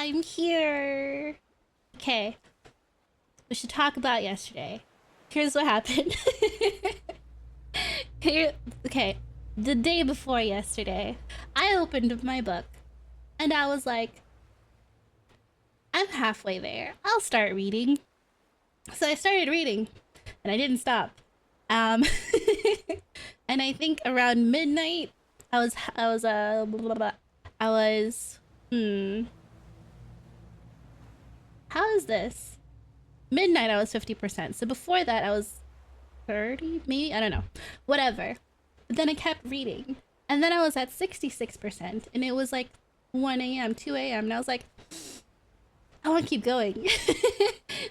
I'm here. Okay, we should talk about yesterday. Here's what happened. Here, okay, the day before yesterday, I opened my book and I was like, I'm halfway there. I'll start reading. So I started reading and I didn't stop. Um, and I think around midnight, blah, blah, blah. I was, how is this? Midnight, I was 50%. So before that, I was 30, maybe? I don't know. Whatever. But then I kept reading. And then I was at 66%. And it was like 1 a.m., 2 a.m. And I was like, I want to keep going.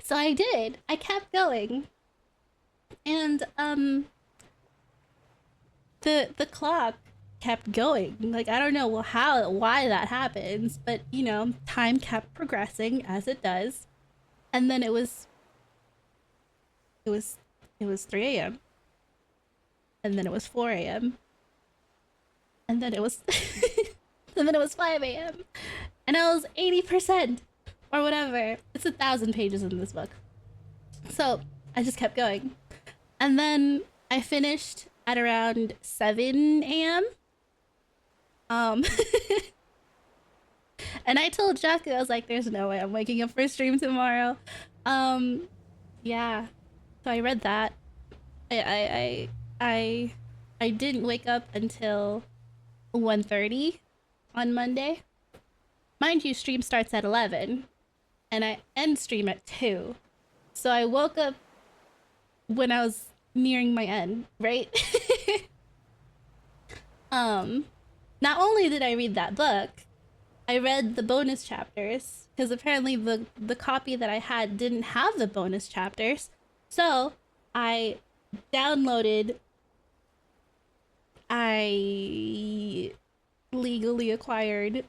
So I did. I kept going. And the clock kept going. Like, I don't know why that happens, but you know, time kept progressing as it does. And then it was 3 a.m. And then it was 4 a.m. And then it was and then it was 5 a.m. And I was 80% or whatever. It's 1,000 pages in this book. So I just kept going. And then I finished at around 7 a.m. And I told Jack, I was like, there's no way I'm waking up for stream tomorrow. Yeah. So I read that. I didn't wake up until 1:30 on Monday. Mind you, stream starts at 11 and I end stream at 2. So I woke up when I was nearing my end, right? Not only did I read that book, I read the bonus chapters because apparently the copy that I had didn't have the bonus chapters. So I downloaded, I legally acquired,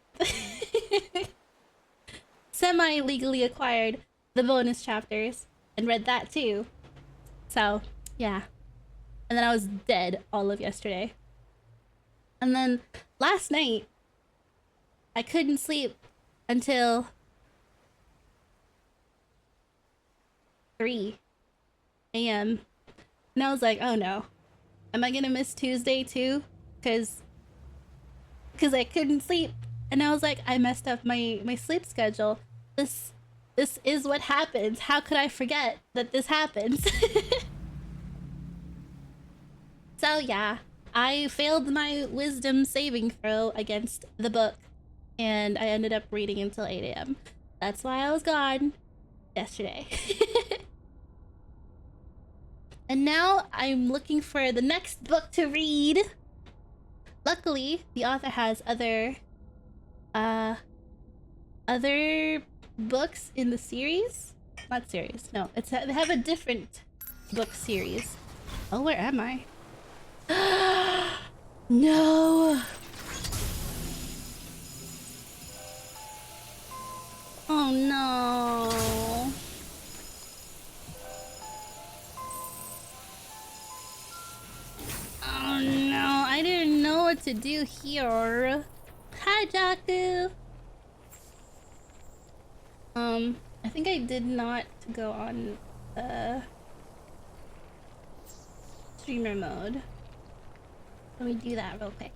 semi-legally acquired the bonus chapters and read that too. So yeah. And then I was dead all of yesterday. And then last night, I couldn't sleep until 3 a.m. And I was like, oh no. Am I gonna miss Tuesday too? Cause I couldn't sleep. And I was like, I messed up my sleep schedule. This is what happens. How could I forget that this happens? So yeah, I failed my wisdom saving throw against the book. And I ended up reading until 8 a.m. That's why I was gone yesterday. And now I'm looking for the next book to read. Luckily, the author has other books in the series. Not series, no. They have a different book series. Oh, where am I? No! Oh no! Oh no, I didn't know what to do here. Hi, Jaku! I think I did not go on, streamer mode. Let me do that real quick.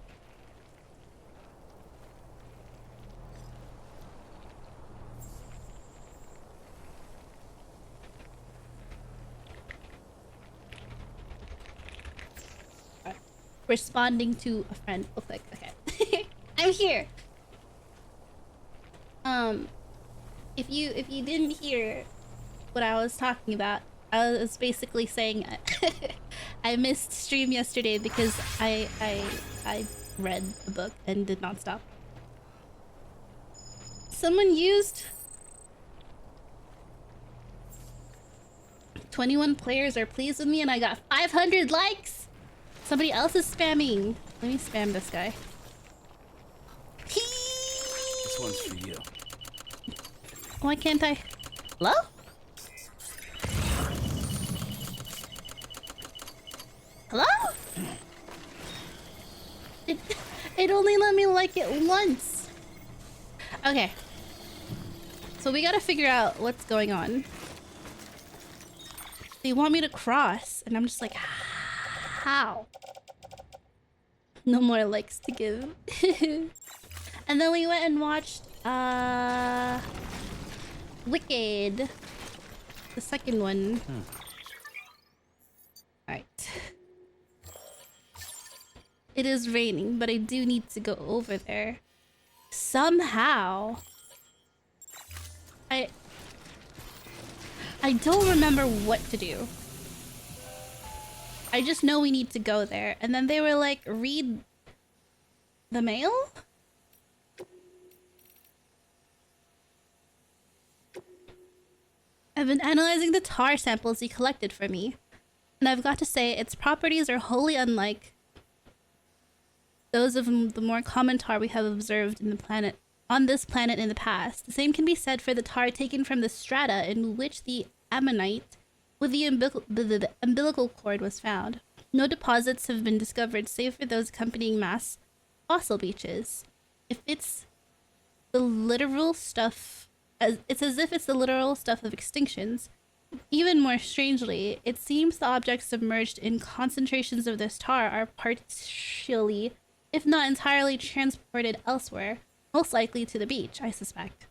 Responding to a friend real quick. Okay. I'm here. If you didn't hear what I was talking about, I was basically saying I missed stream yesterday because I read the book and did not stop. Someone used 21 players are pleased with me and I got 500 likes. Somebody else is spamming. Let me spam this guy. This one's for you. Why can't I? Hello? Hello? It only let me like it once. Okay. So we gotta figure out what's going on. They want me to cross, and I'm just like, how? No more likes to give. And then we went and watched Wicked, the second one. Alright. It is raining, but I do need to go over there. Somehow. I don't remember what to do. I just know we need to go there. And then they were like, read the mail? I've been analyzing the tar samples he collected for me, and I've got to say its properties are wholly unlike those of the more common tar we have observed on this planet in the past. The same can be said for the tar taken from the strata in which the ammonite with the umbilical cord was found. No deposits have been discovered save for those accompanying mass fossil beaches. If it's the literal stuff, it's as if it's the literal stuff of extinctions. Even more strangely, it seems the objects submerged in concentrations of this tar are partially, if not entirely, transported elsewhere, most likely to the beach, I suspect.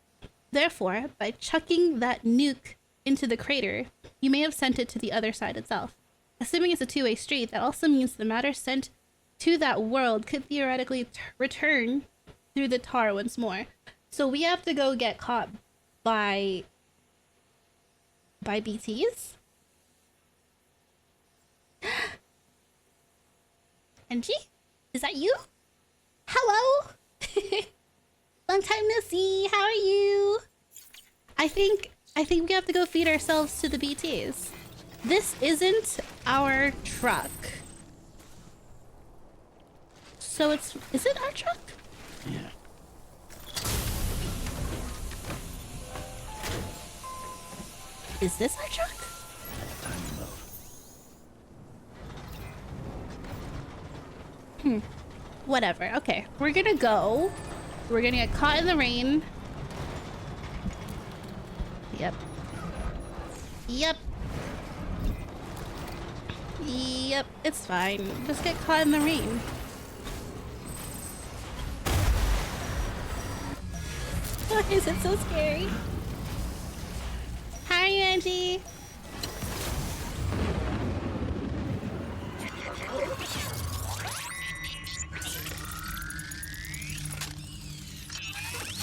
Therefore, by chucking that nuke into the crater, you may have sent it to the other side itself. Assuming it's a two-way street, that also means the matter sent to that world could theoretically return through the tar once more. So we have to go get caught by BTs? Angie? Is that you? Hello? Long time no see. How are you? I think we have to go feed ourselves to the BTs. This isn't our truck. So is it our truck? Yeah. Is this our truck? Whatever. Okay. We're gonna go. We're gonna get caught in the rain. Yep. Yep. Yep. It's fine. Just get caught in the rain. Why is it so scary? Hi, Angie.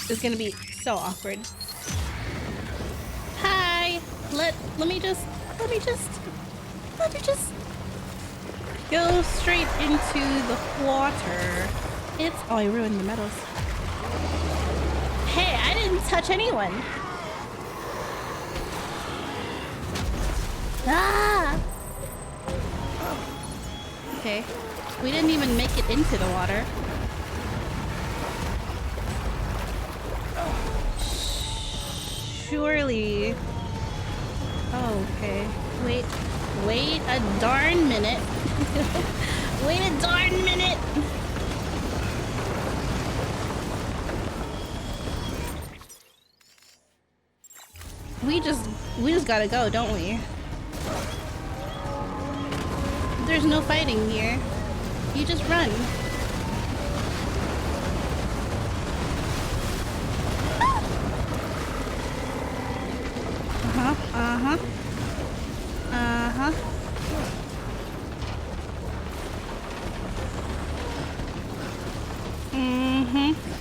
It's gonna be so awkward. Hi. Let me just go straight into the water. Oh, I ruined the metals. Hey, I didn't touch anyone. Ah! Okay. We didn't even make it into the water. Surely. Oh, okay. Wait a darn minute. Wait a darn minute. We just gotta go, don't we? There's no fighting here. You just run.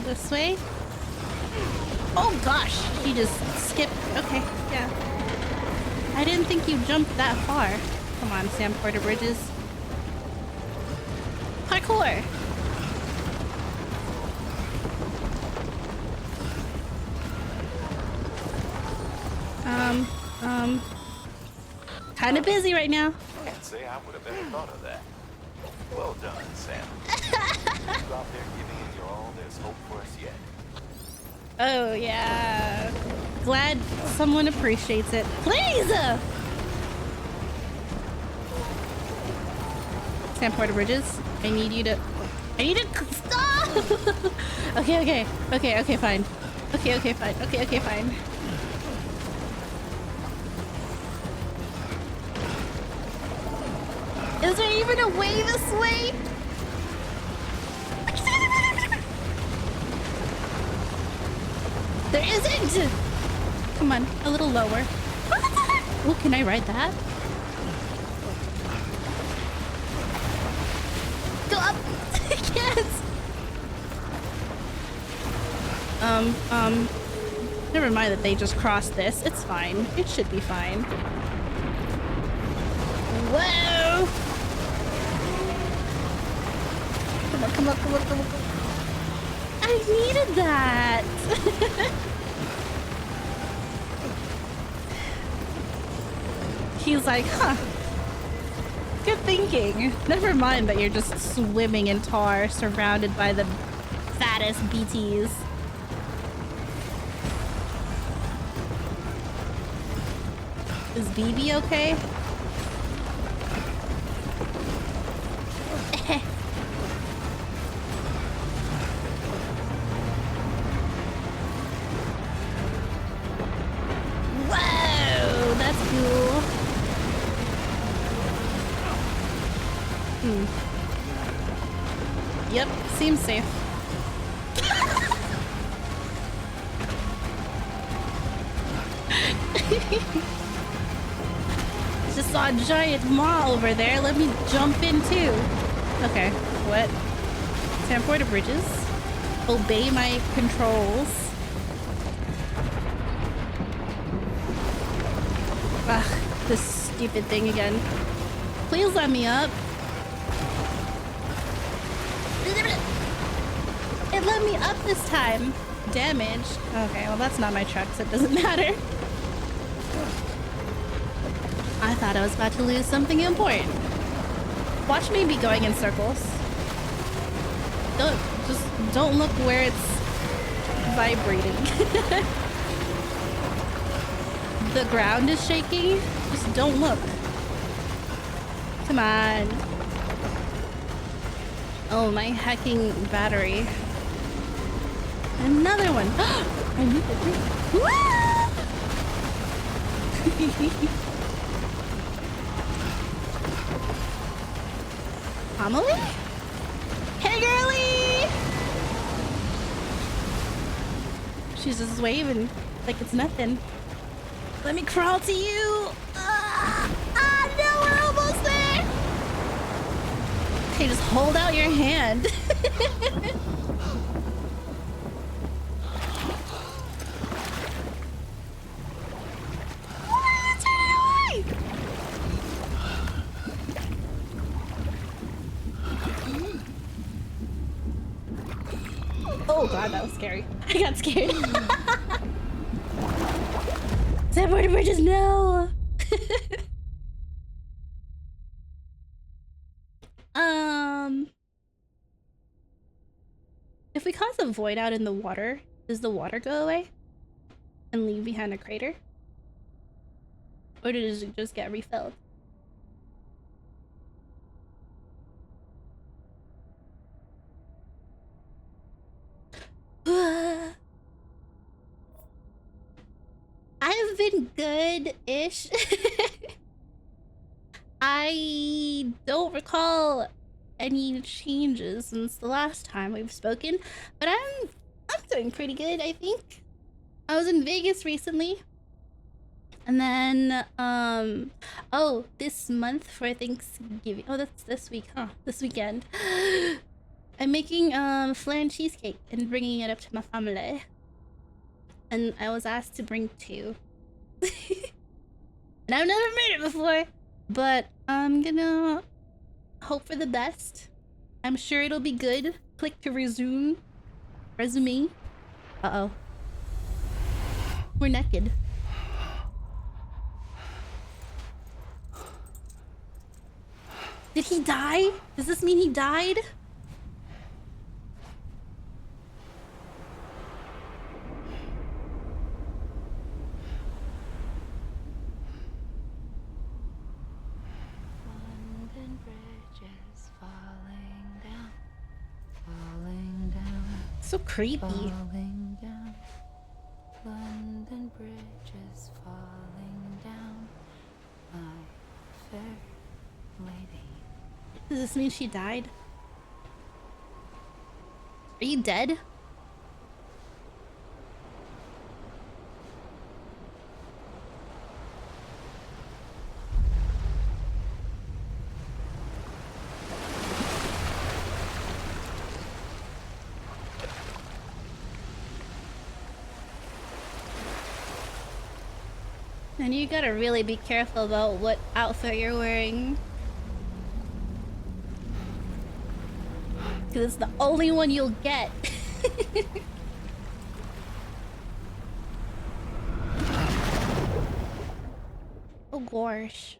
This way? Oh gosh, he just skipped. Okay, yeah. I didn't think you jumped that far. Come on, Sam Porter Bridges. Parkour! Kind of busy right now. Can't say I would have ever thought of that. Well done, Sam. You out there giving it your all, there's hope for us yet. Oh, yeah. Glad someone appreciates it. Please! Sam Porter Bridges, I need you to stop! Okay, fine. Okay, fine. Is there even a way this way? There isn't! Come on, a little lower. Oh, can I ride that? Go up! I can't! Never mind that they just crossed this. It's fine. It should be fine. Whoa! Come on, come on, come on, come on, come on. I needed that! He's like, huh. Good thinking. Never mind that you're just swimming in tar, surrounded by the fattest BTs. Is BB okay? Whoa, that's cool. Yep, seems safe. Just saw a giant maw over there. Let me jump in too. Okay, what? Transport to bridges. Obey my controls. Ugh, this stupid thing again. Please let me up. It let me up this time. Damage. Okay, well that's not my truck, so it doesn't matter. I thought I was about to lose something important. Watch me be going in circles. Don't look where it's vibrating. The ground is shaking. Just don't look. Come on. Oh, my hacking battery. Another one. I need the green. Amelie? Hey, girlie! She's just waving like it's nothing. Let me crawl to you. No, we're almost there. Okay, just hold out your hand. Oh god, that was scary. I got scared. Separate bridges, no! If we cause a void out in the water, does the water go away? And leave behind a crater? Or does it just get refilled? I've been good-ish. I don't recall any changes since the last time we've spoken, but I'm doing pretty good, I think. I was in Vegas recently. And then oh, this month for Thanksgiving. Oh, that's this week, huh? This weekend. I'm making flan cheesecake and bringing it up to my family. And I was asked to bring 2. And I've never made it before, but I'm gonna hope for the best. I'm sure it'll be good. Click to resume. Resume. Uh-oh. We're naked. Did he die? Does this mean he died? London Bridge is falling down, falling down. So creepy. Falling down. London Bridge is falling down, my fair lady. Does this mean she died? Are you dead? And you gotta really be careful about what outfit you're wearing. Because it's the only one you'll get. Oh gosh.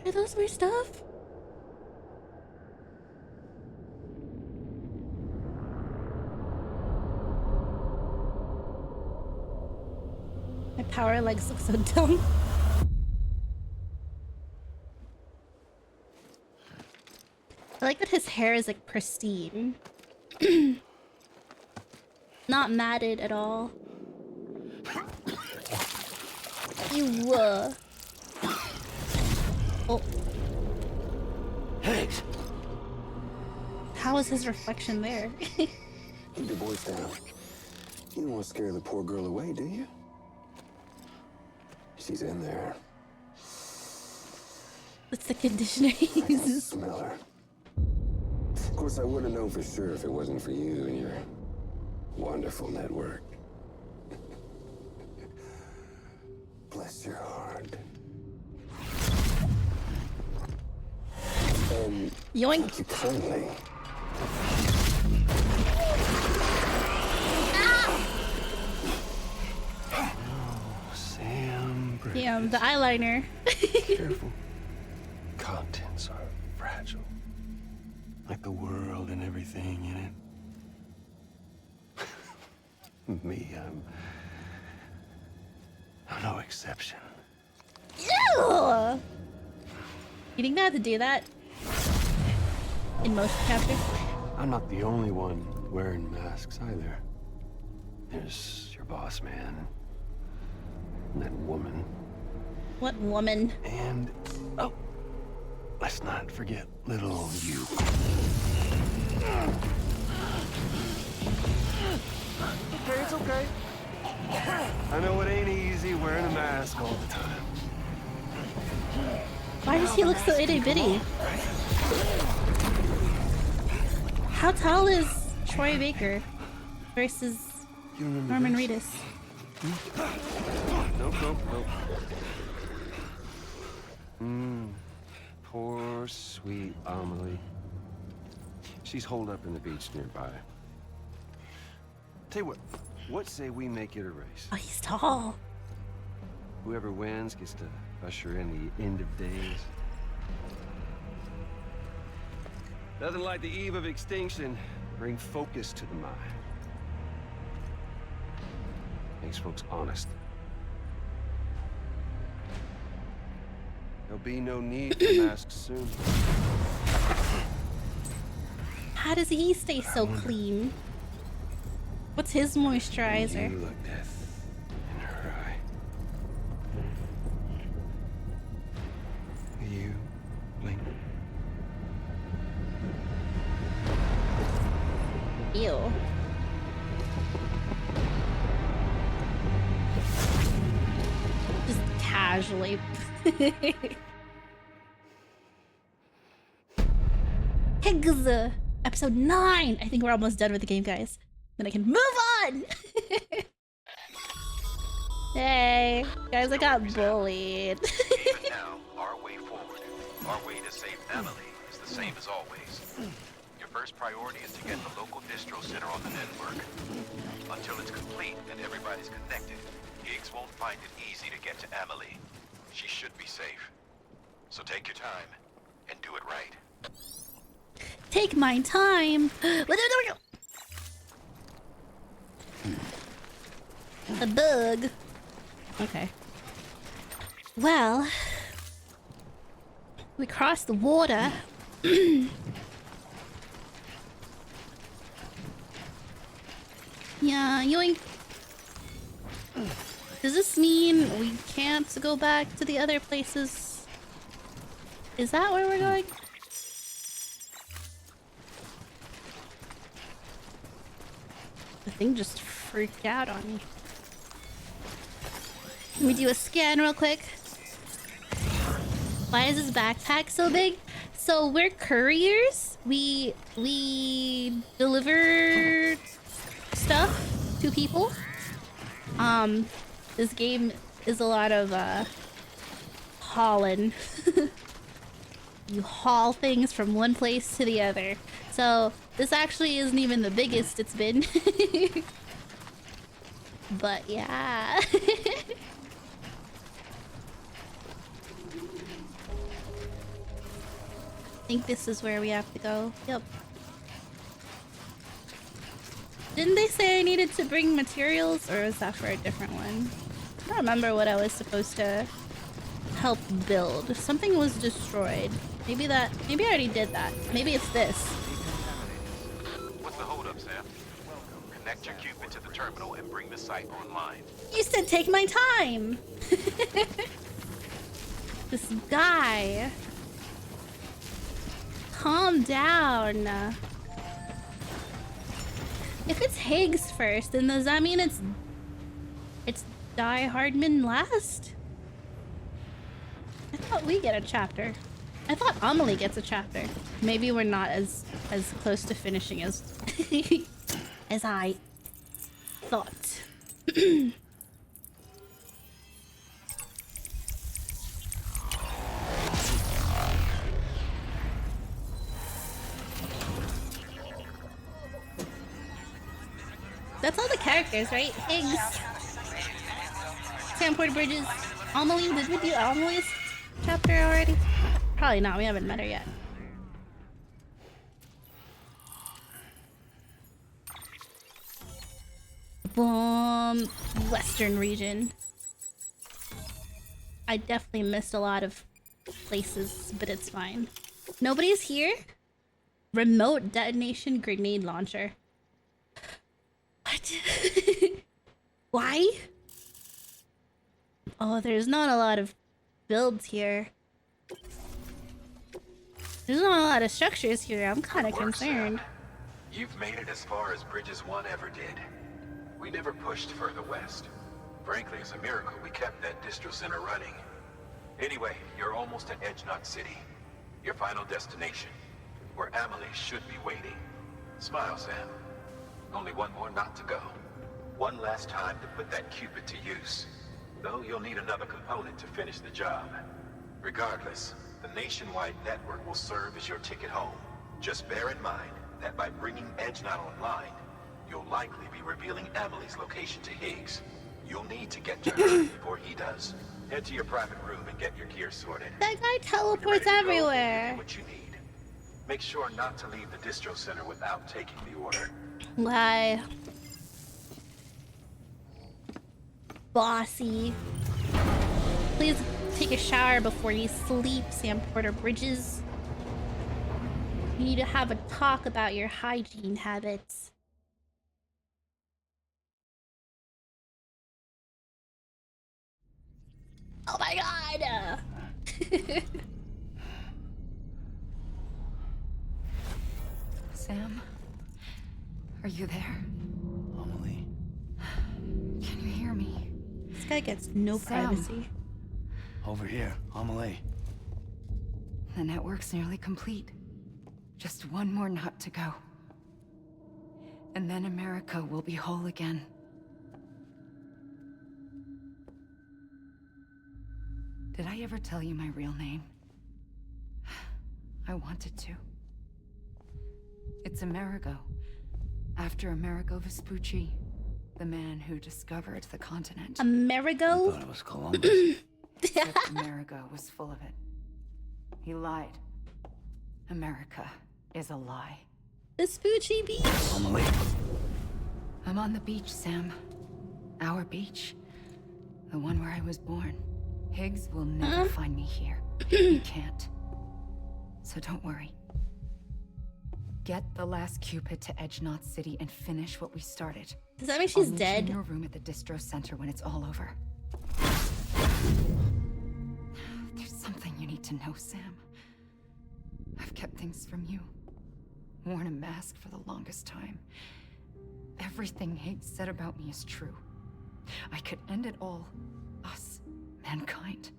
Are those my stuff? My power legs look so dumb. I like that his hair is like pristine. Not matted at all. Ew. Oh. Hey! How is his reflection there? Keep your voice down. You don't want to scare the poor girl away, do you? She's in there. What's the conditioner he uses? Smell her. Of course, I wouldn't know for sure if it wasn't for you and your wonderful network. Bless your heart. Yoink. Thank you kindly. Sam, Damn, the eyeliner. careful. Contents are fragile. Like the world and everything in it. Me, I'm no exception. Ew! You think they have to do that? In motion capture? I'm not the only one wearing masks either. There's your boss man. And that woman. What woman? And, oh, let's not forget little you. Okay, it's okay. I know it ain't easy wearing a mask all the time. Why does he look so itty bitty? How tall is Troy Baker versus You remember Norman this? Reedus? Nope. Poor, sweet Amelie. She's holed up in the beach nearby. Tell you what say we make it a race? Oh, he's tall. Whoever wins gets to usher in the end of days. Nothing like the eve of extinction. Bring focus to the mind. Makes folks honest. There'll be no need for masks soon. How does he stay so clean? What's his moisturizer? You look death in her eye. You blink. Ew. Just casually. Higgs! Episode 9! I think we're almost done with the game, guys. Then I can move on! Hey, guys, I got bullied. Even now, our way forward, our way to save Emily, is the same as always. Your first priority is to get the local distro center on the network. Until it's complete and everybody's connected, Higgs won't find it easy to get to Emily. She should be safe. So take your time and do it right. Take my time. A bug. Okay. Well, we crossed the water. Yeah, yoink. Does this mean we can't go back to the other places? Is that where we're going? The thing just freaked out on me. Let me do a scan real quick. Why is this backpack so big? So we're couriers. We deliver stuff to people. This game is a lot of hauling. You haul things from one place to the other. So this actually isn't even the biggest it's been. But yeah. I think this is where we have to go. Yep. Didn't they say I needed to bring materials, or is that for a different one? I don't remember what I was supposed to help build. Something was destroyed. Maybe I already did that. Maybe it's this. What's the holdup, Sam? Connect your Cupid to the terminal and bring the site online. You said take my time. This guy. Calm down. If it's Higgs first, then does that mean it's Die Hardman last? I thought we get a chapter. I thought Amelie gets a chapter. Maybe we're not as close to finishing as as I thought. That's all the characters, right? Higgs, Sam Porter Bridges, Amelie. Did we do Amelie's chapter already? Probably not. We haven't met her yet. Boom. Western region. I definitely missed a lot of places, but it's fine. Nobody's here? Remote detonation grenade launcher. What? Why? Oh, there's not a lot of builds here. There's not a lot of structures here. I'm kind of Good work, concerned. Sam. You've made it as far as Bridges 1 ever did. We never pushed further west. Frankly, it's a miracle we kept that distro center running. Anyway, you're almost at Edge Knot City. Your final destination, where Amelie should be waiting. Smile, Sam. Only one more knot to go. One last time to put that Cupid to use. Though you'll need another component to finish the job. Regardless, the nationwide network will serve as your ticket home. Just bear in mind that by bringing Edge Knot online, you'll likely be revealing Amelie's location to Higgs. You'll need to get to her before he does. Head to your private room and get your gear sorted. That guy When you're ready teleports to go, everywhere. get what you need. Make sure not to leave the distro center without taking the order. Why? Bossy. Please take a shower before you sleep, Sam Porter Bridges. You need to have a talk about your hygiene habits. Oh my god! Sam, are you there? Amelie. Can you hear me? This guy gets no Sam. privacy. Over here, Amelie. The network's nearly complete. Just one more knot to go. And then America will be whole again. Did I ever tell you my real name? I wanted to. It's Amerigo. After Amerigo Vespucci, the man who discovered the continent. Amerigo? Thought it was Columbus. Except Amerigo was full of it. He lied. America is a lie. Vespucci Beach? Amelie. I'm on the beach, Sam. Our beach. The one where I was born. Higgs will never find me here. He can't. So don't worry. get the last Cupid to Edge Knot City and finish what we started. Does that mean she's I'll meet you dead? in your room at the distro center when it's all over. There's something you need to know, Sam. I've kept things from you. Worn a mask for the longest time. Everything Hate said about me is true. I could end it all. Us. Mankind.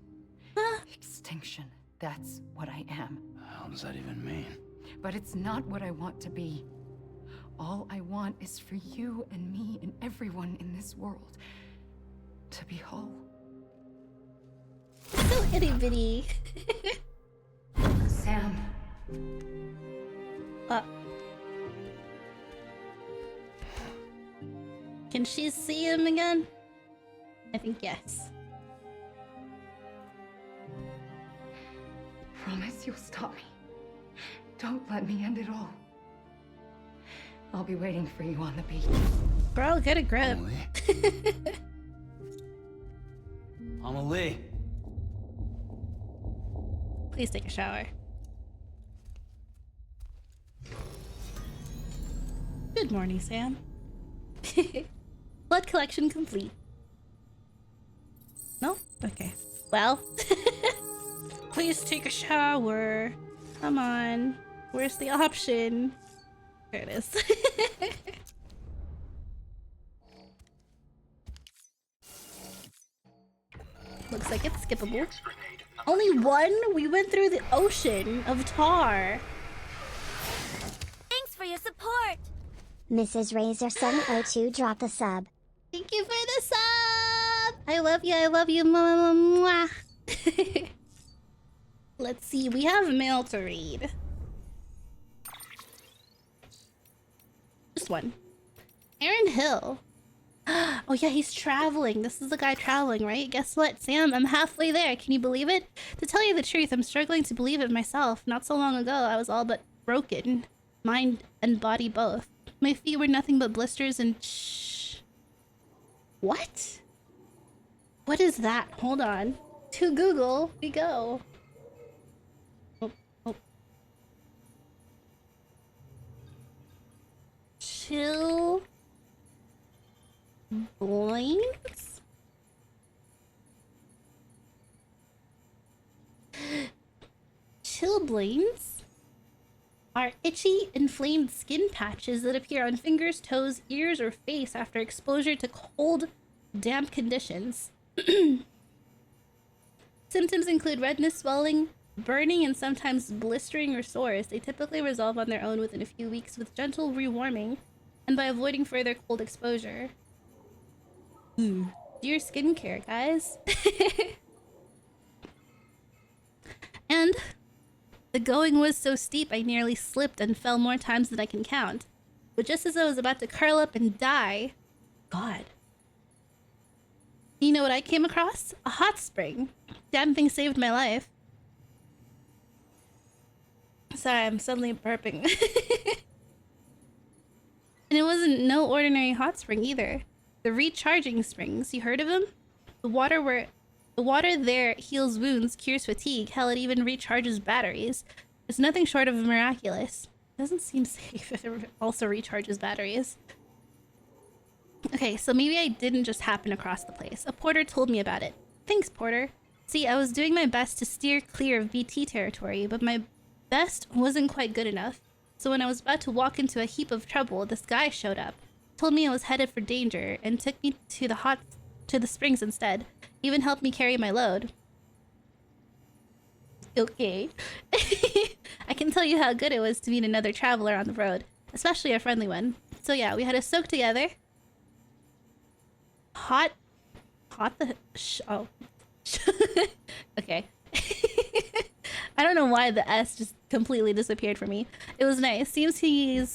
Extinction. That's what I am. How does that even mean? But it's not what I want to be. All I want is for you and me and everyone in this world to be whole. So itty bitty. Sam. Can she see him again? I think yes. Promise you'll stop me. Don't let me end it all. I'll be waiting for you on the beach. Girl, get a grip. Amelie. Please take a shower. Good morning, Sam. Blood collection complete. No? Okay. Well. Please take a shower. Come on. Where's the option? There it is. Looks like it's skippable. Only one? We went through the ocean of tar. Thanks for your support. Mrs. Razor 702 dropped a sub. Thank you for the sub! I love you, I love you. Mwah, mwah. Let's see, we have mail to read. Just one. Aaron Hill. Oh yeah, he's traveling. This is the guy traveling, right? Guess what, Sam? I'm halfway there. Can you believe it? To tell you the truth, I'm struggling to believe it myself. Not so long ago, I was all but broken. Mind and body both. My feet were nothing but blisters and What? What is that? Hold on. To Google we go. Oh, oh. Chill Blinds? Chilblains are itchy, inflamed skin patches that appear on fingers, toes, ears, or face after exposure to cold, damp conditions. Symptoms include redness, swelling, burning, and sometimes blistering or sores. They typically resolve on their own within a few weeks with gentle rewarming and by avoiding further cold exposure. Do your skincare, guys. And the going was so steep I nearly slipped and fell more times than I can count. But just as I was about to curl up and die, God. You know what I came across? A hot spring. Damn thing saved my life. Sorry, I'm suddenly burping. And it wasn't no ordinary hot spring either. The recharging springs, you heard of them? The water there heals wounds, cures fatigue, hell, it even recharges batteries. It's nothing short of miraculous. It doesn't seem safe if it also recharges batteries. Okay, so maybe I didn't just happen across the place. A porter told me about it. Thanks, porter. See, I was doing my best to steer clear of BT territory, but my best wasn't quite good enough. So when I was about to walk into a heap of trouble, this guy showed up, told me I was headed for danger, and took me to the springs instead. Even helped me carry my load. Okay. I can tell you how good it was to meet another traveler on the road, especially a friendly one. So yeah, we had a soak together. Okay. I don't know why the S just completely disappeared for me. It was nice. Seems he'd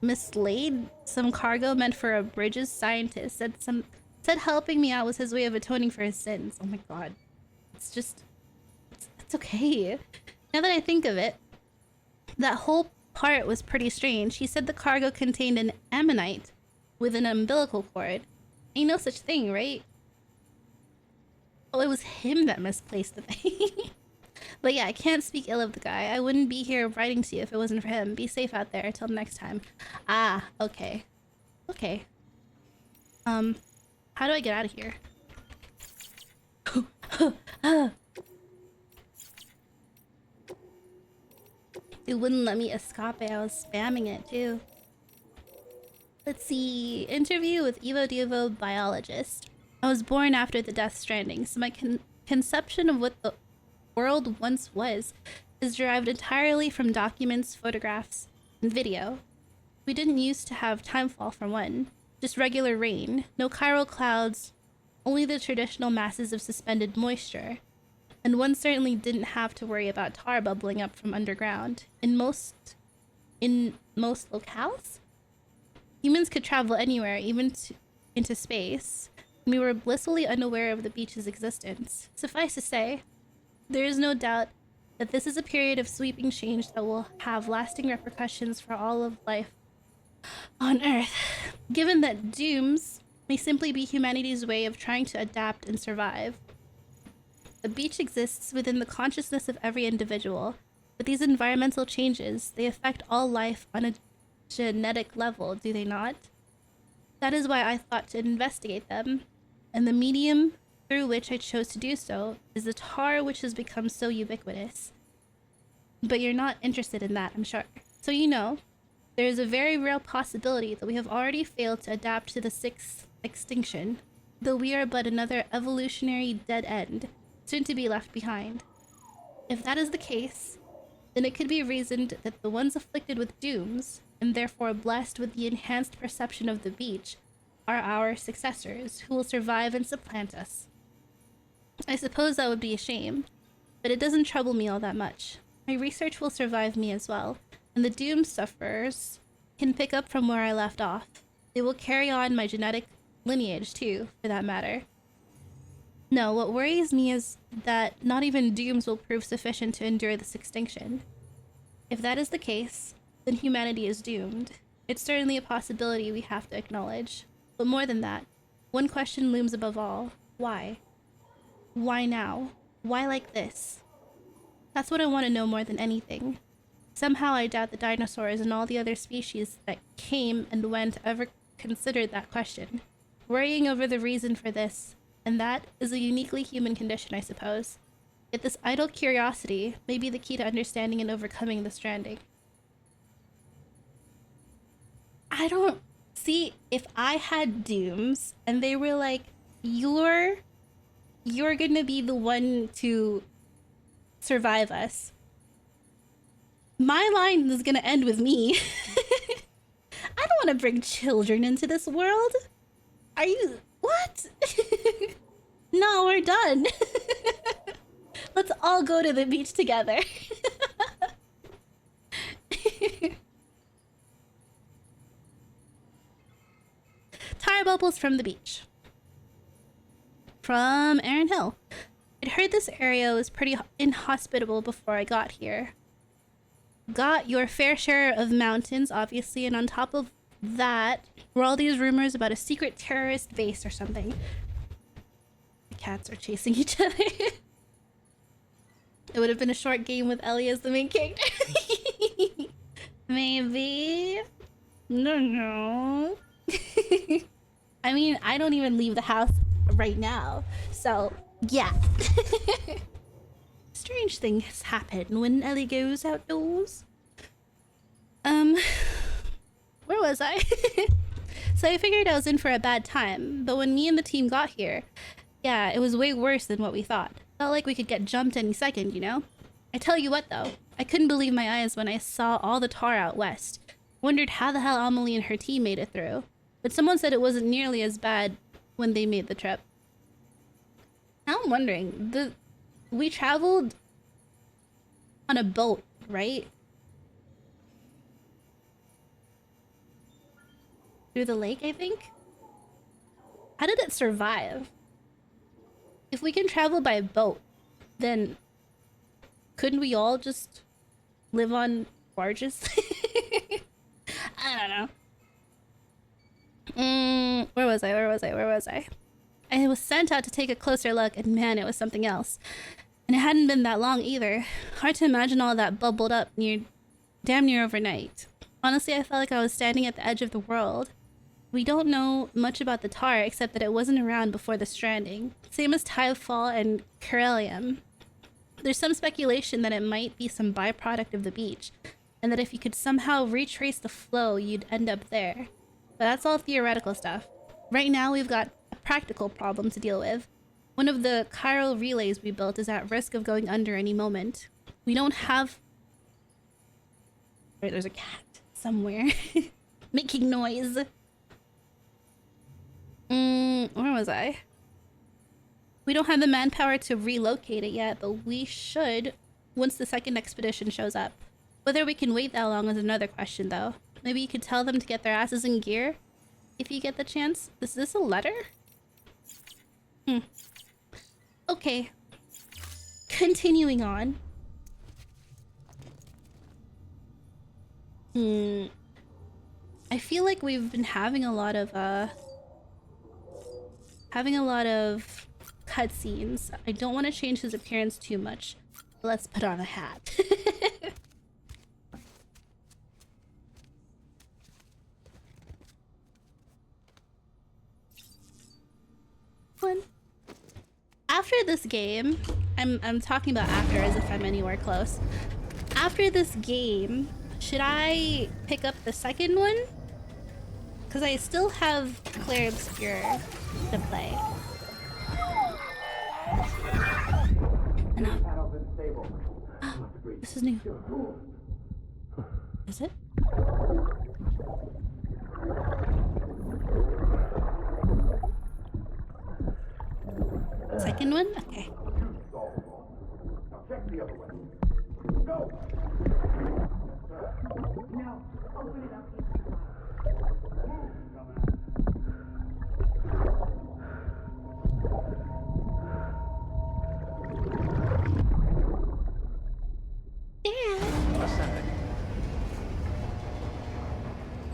mislaid some cargo meant for a bridges scientist. Said helping me out was his way of atoning for his sins. Oh my god. It's okay. Now that I think of it, that whole part was pretty strange. He said the cargo contained an ammonite with an umbilical cord. Ain't no such thing, right? Oh, it was him that misplaced the thing. But yeah, I can't speak ill of the guy. I wouldn't be here writing to you if it wasn't for him. Be safe out there. Till next time. Ah, okay. Okay. How do I get out of here? It wouldn't let me escape. I was spamming it too. Let's see. Interview with Evo Devo biologist. I was born after the Death Stranding, so my conception of what the world once was is derived entirely from documents, photographs, and video. We didn't used to have timefall for one, just regular rain, no chiral clouds, only the traditional masses of suspended moisture. And one certainly didn't have to worry about tar bubbling up from underground. In most locales, humans could travel anywhere, even into space, and we were blissfully unaware of the beach's existence. Suffice to say, there is no doubt that this is a period of sweeping change that will have lasting repercussions for all of life on Earth. Given that dooms may simply be humanity's way of trying to adapt and survive. The beach exists within the consciousness of every individual, but these environmental changes, they affect all life on a genetic level, do they not? That is why I thought to investigate them, and the medium through which I chose to do so is the tar which has become so ubiquitous. But you're not interested in that, I'm sure. So you know, there is a very real possibility that we have already failed to adapt to the sixth extinction, though we are but another evolutionary dead end, soon to be left behind. If that is the case, then it could be reasoned that the ones afflicted with dooms, and therefore blessed with the enhanced perception of the beach, are our successors, who will survive and supplant us. I suppose that would be a shame, but it doesn't trouble me all that much. My research will survive me as well, and the doom sufferers can pick up from where I left off. They will carry on my genetic lineage too, for that matter. No, what worries me is that not even dooms will prove sufficient to endure this extinction. If that is the case, then humanity is doomed. It's certainly a possibility we have to acknowledge. But more than that, one question looms above all. Why? Why now? Why like this? That's what I want to know more than anything. Somehow I doubt the dinosaurs and all the other species that came and went ever considered that question. Worrying over the reason for this and that is a uniquely human condition, I suppose. Yet this idle curiosity may be the key to understanding and overcoming the stranding. I don't see if I had dooms and they were like, you're gonna be the one to survive us. My line is gonna end with me. I don't want to bring children into this world. Are you... What? No, we're done. Let's all go to the beach together. Tire bubbles from the beach. From Aaron Hill. I'd heard this area was pretty inhospitable before I got here. Got your fair share of mountains, obviously, and on top of that were all these rumors about a secret terrorist base or something. The cats are chasing each other. It would have been a short game with Ellie as the main character. Maybe. No. I mean, I don't even leave the house right now, so yeah. Strange things happen when Ellie goes outdoors. Where was I? So I figured I was in for a bad time, but when me and the team got here, yeah, it was way worse than what we thought. Felt like we could get jumped any second, you know? I tell you what though, I couldn't believe my eyes when I saw all the tar out west. Wondered how the hell Amelie and her team made it through. But someone said it wasn't nearly as bad when they made the trip. Now I'm wondering, we traveled on a boat, right? Through the lake, I think? How did it survive? If we can travel by boat, then couldn't we all just live on barges? I don't know. Where was I? I was sent out to take a closer look, and man, it was something else. And it hadn't been that long either. Hard to imagine all that bubbled up damn near overnight. Honestly, I felt like I was standing at the edge of the world. We don't know much about the tar except that it wasn't around before the Stranding. Same as Tidefall and Corellium. There's some speculation that it might be some byproduct of the beach, and that if you could somehow retrace the flow, you'd end up there. But that's all theoretical stuff. Right now, we've got a practical problem to deal with. One of the chiral relays we built is at risk of going under any moment. We don't have... Wait, there's a cat somewhere making noise. Where was I? We don't have the manpower to relocate it yet, but we should once the second expedition shows up. Whether we can wait that long is another question, though. Maybe you could tell them to get their asses in gear if you get the chance. Is this a letter? Okay. Continuing on. I feel like we've been having a lot of cutscenes. I don't want to change his appearance too much. Let's put on a hat. One. After this game, I'm talking about after as if I'm anywhere close. After this game, should I pick up the second one? Because I still have Claire Obscure to play. Enough. This is new. Is it? Second one? Okay.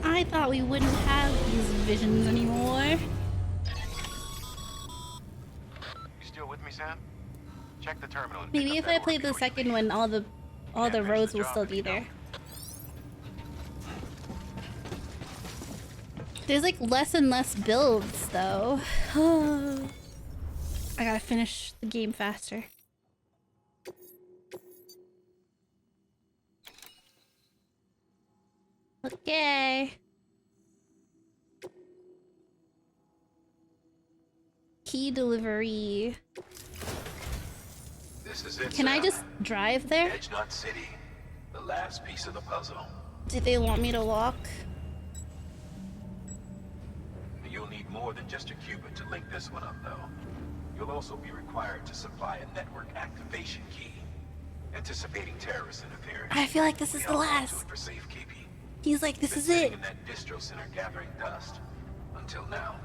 I thought we wouldn't have these visions anymore. You still with me, Sam? Check the terminal and Maybe pick if up I that play order the before you second leave. one, all the Finish roads the will job still if be you there. don't. There's like less and less builds though. I gotta finish the game faster. Okay. Key delivery. This is it, Can I Sam. just drive there? Edge Knot City, the last piece of the puzzle. Do they want me to walk? You'll need more than just a qubit to link this one up, though. You'll also be required to supply a network activation key. Anticipating terrorist interference. I feel like this is We the all do last. it for safekeeping. He's like, this Been is sitting it. in that distro center gathering dust. Until now.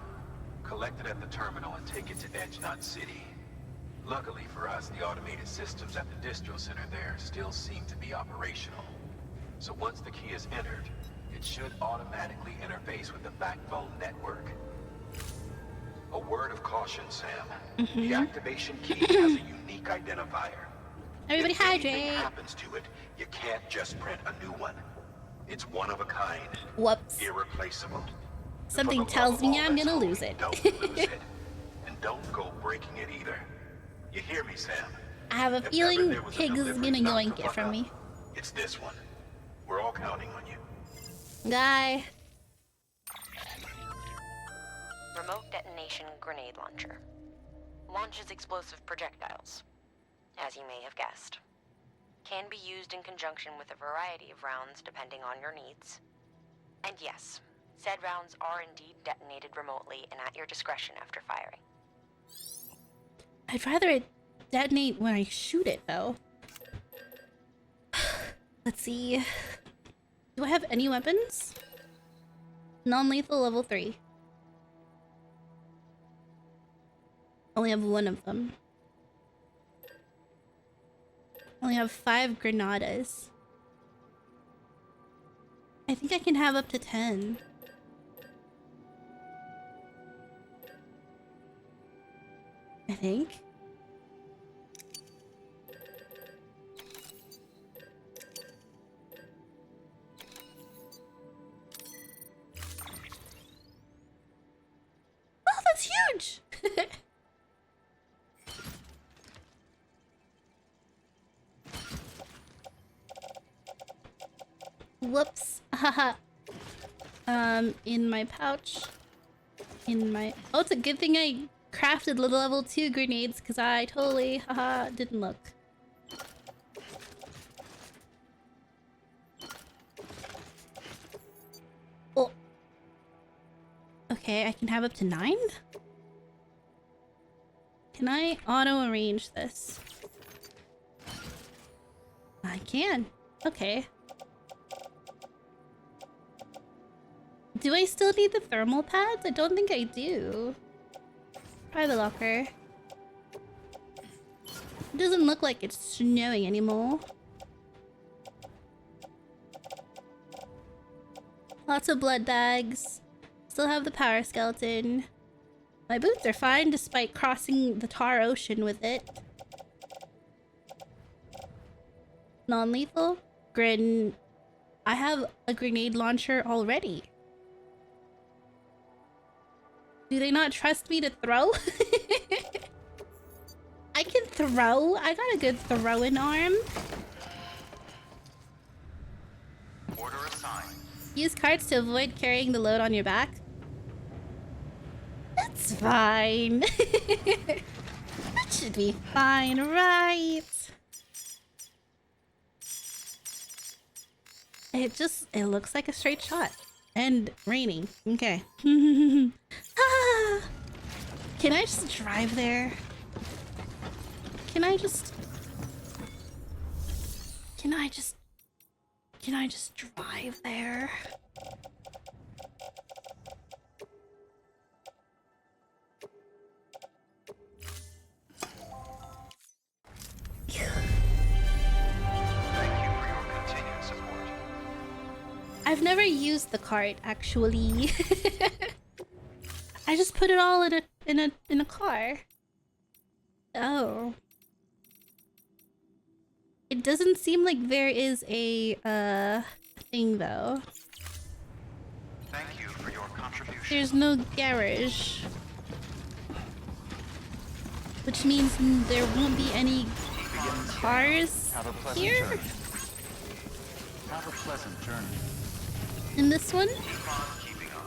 Collect it at the terminal and take it to Edge Knot City. Luckily for us, the automated systems at the distro center there still seem to be operational. So once the key is entered, it should automatically interface with the backbone network. A word of caution, Sam. The activation key has a unique identifier. Everybody If anything hydrate. happens to it, you can't just print a new one. It's one of a kind. Whoops. Irreplaceable. Something For the tells love me of all I'm that's gonna holy, lose it. Don't lose it. And don't go breaking it either. You hear me, Sam? I have a If ever feeling there was a Pigs is delivery gonna not yoink to it fuck from up, me. It's this one. We're all counting on you. Guy. Remote detonation grenade launcher. Launches explosive projectiles. As you may have guessed. Can be used in conjunction with a variety of rounds depending on your needs. And yes, said rounds are indeed detonated remotely and at your discretion after firing. I'd rather it detonate when I shoot it, though. Let's see. Do I have any weapons? Non-lethal level 3. Only have one of them. Only have 5 granadas. I think I can have up to 10. I think. Whoops. Haha. In my pouch. In my... Oh, it's a good thing I crafted level 2 grenades, because I totally, haha, didn't look. Oh. Okay, I can have up to 9? Can I auto-arrange this? I can. Okay. Do I still need the thermal pads? I don't think I do. Try the locker. It doesn't look like it's snowing anymore. Lots of blood bags. Still have the power skeleton. My boots are fine despite crossing the tar ocean with it. Non-lethal? I have a grenade launcher already. Do they not trust me to throw? I can throw. I got a good throwing arm. Order assigned. Use carts to avoid carrying the load on your back. That's fine. That should be fine, right? It looks like a straight shot. And raining. Okay. Ah! Can I just drive there? Can I just drive there? Thank you for your continued support. I've never used the cart actually. I just put it all in a car. Oh. It doesn't seem like there is a thing though. Thank you for your contribution. There's no garage. Which means there won't be any cars Have a pleasant here journey. Have a pleasant journey. in this one. Keeping up.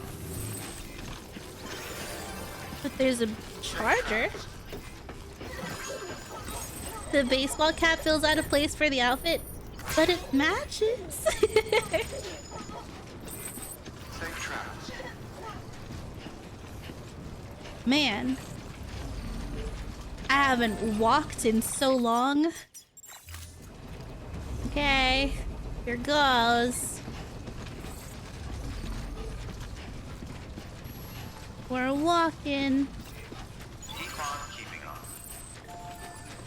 But there's a charger. The baseball cap feels out of place for the outfit, but it matches. Safe travels. Man, I haven't walked in so long. Okay, here goes. We're walking. Keep on keeping up.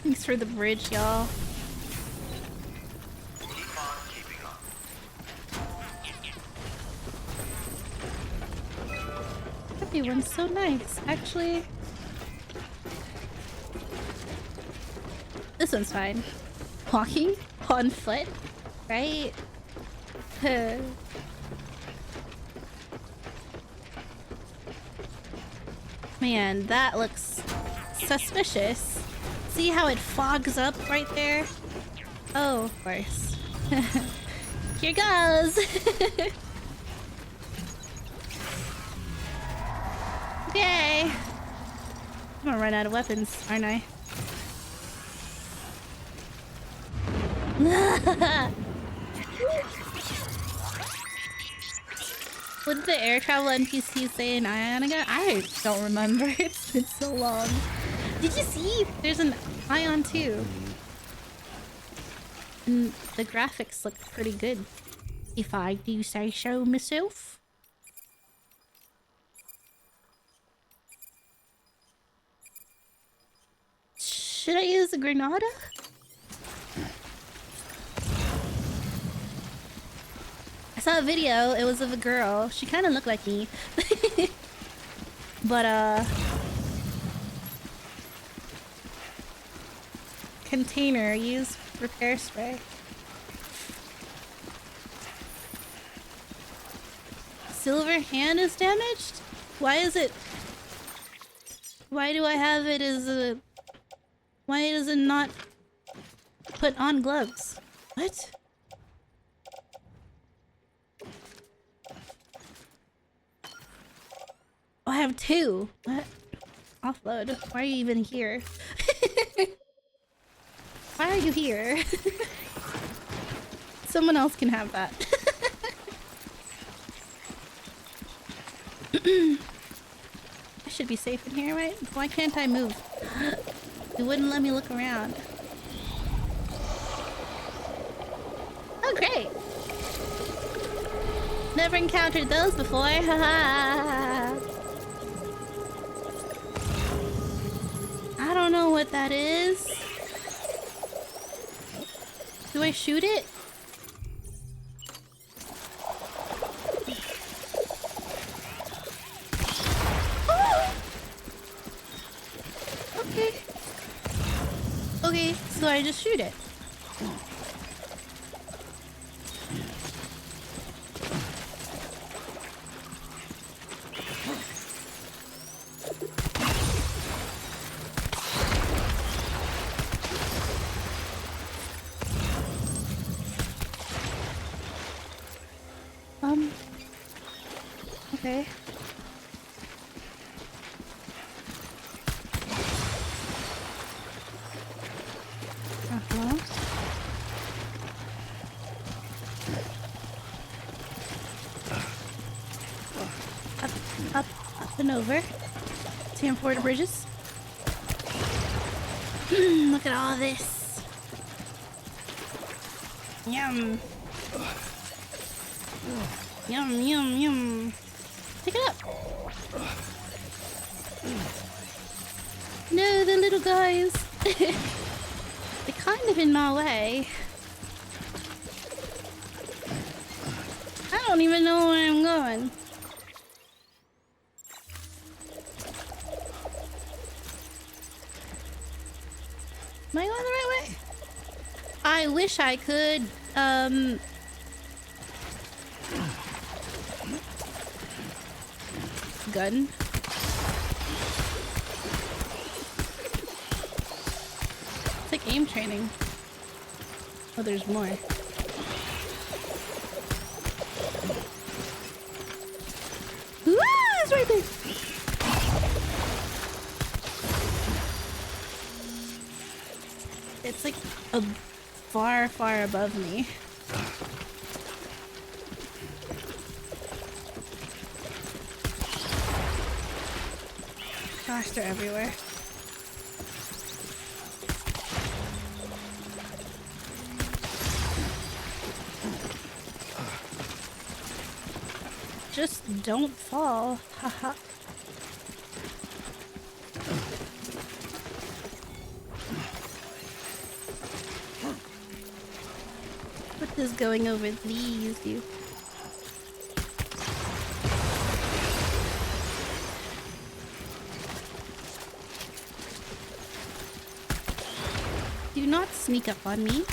Thanks for the bridge, y'all. Keep on keeping up. Everyone's so nice, actually. This one's fine. Walking on foot, right? Man, that looks suspicious. See how it fogs up right there? Oh, of course. Here goes! Okay. I'm gonna run out of weapons, aren't I? What did the air travel NPC say in Ionica? I don't remember. It's been so long. Did you see? There's an Ion too. And the graphics look pretty good. If I do say so myself. Should I use a Granada? I saw a video, it was of a girl. She kind of looked like me. But, container, use repair spray. Silver hand is damaged? Why is it... Why do I have it as a... Why does it not put on gloves? What? Oh, I have two. What? Offload. Why are you even here? Why are you here? Someone else can have that. I should be safe in here, right? Why can't I move? You wouldn't let me look around. Oh, great! Never encountered those before. Haha. I don't know what that is. Do I shoot it? Oh! Okay. Okay, so I just shoot it. Okay. Uh-huh. Up and over. Transport bridges. Look at all this. Yum. Yum, yum, yum. Pick it up. No, the little guys. They're kind of in my way. I don't even know where I'm going. Am I going the right way? I wish I could, gun. It's like aim training. Oh, there's more. Ooh, it's right there. It's like a far, far above me. Gosh, they're everywhere. Just don't fall. Haha. What is going over these, you? Do not sneak up on me.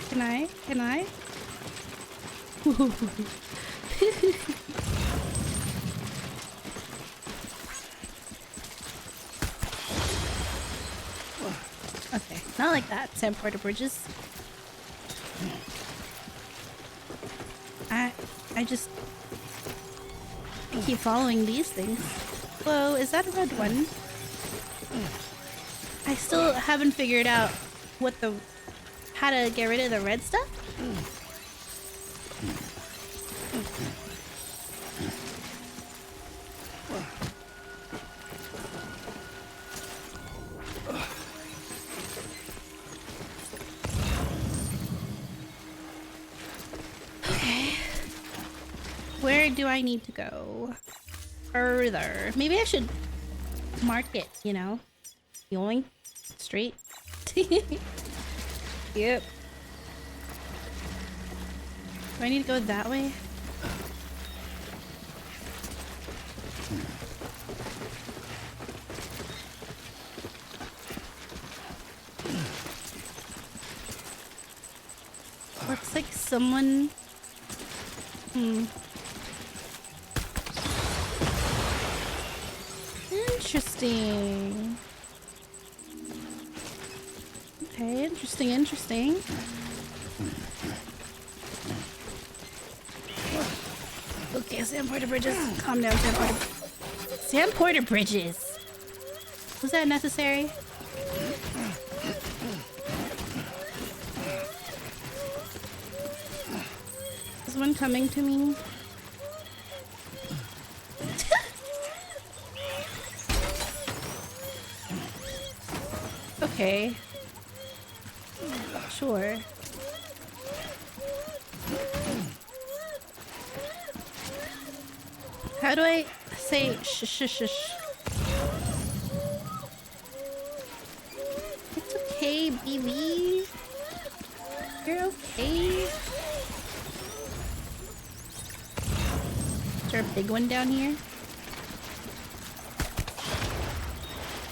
Can I? Can I? Okay, not like that, Porta Bridges. I just keep following these things. Whoa, is that a red one? I still haven't figured out how to get rid of the red stuff. Okay. Where do I need to go? Further. Maybe I should mark it, you know? Yoink. Straight. Yep. Do I need to go that way? Looks like someone... Interesting. Okay, interesting, interesting. Okay, Sam Porter Bridges. Calm down, Sam Porter. Sam Porter Bridges. Was that necessary? Is one coming to me? Okay. Sure. How do I say shh shh shh? It's okay, baby. You're okay. Is there a big one down here?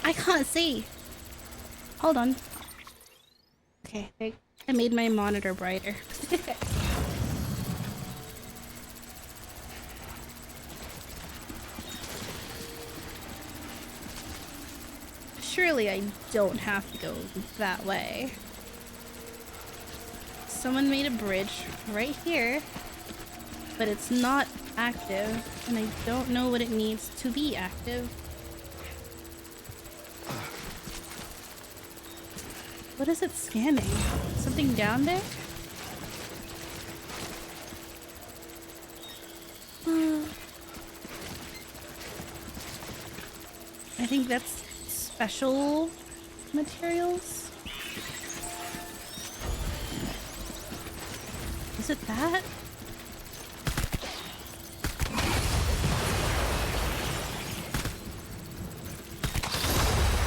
I can't see. Hold on. Okay, I made my monitor brighter. Surely I don't have to go that way. Someone made a bridge right here, but it's not active, and I don't know what it needs to be active. What is it scanning? Something down there? I think that's special materials. Is it that?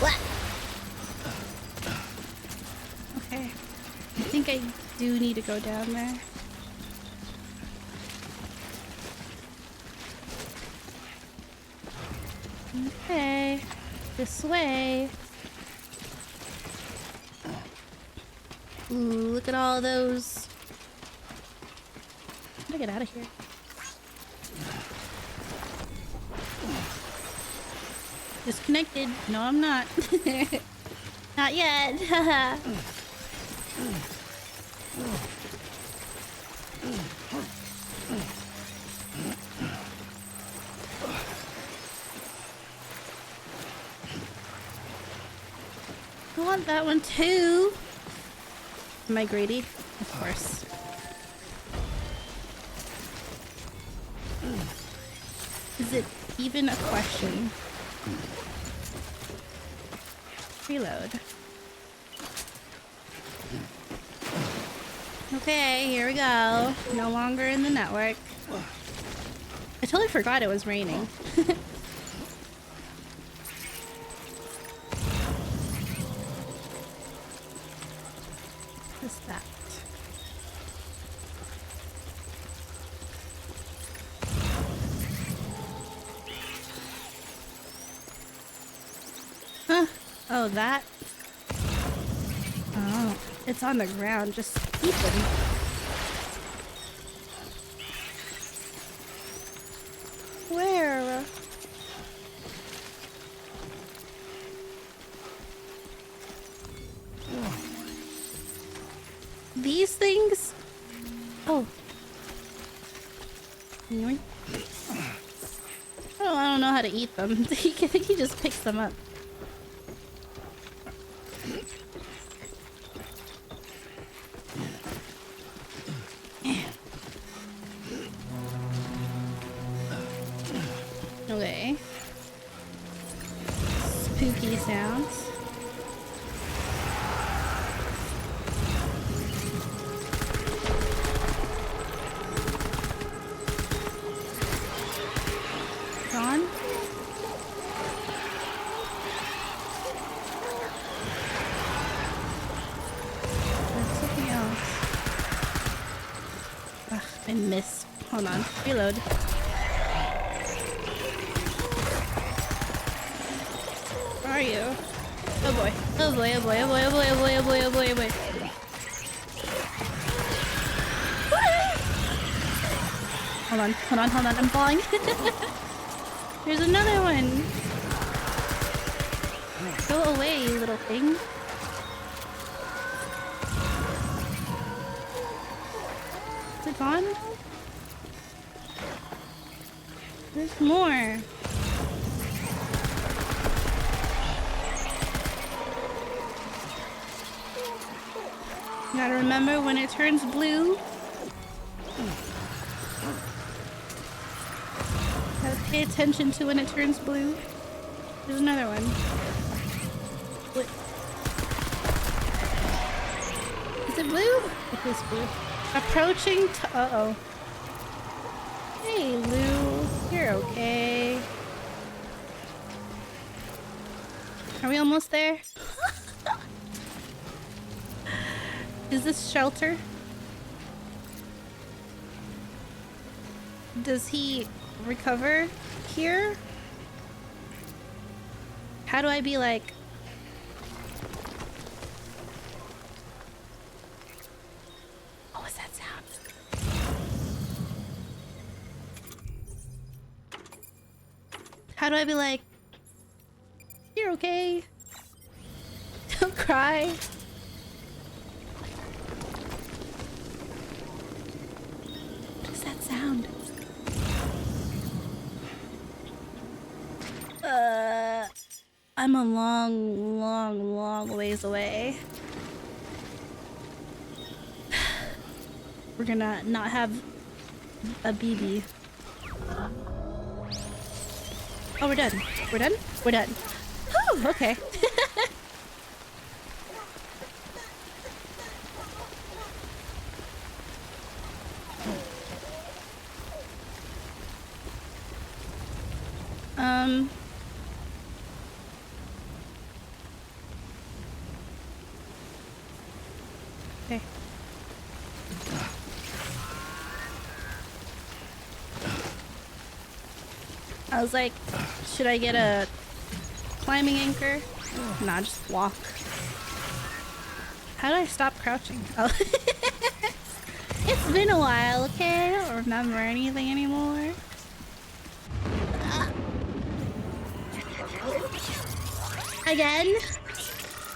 What? Okay. I think I do need to go down there. Okay. This way. Ooh, look at all those. How do I get out of here? Disconnected. No, I'm not. Not yet. Haha. I want that one too. Am I greedy? Of course. Is it even a question? Reload. Okay, here we go. No longer in the network. I totally forgot it was raining. What's that? Huh. Oh, that? Oh, it's on the ground, just sleeping. Where? These things? Oh. Yoink. Oh, I don't know how to eat them. I think he just picks them up. Okay. Spooky sounds. Gone? There's something else. Ugh, I missed. Hold on. Reload. Where are you? Oh boy. Oh boy, oh boy, oh boy, oh boy, oh boy, oh boy, oh boy, oh boy. Hold on, hold on, hold on, I'm falling. There's another one. Go away, you little thing. Is it gone? There's more. Gotta remember when it turns blue. Gotta pay attention to when it turns blue. There's another one. What? Is it blue? It is blue. Approaching to uh-oh. Hey, Lou. You're okay. Are we almost there? Is this shelter? Does he recover here? How do I be like... What was that sound? How do I be like... You're okay. Don't cry. What is that sound? I'm a long ways away. We're gonna not have a BB. Oh, we're done. We're done? We're done. Oh, okay. Okay. I was like, should I get a climbing anchor? Nah, just walk. How do I stop crouching? Oh. It's been a while, okay? I don't remember anything anymore. Again?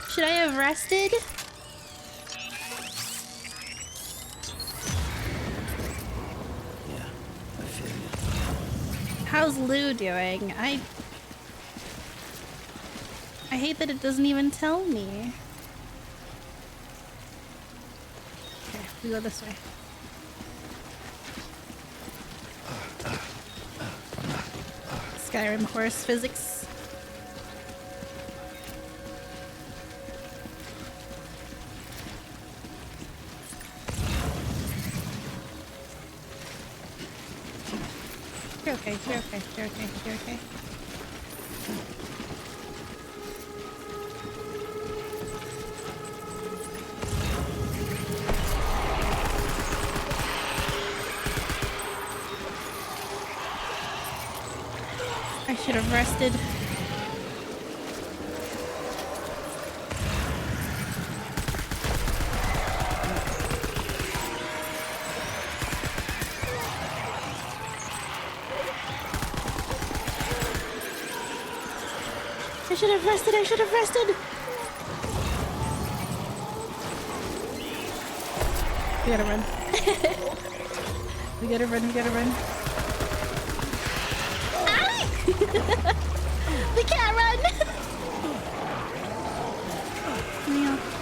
Should I have rested? How's Lou doing? I hate that it doesn't even tell me. Okay, we go this way. Skyrim horse physics. You're okay, you're okay, you're okay, you're okay. I should have rested. I should have rested, I should have rested! We gotta run. We gotta run, we gotta run. We can't run!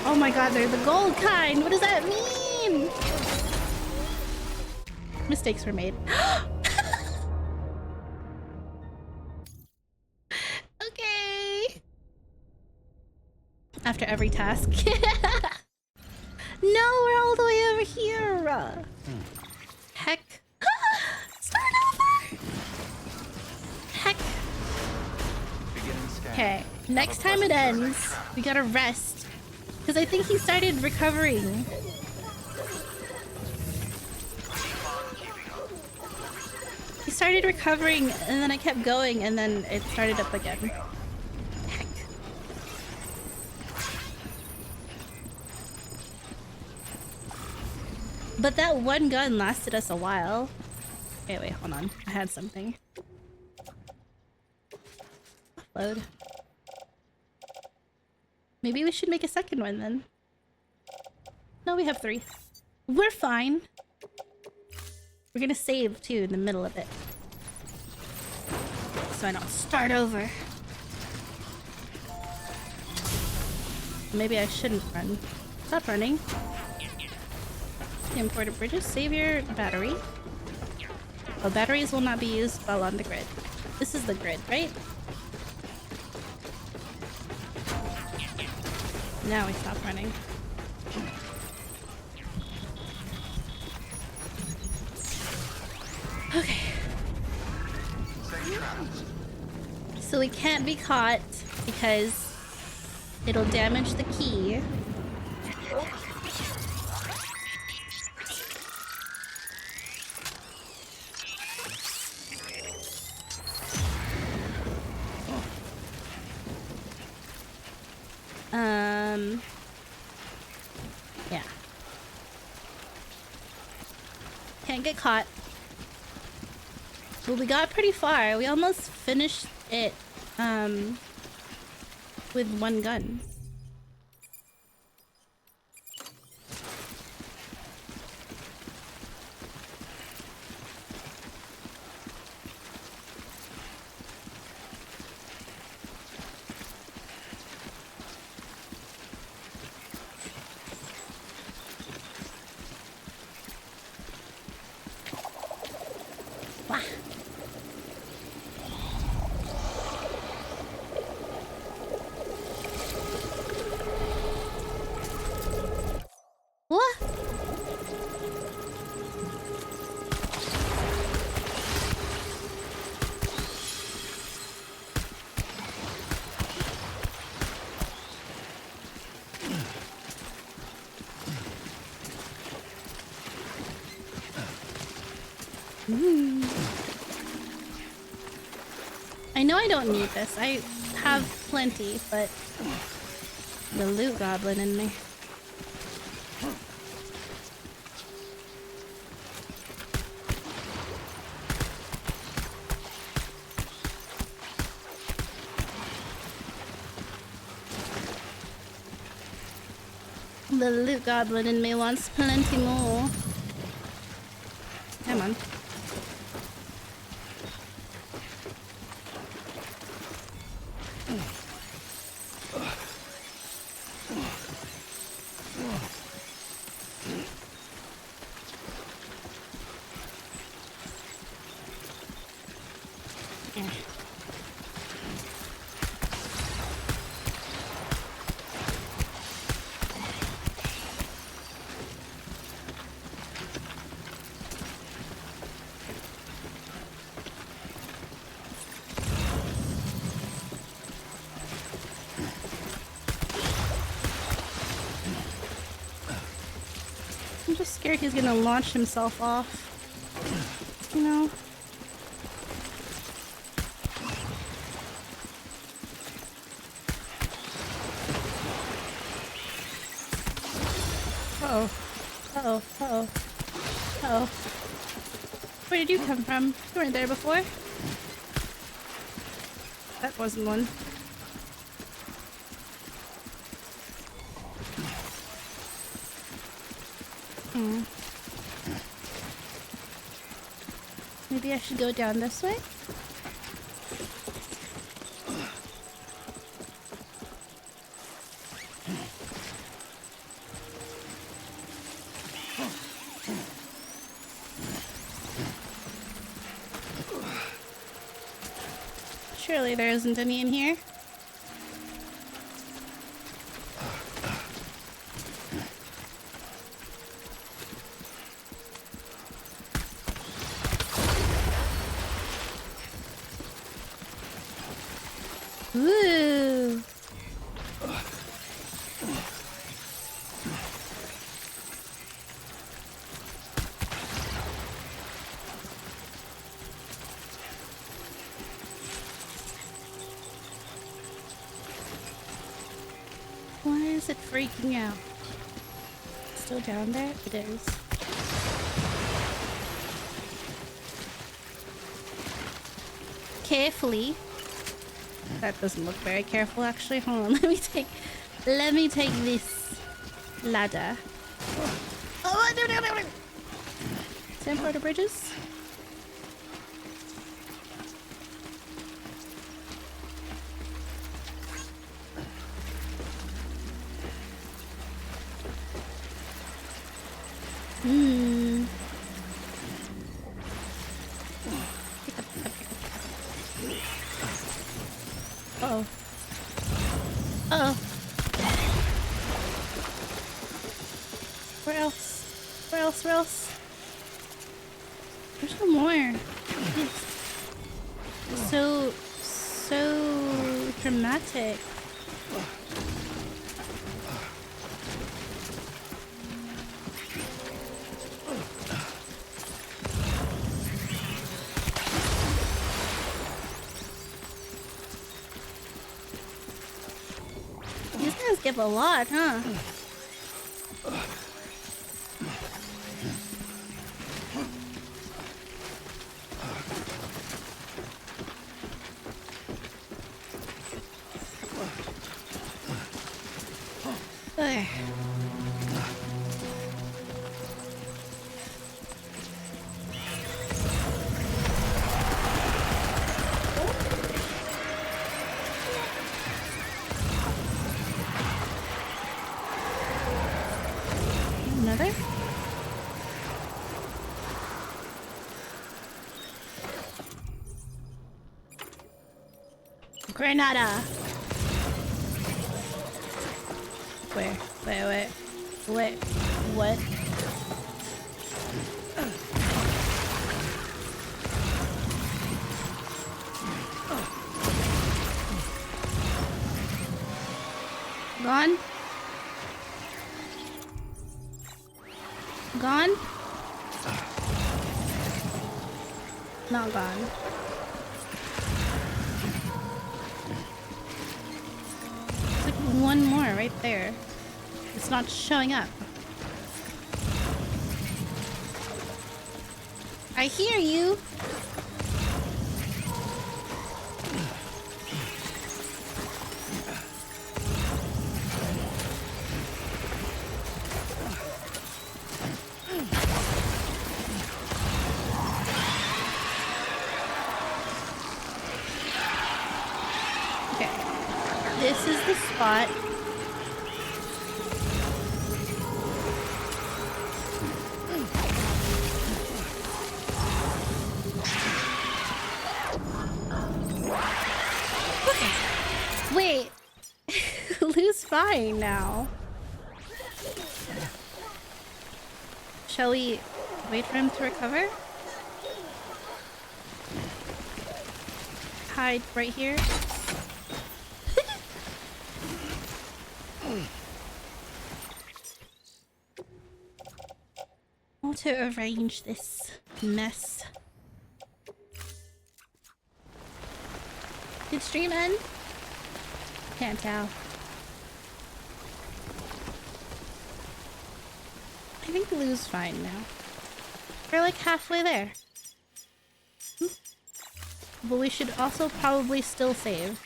Oh my god, they're the gold kind! What does that mean? Mistakes were made. Okay. After every task. No, we're all the way over here. Heck. Start over! Heck. Okay, next time it ends, we gotta rest. Because I think he started recovering. He started recovering, and then I kept going, and then it started up again. Heck. But that one gun lasted us a while. Okay, wait, hold on. I had something. Load. Maybe we should make a second one then. No, we have 3. We're fine. We're gonna save too in the middle of it, so I don't start over. Maybe I shouldn't run. Stop running. Imported bridges. Save your battery. Oh, batteries will not be used while on the grid. This is the grid, right? Now we stop running. Okay. So we can't be caught because it'll damage the key. Yeah. Can't get caught. Well, we got pretty far. We almost finished it, with one gun. Wah. What? I know I don't need this. I have plenty, but the loot goblin in me. The loot goblin in me wants plenty more. Come on. I'm just scared he's gonna launch himself off. You know? Uh-oh. Uh-oh. Uh-oh. Uh-oh. Where did you come from? You weren't there before. That wasn't one. Maybe I should go down this way? Surely there isn't any in here. Ooh. Why is it freaking out? Still down there? It is. Carefully. That doesn't look very careful, actually. Hold on, let me take this ladder. Oh, no. Temperature bridges. Hmm. Oh. Oh. Where else? Where else? Where else? There's no more. It's so dramatic. These guys give a lot, huh? There. Another? Granada. Where? Wait. What? Gone? Gone? Not gone. It's like one more right there. It's not showing up. I hear you. Okay. This is the spot. Wait, Lou's fine now. Shall we wait for him to recover? Hide right here. How to arrange this mess. Did stream end? Can't tell. I think Lou's fine now. We're like halfway there. But we should also probably still save.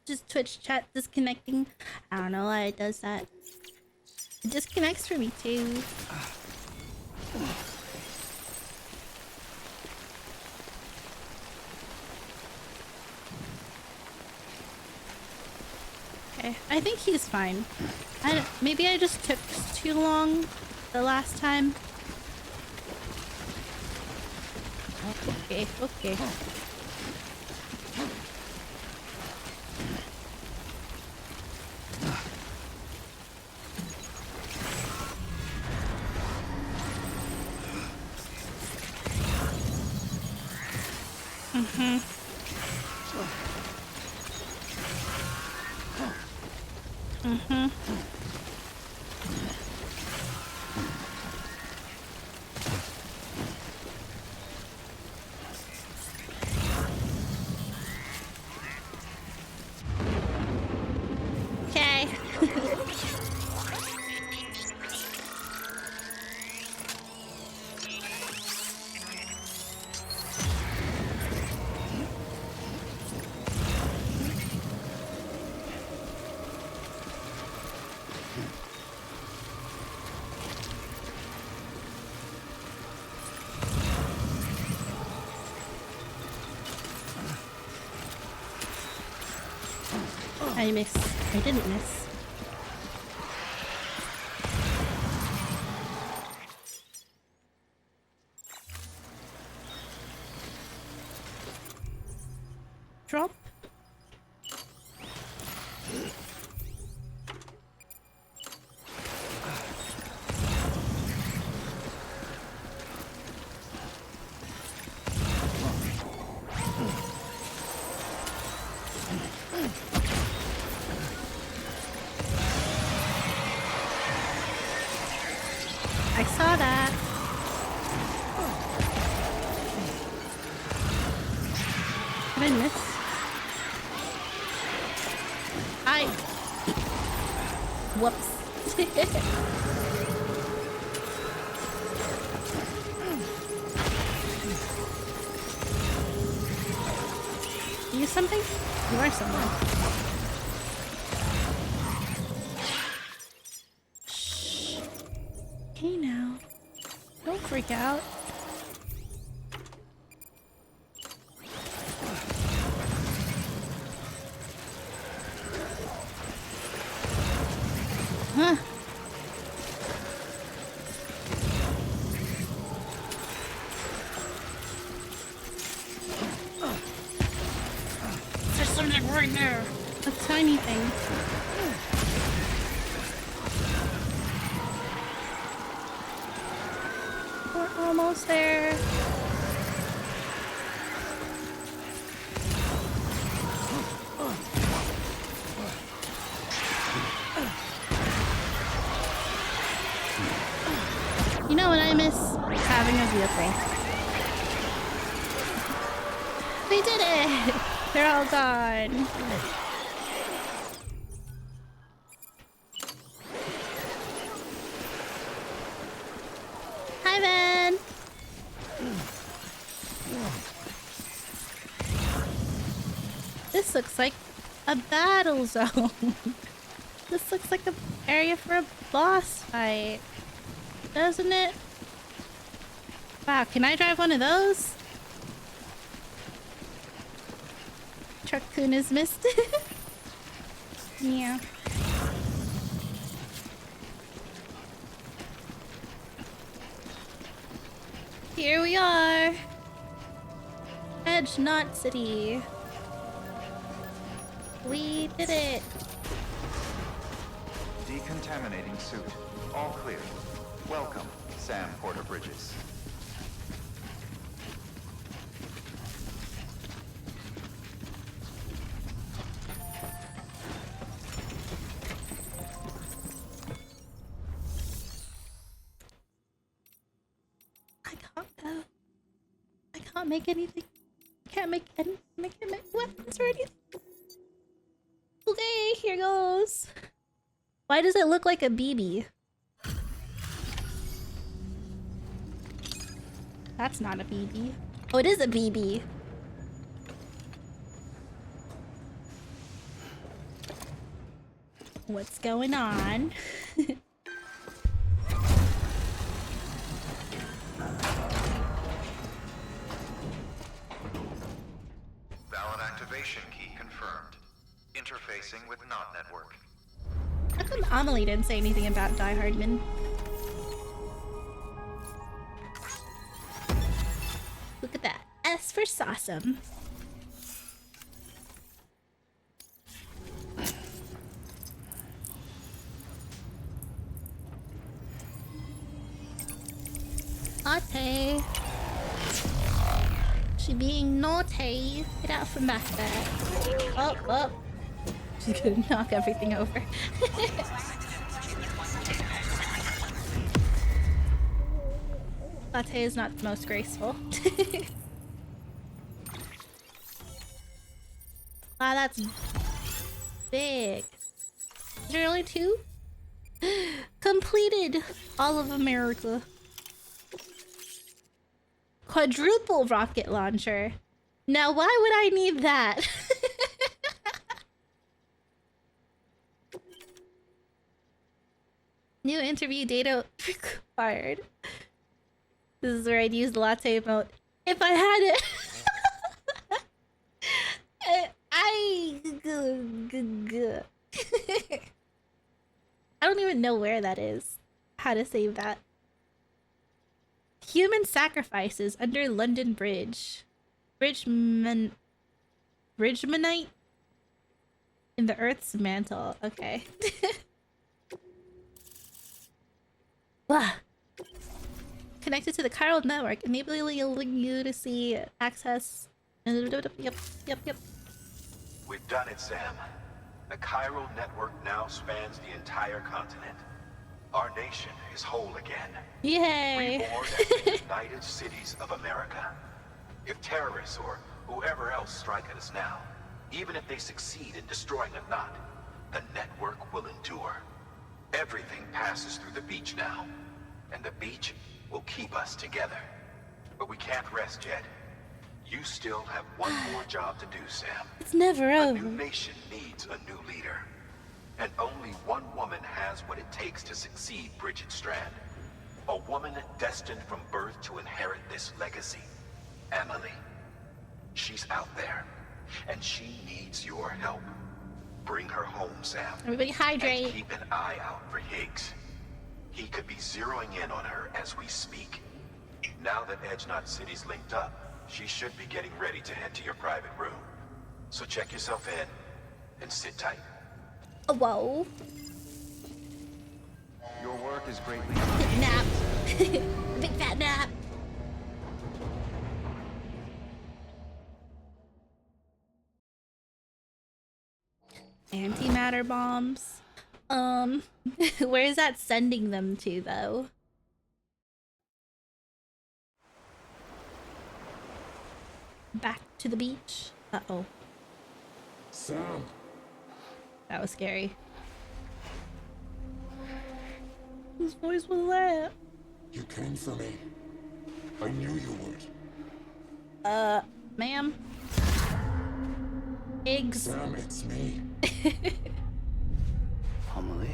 Just Twitch chat disconnecting. I don't know why it does that. It disconnects for me too. Okay, I think he's fine. Maybe I just took too long the last time. Okay. Okay. I missed. I didn't miss. Drop. I saw that. Did I miss? Whoops. You something? You are someone. Shh. Hey now. Don't freak out. Huh. There's something right there. A tiny thing. We're almost there. You know what I miss? Having a vehicle. We did it! They're all gone. Hi, Van! This looks like a battle zone. This looks like an area for a boss fight. Doesn't it? Wow, can I drive one of those? Truck-kun is missed. Yeah. Here we are. Edge Knot City. We did it. Decontaminating suit. All clear. Welcome, Sam Porter Bridges. I can't go. I can't make anything. Can't make any. I can't make weapons or anything. Okay, here goes. Why does it look like a BB? That's not a BB. Oh, it is a BB. What's going on? Valid activation key confirmed. Interfacing with Knot Network. How come Amelie didn't say anything about Die Hardman? Look at that. S for Sawsome. Naughty. She being naughty. Get out from back there. Oh, oh. She's gonna knock everything over. Latte is not the most graceful. Wow, that's big. Is there only 2? Completed all of America. Quadruple rocket launcher. Now, why would I need that? New interview data required. This is where I'd use the latte emote if I had it. I I don't even know where that is. How to save that. Human sacrifices under London Bridge. Bridgemanite in the Earth's mantle. Okay. Wow. Connected to the chiral network, enabling you to see access. Yep. We've done it, Sam. The chiral network now spans the entire continent. Our nation is whole again. Yay! Reborn as the United Cities of America. If terrorists or whoever else strike at us now, even if they succeed in destroying a knot, the network will endure. Everything passes through the beach now, and the beach will keep us together. But we can't rest yet. You still have one more job to do, Sam. It's never A over. new nation needs a new leader. And only one woman has what it takes to succeed Bridget Strand. A woman destined from birth to inherit this legacy. Emily. She's out there, and she needs your help. Bring her home, Sam. Everybody hydrate. And keep an eye out for Higgs. He could be zeroing in on her as we speak. Now that Edge Knot City's linked up, she should be getting ready to head to your private room. So check yourself in and sit tight. Whoa. Your work is greatly Nap. Big fat nap. Antimatter bombs. Where is that sending them to, though? Back to the beach. Uh-oh. Sam, That was scary. Whose voice was that? you came for me. I knew you would. Ma'am? Eggs. Sam, it's me. Amelie?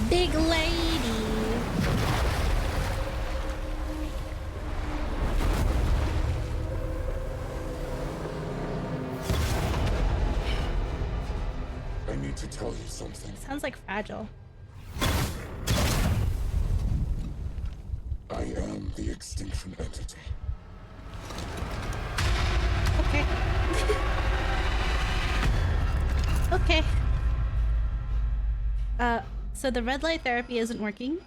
Big lady. I need to tell you something. Sounds like Fragile. I am the extinction entity. Okay. Okay. So the red light therapy isn't working.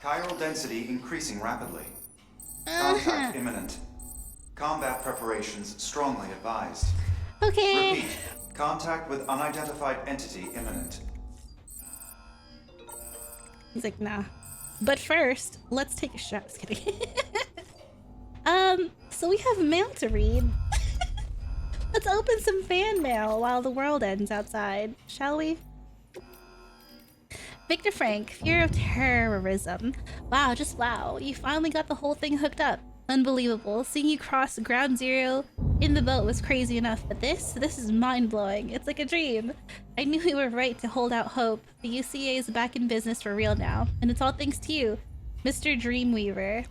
chiral density increasing rapidly. Contact imminent. Combat preparations strongly advised. Okay. Repeat. Contact with unidentified entity imminent. He's like, nah. But first, let's take a shot. Just kidding. So we have mail to read. Let's open some fan mail while the world ends outside, shall we? Victor Frank, fear of terrorism. Wow, just wow. You finally got the whole thing hooked up. Unbelievable. Seeing you cross ground zero in the boat was crazy enough, but this is mind-blowing. It's like a dream. I knew we were right to hold out hope. The UCA is back in business for real now, and it's all thanks to you, Mr. Dreamweaver.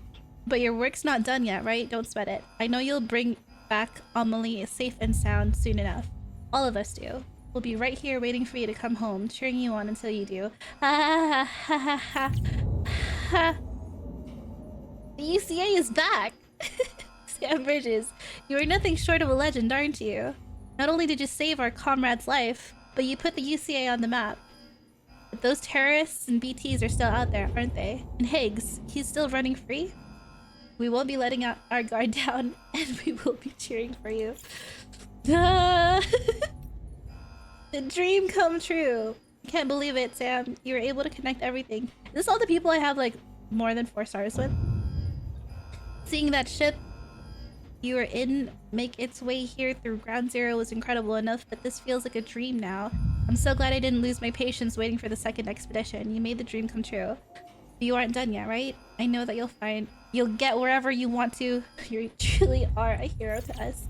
But your work's not done yet, right? Don't sweat it. I know you'll bring back Amelie safe and sound soon enough. All of us do. We'll be right here waiting for you to come home, cheering you on until you do. Ha ha ha ha ha. The UCA is back! Sam Bridges, you are nothing short of a legend, aren't you? Not only did you save our comrade's life, but you put the UCA on the map. But those terrorists and BTs are still out there, aren't they? And Higgs, he's still running free? We won't be letting our guard down, and we will be cheering for you. The dream come true. Can't believe it, Sam. You were able to connect everything. Is this all the people I have, like, more than 4 stars with? Seeing that ship you were in make its way here through ground zero was incredible enough, but this feels like a dream now. I'm so glad I didn't lose my patience waiting for the second expedition. You made the dream come true. But you aren't done yet, right? I know that you'll get wherever you want to. You truly are a hero to us.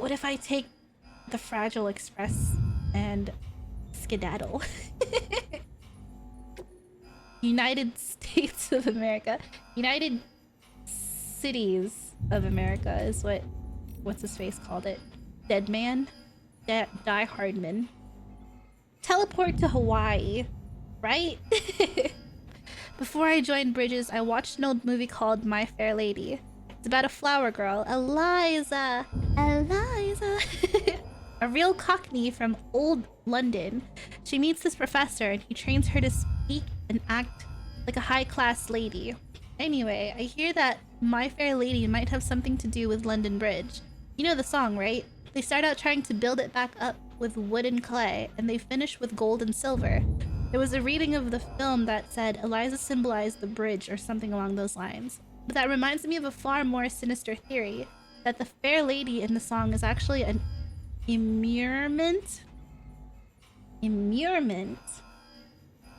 What if I take the Fragile Express and skedaddle? United States of America. United Cities of America is what's his face called it. Dead Man? Die Hardman. Teleport to Hawaii, right? Before I joined Bridges, I watched an old movie called My Fair Lady. It's about a flower girl, Eliza. A real cockney from old London. She meets this professor and he trains her to speak and act like a high-class lady. Anyway, I hear that My Fair Lady might have something to do with London Bridge. You know the song, right? They start out trying to build it back up with wood and clay, and they finish with gold and silver. There was a reading of the film that said Eliza symbolized the bridge or something along those lines. But that reminds me of a far more sinister theory, that the fair lady in the song is actually an immurement? Immurement?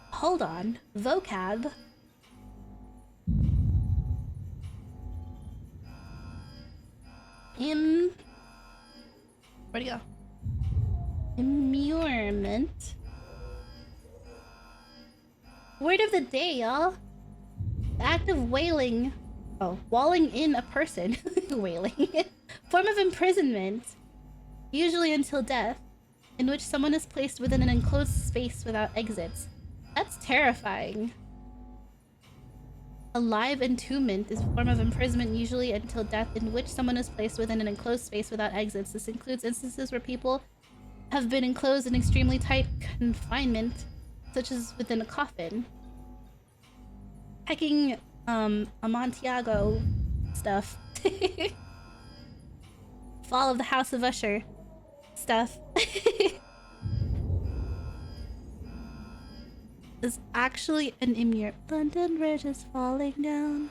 Hold on. Vocab. Where'd he go? Immurement. Word of the day, y'all. The act of wailing. Oh, walling in a person. Wailing. Form of imprisonment. Usually until death. In which someone is placed within an enclosed space without exits. That's terrifying. A live entombment is a form of imprisonment usually until death in which someone is placed within an enclosed space without exits. This includes instances where people have been enclosed in extremely tight confinement, such as within a coffin. Hacking Amontillado stuff. Fall of the House of Usher stuff. Is actually an immure. London Bridge is falling down.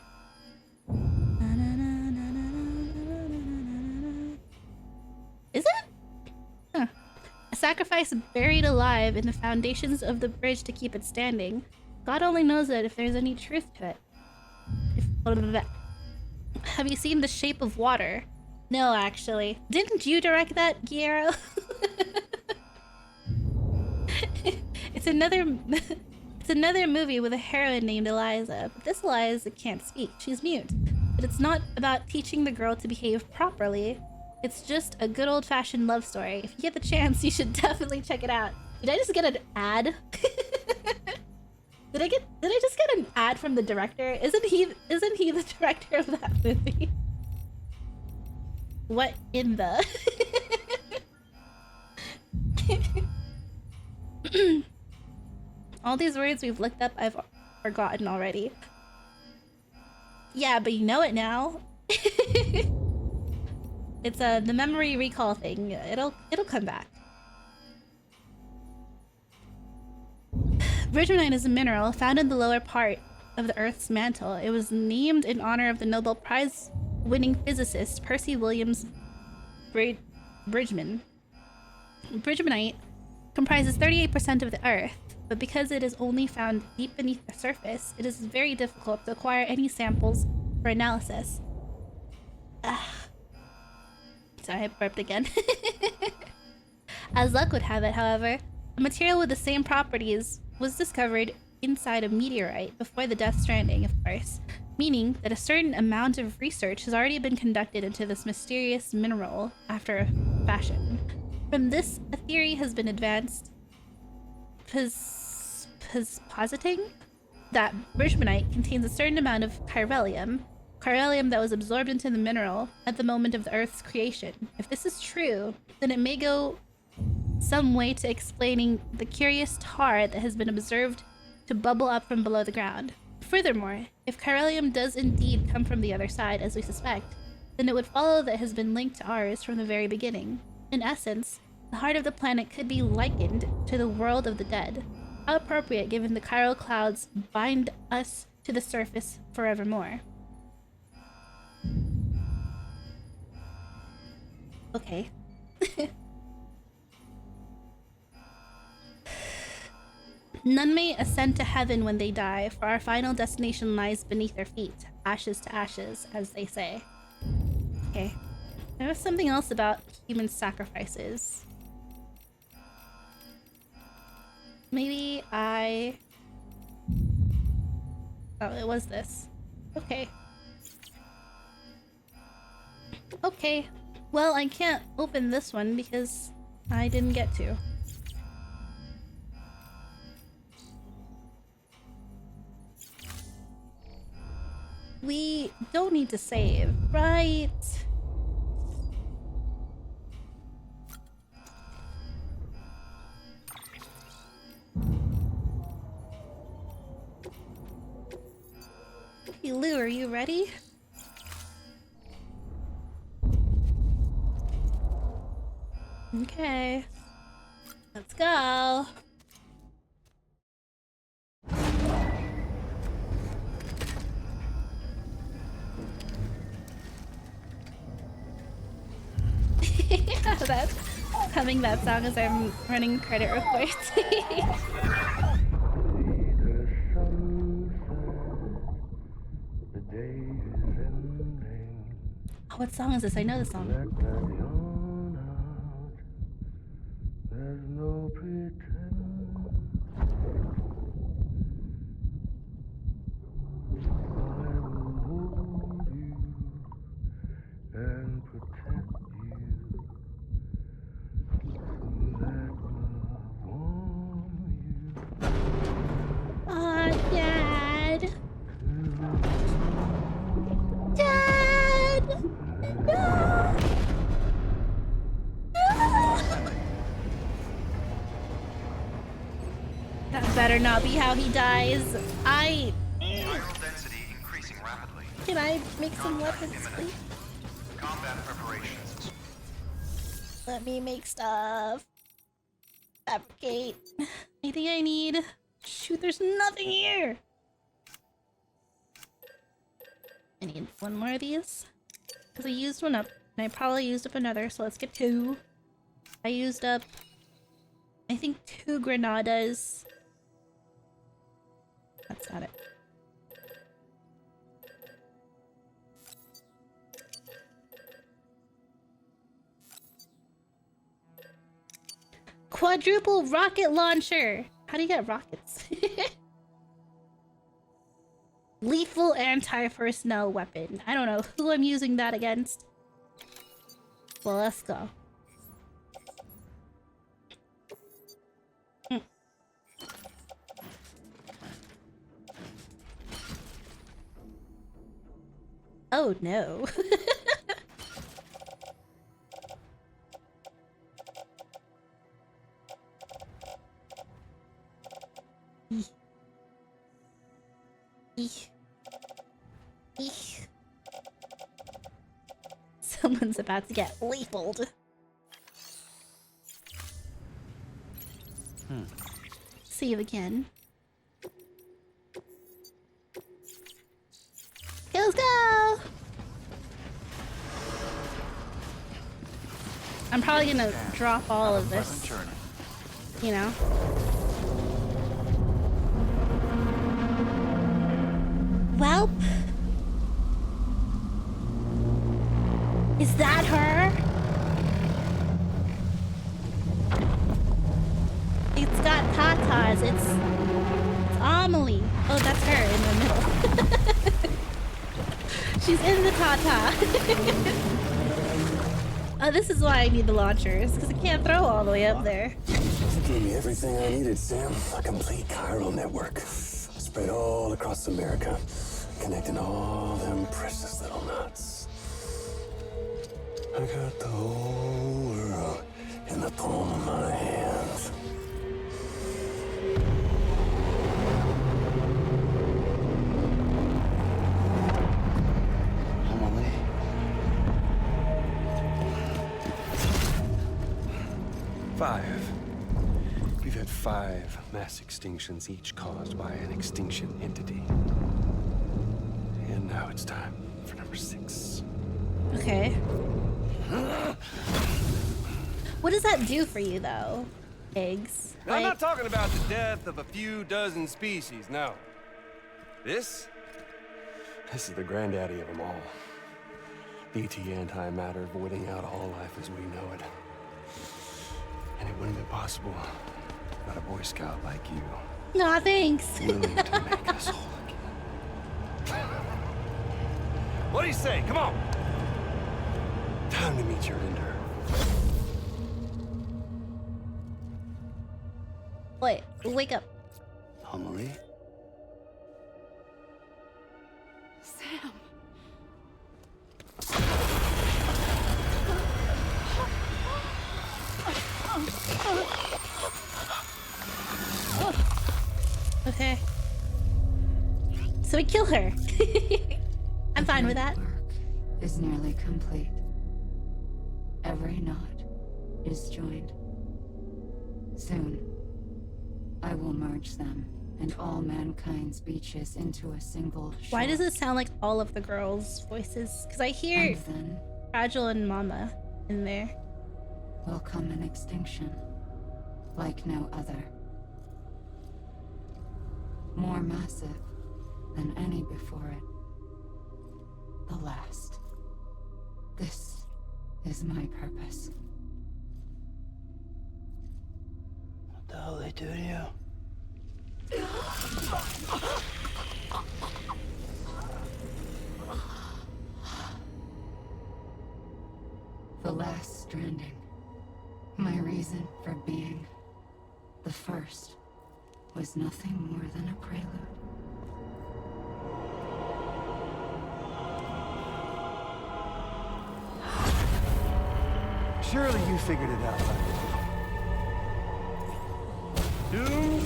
Is it? Huh. A sacrifice buried alive in the foundations of the bridge to keep it standing. God only knows it if there's any truth to it. Have you seen The Shape of Water? No, actually. Didn't you direct that, Guillermo? It's another movie with a heroine named Eliza, but this Eliza can't speak. She's mute. But it's not about teaching the girl to behave properly. It's just a good old-fashioned love story. If you get the chance, you should definitely check it out. Did I just get an ad? Did I just get an ad from the director? Isn't he the director of that movie? What in the? All these words we've looked up, I've forgotten already. Yeah, but you know it now. It's the memory recall thing. It'll come back. Bridgemanite is a mineral found in the lower part of the Earth's mantle. It was named in honor of the Nobel Prize-winning physicist Percy Williams Bridgman. Bridgemanite comprises 38% of the Earth, but because it is only found deep beneath the surface, it is very difficult to acquire any samples for analysis. Sorry, I burped again. As luck would have it, however, a material with the same properties was discovered inside a meteorite before the Death Stranding, of course, meaning that a certain amount of research has already been conducted into this mysterious mineral after a fashion. From this, a theory has been advanced positing that Bridgemanite contains a certain amount of chiralium that was absorbed into the mineral at the moment of the Earth's creation. If this is true, then it may go some way to explaining the curious tar that has been observed to bubble up from below the ground. Furthermore, if chiralium does indeed come from the other side, as we suspect, then it would follow that it has been linked to ours from the very beginning. In essence, the heart of the planet could be likened to the world of the dead. How appropriate given the chiral clouds bind us to the surface forevermore. Okay. None may ascend to heaven when they die, for our final destination lies beneath their feet. Ashes to ashes, as they say. Okay. There was something else about human sacrifices. Maybe I... Oh, it was this. Okay. Okay. Well, I can't open this one because I didn't get to. We don't need to save, right? Hey Lou, are you ready? Okay. Let's go. That's humming that song as I'm running credit reports. Oh, what song is this? I know the song. Aw, Dad. Dad! No! No! That better not be how he dies. Viral density increasing rapidly. Can I make some weapons, please? Combat preparations. Let me make stuff. Fabricate. Anything I need. Shoot, there's nothing here. I need one more of these. Because I used one up. And I probably used up another, so let's get two. I used up, I think, 2 granadas. That's not it. Quadruple rocket launcher! How do you get rockets? Lethal anti-personnel weapon. I don't know who I'm using that against. Well, let's go. Oh no. Eek. Eek. Someone's about to get labeled. Save again. Okay, let's go! I'm probably gonna drop all of this. You know? Welp. Is that her? It's got tatas. It's Amelie. Oh, that's her in the middle. She's in the tata. Oh, this is why I need the launchers, because I can't throw all the way up there. You gave me everything I needed, Sam. A complete chiral network. Spread all across America. Connecting all them precious little knots. I got the whole world in the palm of my hand. Emily. Five. We've had 5 mass extinctions, each caused by an extinction entity. And now it's time for number 6. Okay. What does that do for you, though? Eggs? Now, I'm not talking about the death of a few dozen species, no. This is the granddaddy of them all. BT antimatter voiding out all life as we know it. And it wouldn't have been possible without a Boy Scout like you. Nah, thanks. Willing to make us whole again. What do you say? Come on! Time to meet your ender. Wait, wake up. Amelie? Sam. Okay. So we kill her. I'm fine with that. Work is nearly complete. Every knot is joined. Soon, I will merge them and all mankind's beaches into a single shore. Why does it sound like all of the girls' voices? Because I hear And then Fragile and Mama in there. will come an extinction like no other. More massive than any before it. The last. This is my purpose. What the hell they do to you? The last stranding. My reason for being. The first was nothing more than a prelude. Surely you figured it out by now. Dooms?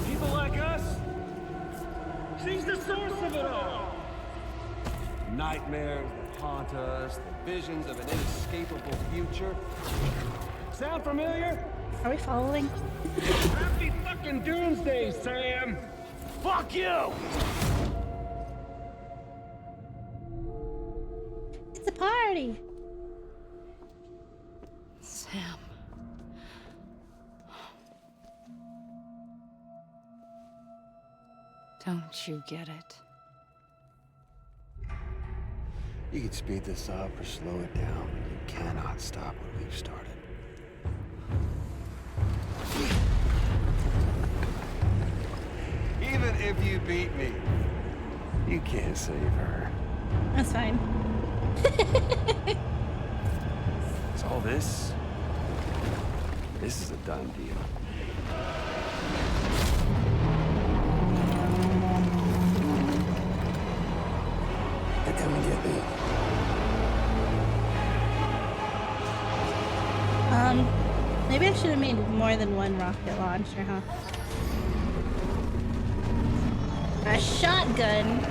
People like us? She's the source of it all! Nightmares that haunt us, the visions of an inescapable future. Sound familiar? Are we following? Happy fucking doomsday, Sam! Fuck you! It's a party. Sam. Don't you get it? You can speed this up or slow it down, but you cannot stop what we've started. Even if you beat me. You can't save her. That's fine. So all this is a done deal. They're coming to get me. Maybe I should have made more than one rocket launcher, huh? A shotgun.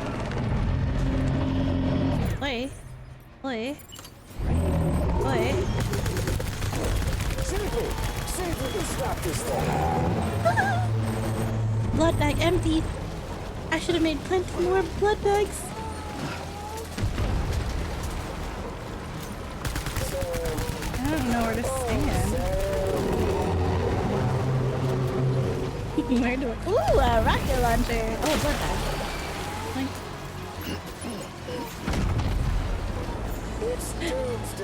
Oi. Oi. Oi. Simply can stop this thing. Blood bag empty. I should have made plenty more blood bags. I don't know where to stand. Where do I? Ooh, a rocket launcher. Oh, blood bag.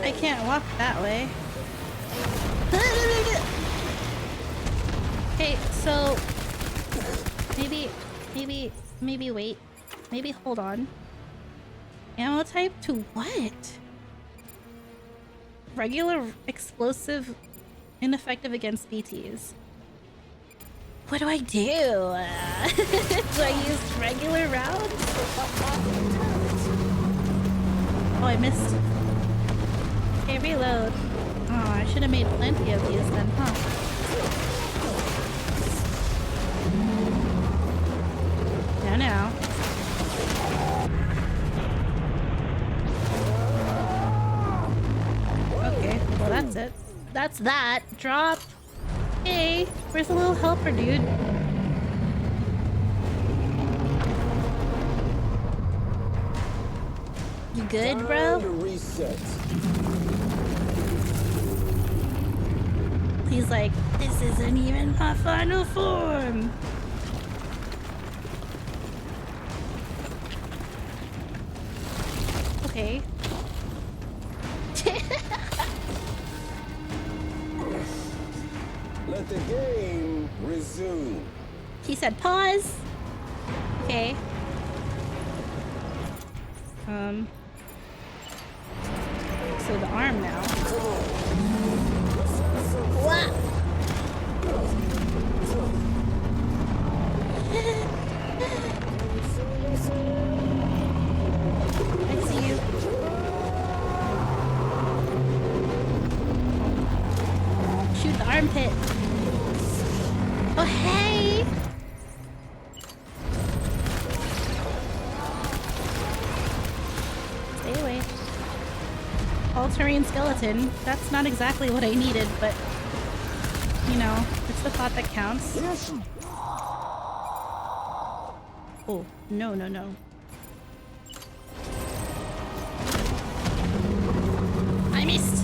I can't walk that way. Okay, so maybe wait. Maybe hold on. Ammo type to what? Regular explosive, ineffective against BTs. What do I do? Do I use regular rounds? Oh, I missed. Okay, reload. Oh, I should have made plenty of these then, huh? Now. Okay, well that's it. That's that. Drop. Hey, where's the little helper, dude? You good, bro? Time to reset. He's like, this isn't even my final form. Okay. soon. He said pause. Okay. So the arm now. What? I see you. Shoot the armpit. Oh, hey! Stay away. All-terrain skeleton. That's not exactly what I needed, but... You know, it's the thought that counts. Oh, no, no, no. I missed!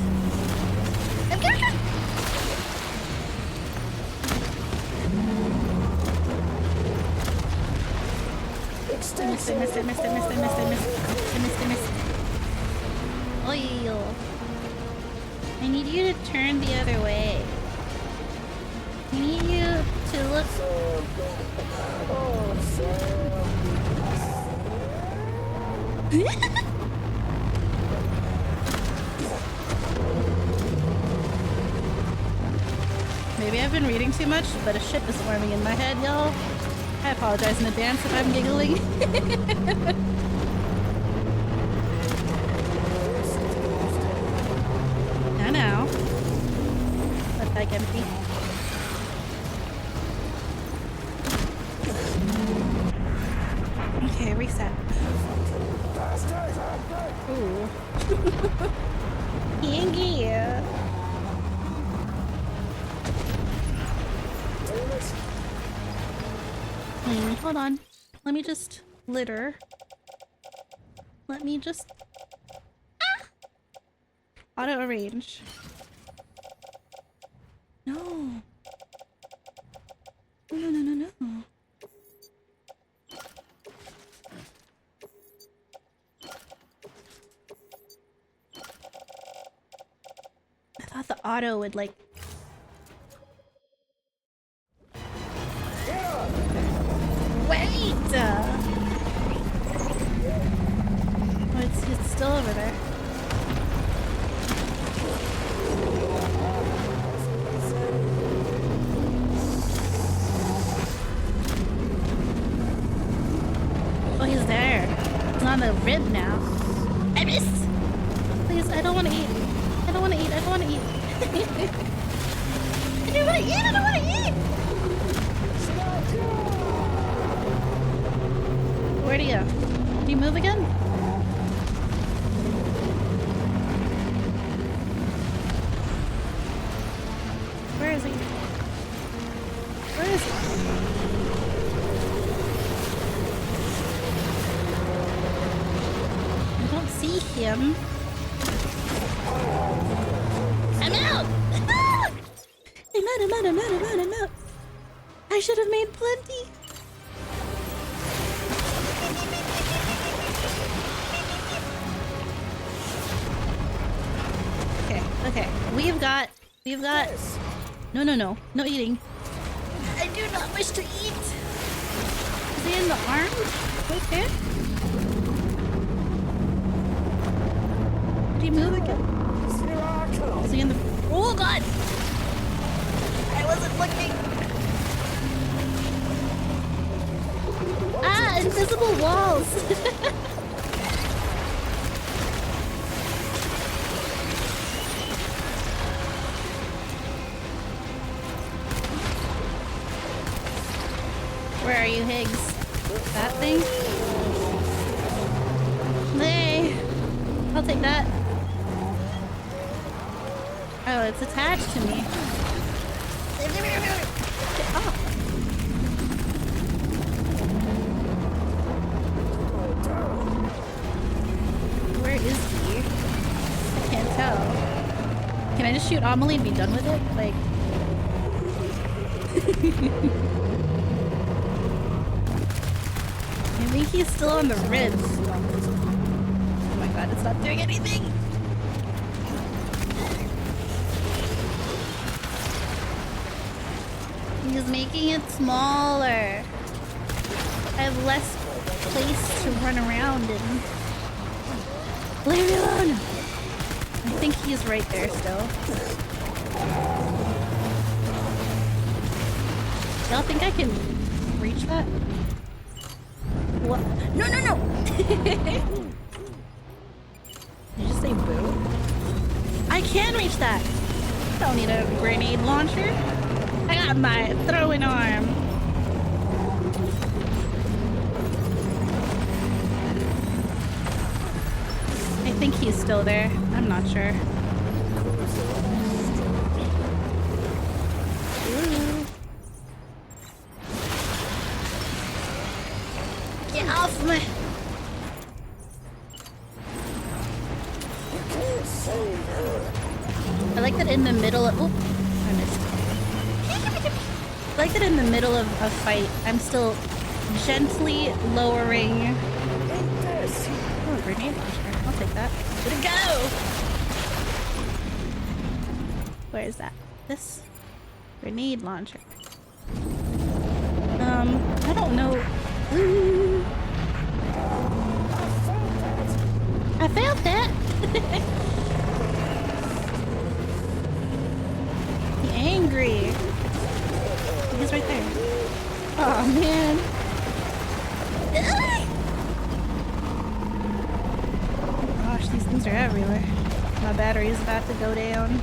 Missed it. Oil. I need you to turn the other way. I need you to look. Maybe I've been reading too much, but a ship is forming in my head, y'all. I apologize in advance if I'm giggling. I know. Let that get empty. Okay, reset. Ooh. Yeah. Hold on. Let me just litter. Let me just auto arrange. No. No. I thought the auto would like. Wait! Oh, it's still over there. Oh, he's there. He's on the rib now. I missed! Please, I don't want to eat. I don't want to eat. I don't want to eat. I don't want to eat. I don't want to eat! Where'd he go? Did he move again? Where is he? Where is he? I don't see him. I'm out! I'm out. I should have made plenty. Okay, we've got, no eating. I do not wish to eat. Is he in the arm? Right there? Did he move again? Is he in the, oh god! I wasn't looking. Ah, invisible walls. Where are you, Higgs? That thing? Hey! I'll take that. Oh, it's attached to me. Get off! Where is he? I can't tell. Can I just shoot Amelie and be done with it? Like... I think he's still on the ribs. Oh my god, it's not doing anything! He's making it smaller. I have less place to run around in. Leave me alone! I think he's right there still. Y'all think I can reach that? What? No, no, no! Did you just say boo? I can reach that! I don't need a grenade launcher. I got my throwing arm. I think he's still there. I'm not sure. Ooh. Get off me! I like that in the middle of— oop, I missed. I like that in the middle of a fight, I'm still gently lowering— oh, a grenade launcher. I'll take that. Where'd it go? Where is that? This grenade launcher. I don't know. Ooh. I felt that. He angry. He's right there. Oh man. Gosh, these things are everywhere. My battery's about to go down.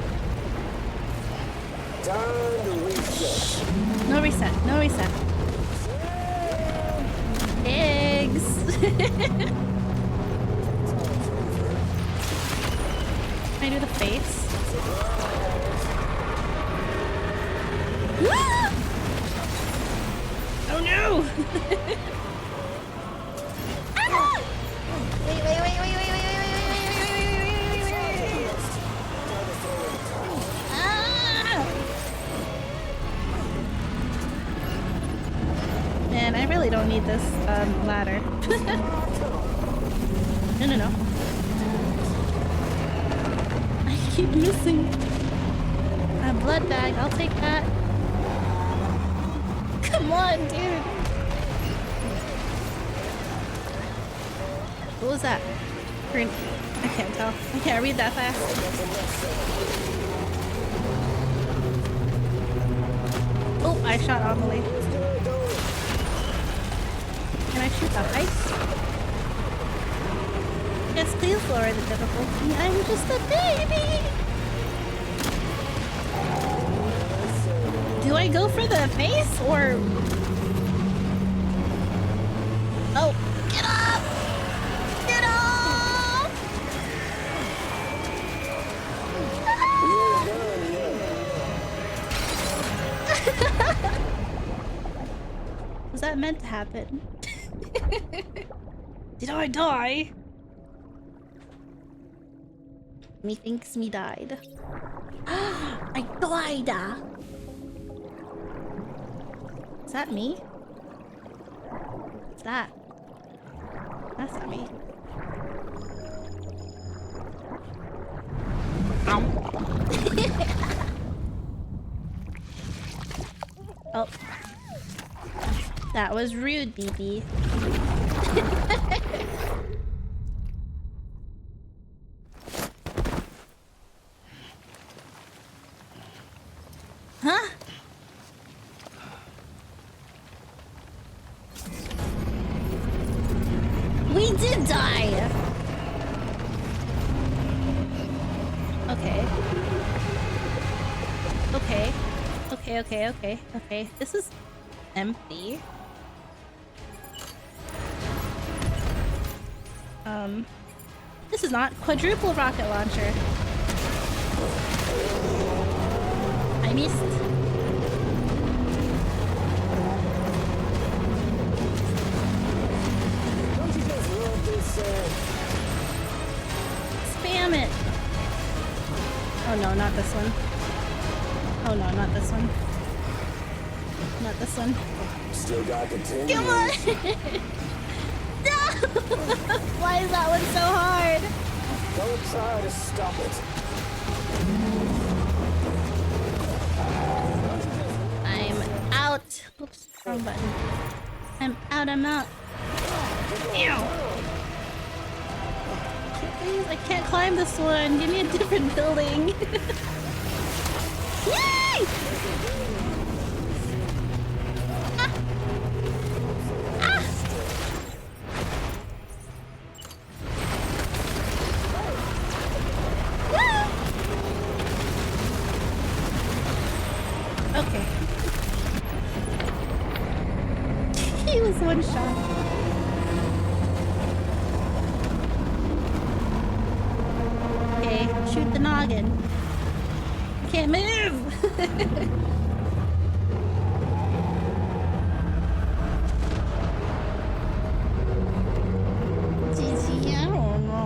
No reset. No reset. Eggs. Can I do the face? Oh no! Ah! Wait, wait, wait, wait, wait, wait, wait, wait, wait, wait, wait, wait. Ah! Man, I really don't need this ladder. No, no, no. I keep missing. A blood bag, I'll take that. Come on, dude. What was that? Green. I can't tell. I can't read that fast. Oh, I shot Amelie. Can I shoot the heist? Yes, please lower the difficulty. I'm just a baby. Do I go for the face or? Oh, get up! Get up! Was that meant to happen? Did I die? Methinks me died. I died! Is that me? What's that? That's not me. Ow. Oh. That was rude, BB. Huh? We did die! Okay. Okay. Okay, okay, okay, okay. This is empty. This is not quadruple rocket launcher. I missed. Spam it. Oh no, not this one. Oh no, not this one. Not this one. Still got continue. Come on! No! Why is that one so hard? Don't try to stop it. I'm Oops, wrong button. I'm out, I'm out. Ew. Please, I can't climb this one. Give me a different building. Yay! Ah. Ah. Woo! Okay. He was one shot. Okay, shoot the noggin. Can't move! GG, I don't know.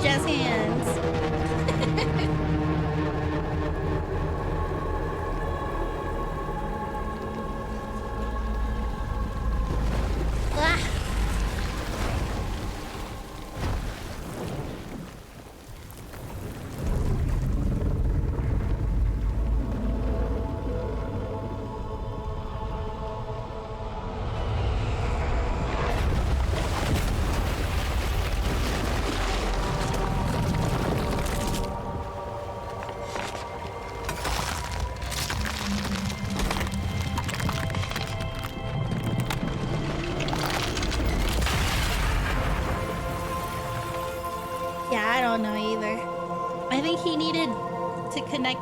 Jazz hands. Ah. Yeah, I don't know either. I think he needed to connect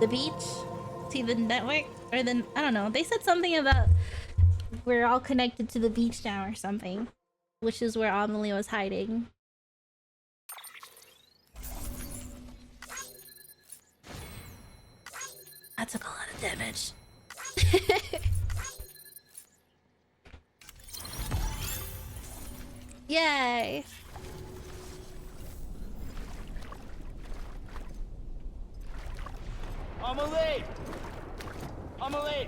the beach to the network, or then I don't know. They said something about we're all connected to the beach now or something, which is where Amelie was hiding. That took a lot of damage. Yay! Amelie! Amelie!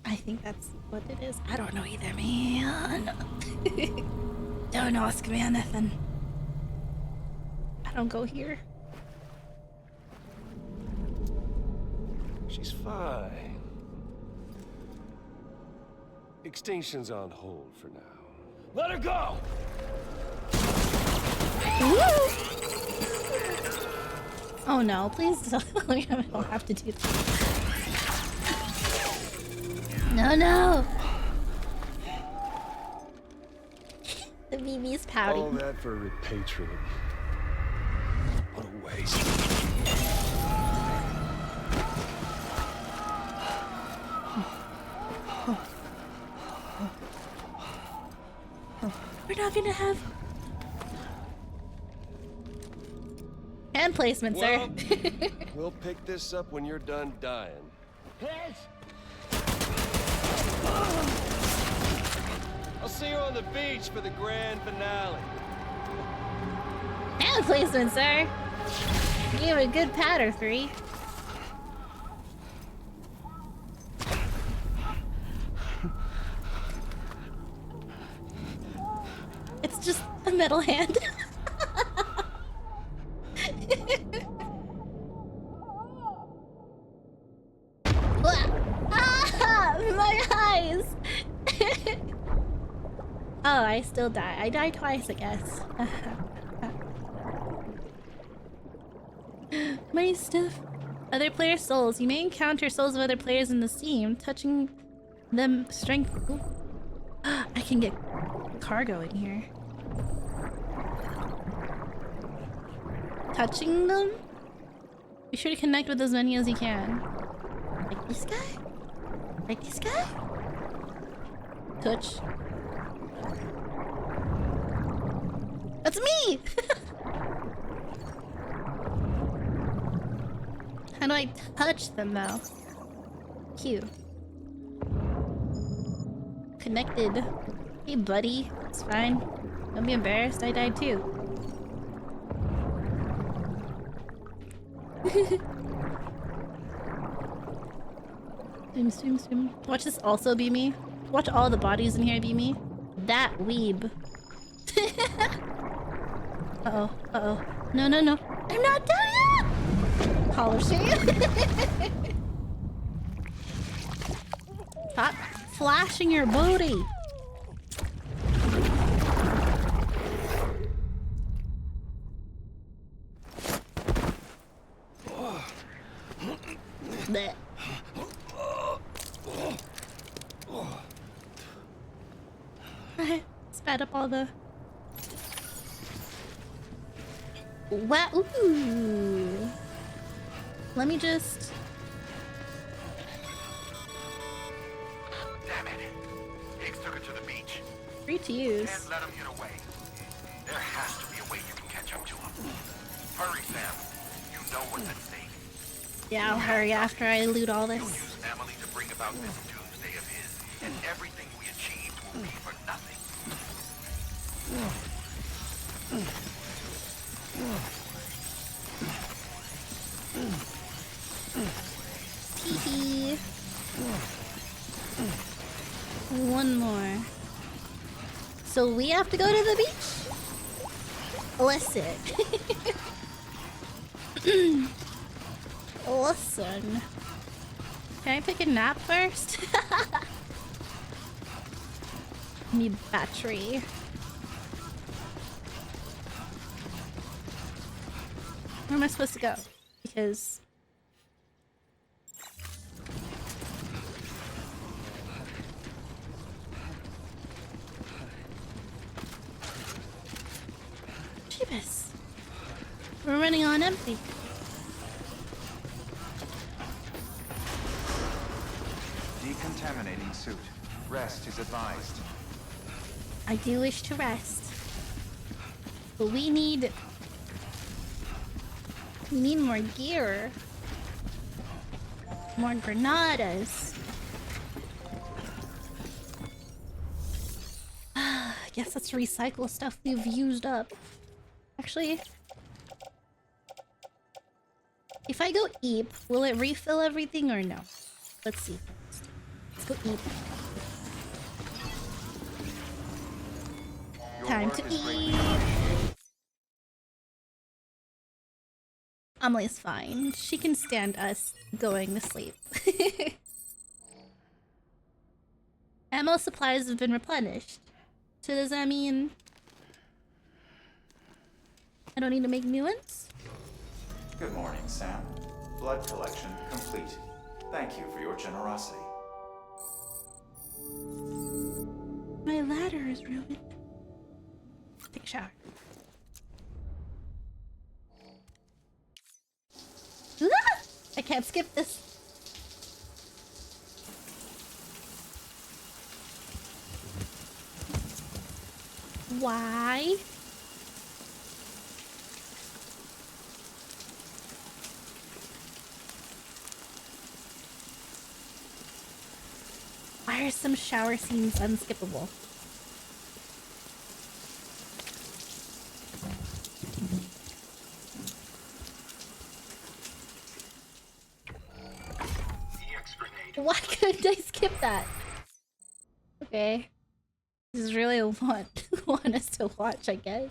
I think that's what it is. I don't know either, man. Don't ask me anything. I don't go here. She's fine. Extinction's on hold for now. Let her go! Woo! Oh no, please don't. I don't have to do that. No, no! The BB's pouting. All that for repatriating. What a waste. We're not gonna have hand placement, Well, sir. we'll pick this up when you're done dying. I'll see you on the beach for the grand finale. Hand placement, sir. You have a good pad or three. It's just a metal hand. Ah, my eyes. Oh, I still die. I died twice, I guess. My stuff. Other player souls. You may encounter souls of other players in the scene. Touching them strength. Ooh. I can get cargo in here. Touching them? Be sure to connect with as many as you can. Like this guy? Like this guy? Touch. That's me! How do I touch them though? Q. Connected. Hey buddy, it's fine. Don't be embarrassed, I died too. Swim, swim, swim. Watch this also be me. Watch all the bodies in here be me. That weeb. Uh-oh, uh-oh. No, no, no. I'm not done yet! Policy. Stop flashing your booty. Blech. I spat up all the... Wow, ooh. Let me just... Damn it. Higgs took it to the beach. Free to use. Can't let him get away. There has to be a way you can catch up to him. Hurry, Sam. You know what's at stake. Yeah, I'll hurry after I loot all You'll this. use Emily to bring about this doomsday of his, and everything we achieved will be for nothing. Tee. One more. So we have to go to the beach? Listen. Listen. Can I pick a nap first? Need battery. Where am I supposed to go? Because... Jeebus. We're running on empty. Decontaminating suit. Rest is advised. I do wish to rest. But we need more gear. More granadas. I guess let's recycle stuff we've used up. Actually, if I go eep, will it refill everything or no? Let's see. Let's go eep. Time to eat. Amelie's fine. She can stand us going to sleep. Ammo supplies have been replenished. So does that mean I don't need to make new ones? Good morning, Sam. Blood collection complete. Thank you for your generosity. My ladder is ruined. Take a shower. Ah! I can't skip this. Why? Why are some shower scenes unskippable? Why couldn't I skip that? Okay. This is really want us to watch, I guess.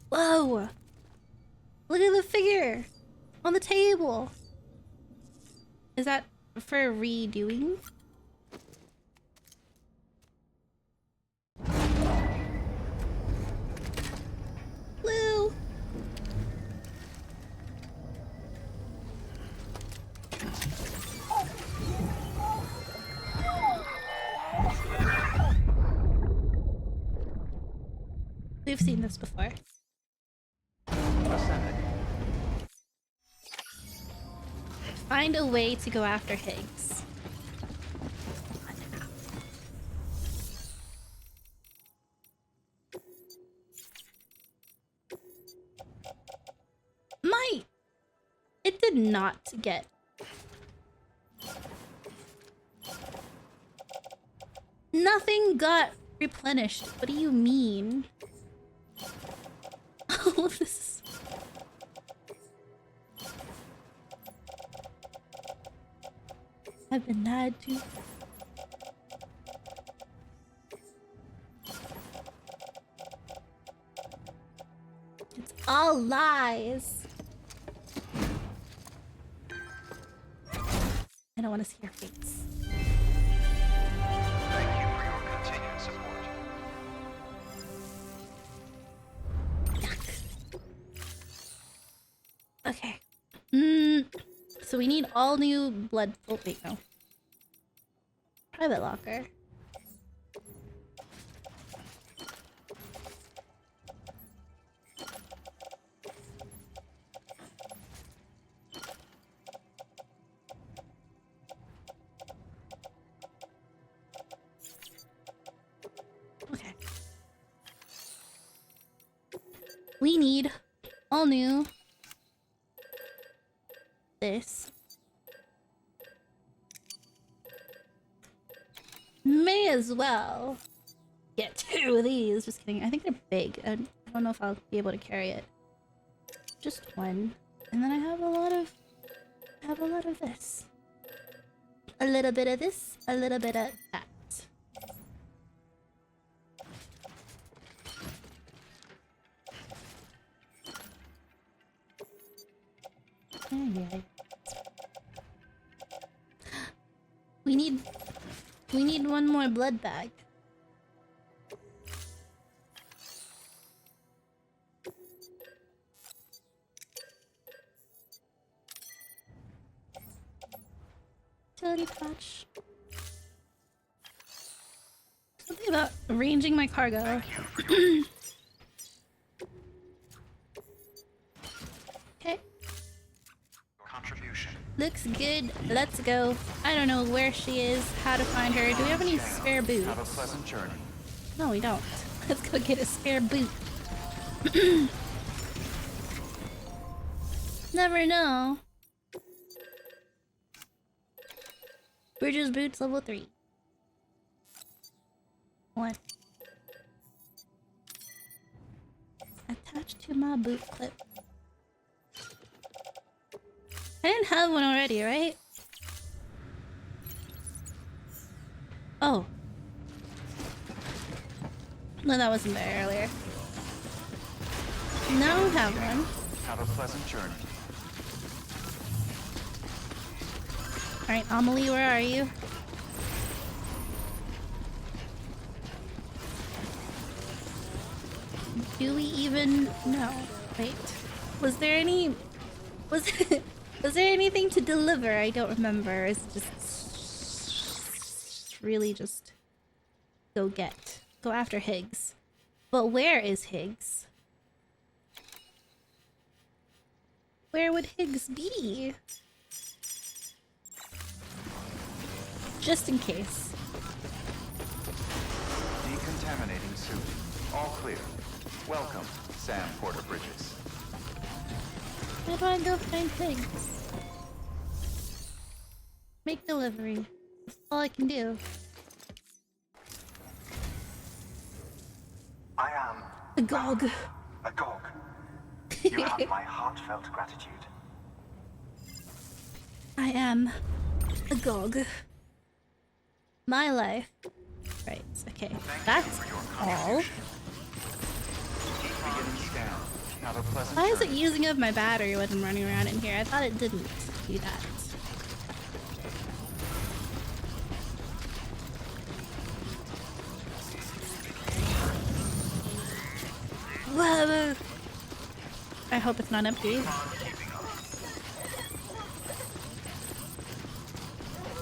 Whoa! Look at the figure on the table. Is that for redoing? Blue. We've seen this before. Find a way to go after Higgs. It did not get... Nothing got replenished. What do you mean? All of this... I've been lied to. It's all lies. I don't want to see your face. Thank you for your continued support. Okay. So we need all new blood. Oh, wait, no. Private locker. Okay. We need all new this. May as well get 2 of these. Just kidding. I think they're big. I don't know if I'll be able to carry it. Just 1. And then I have a lot of this. A little bit of this, a little bit of that. Yeah. We need 1 more blood bag. Utility patch. Something about arranging my cargo. Okay. Contribution. Looks good. Let's go. I don't know where she is, how to find her. Do we have any spare boots? Have a pleasant journey. No, we don't. Let's go get a spare boot. Never know. Bridges boots level 3. 1. Attached to my boot clip. I didn't have one already, right? Oh. No, that wasn't there earlier. Now I have one. Have a pleasant journey. Alright, Amelie, where are you? Do we even know? Wait. Was there any... Was there anything to deliver? I don't remember. It's just really just go get. Go after Higgs. But where is Higgs? Where would Higgs be? Just in case. Decontaminating suit. All clear. Welcome, Sam Porter Bridges. Where do I go find Higgs? Make delivery. That's all I can do. I am Agog. Agog. You have my heartfelt gratitude. I am Agog. My life. Right, okay. That's all. Beginning scan. Have a pleasant Why is it journey. using up my battery when I'm running around in here? I thought it didn't do that. Whoa. I hope it's not empty.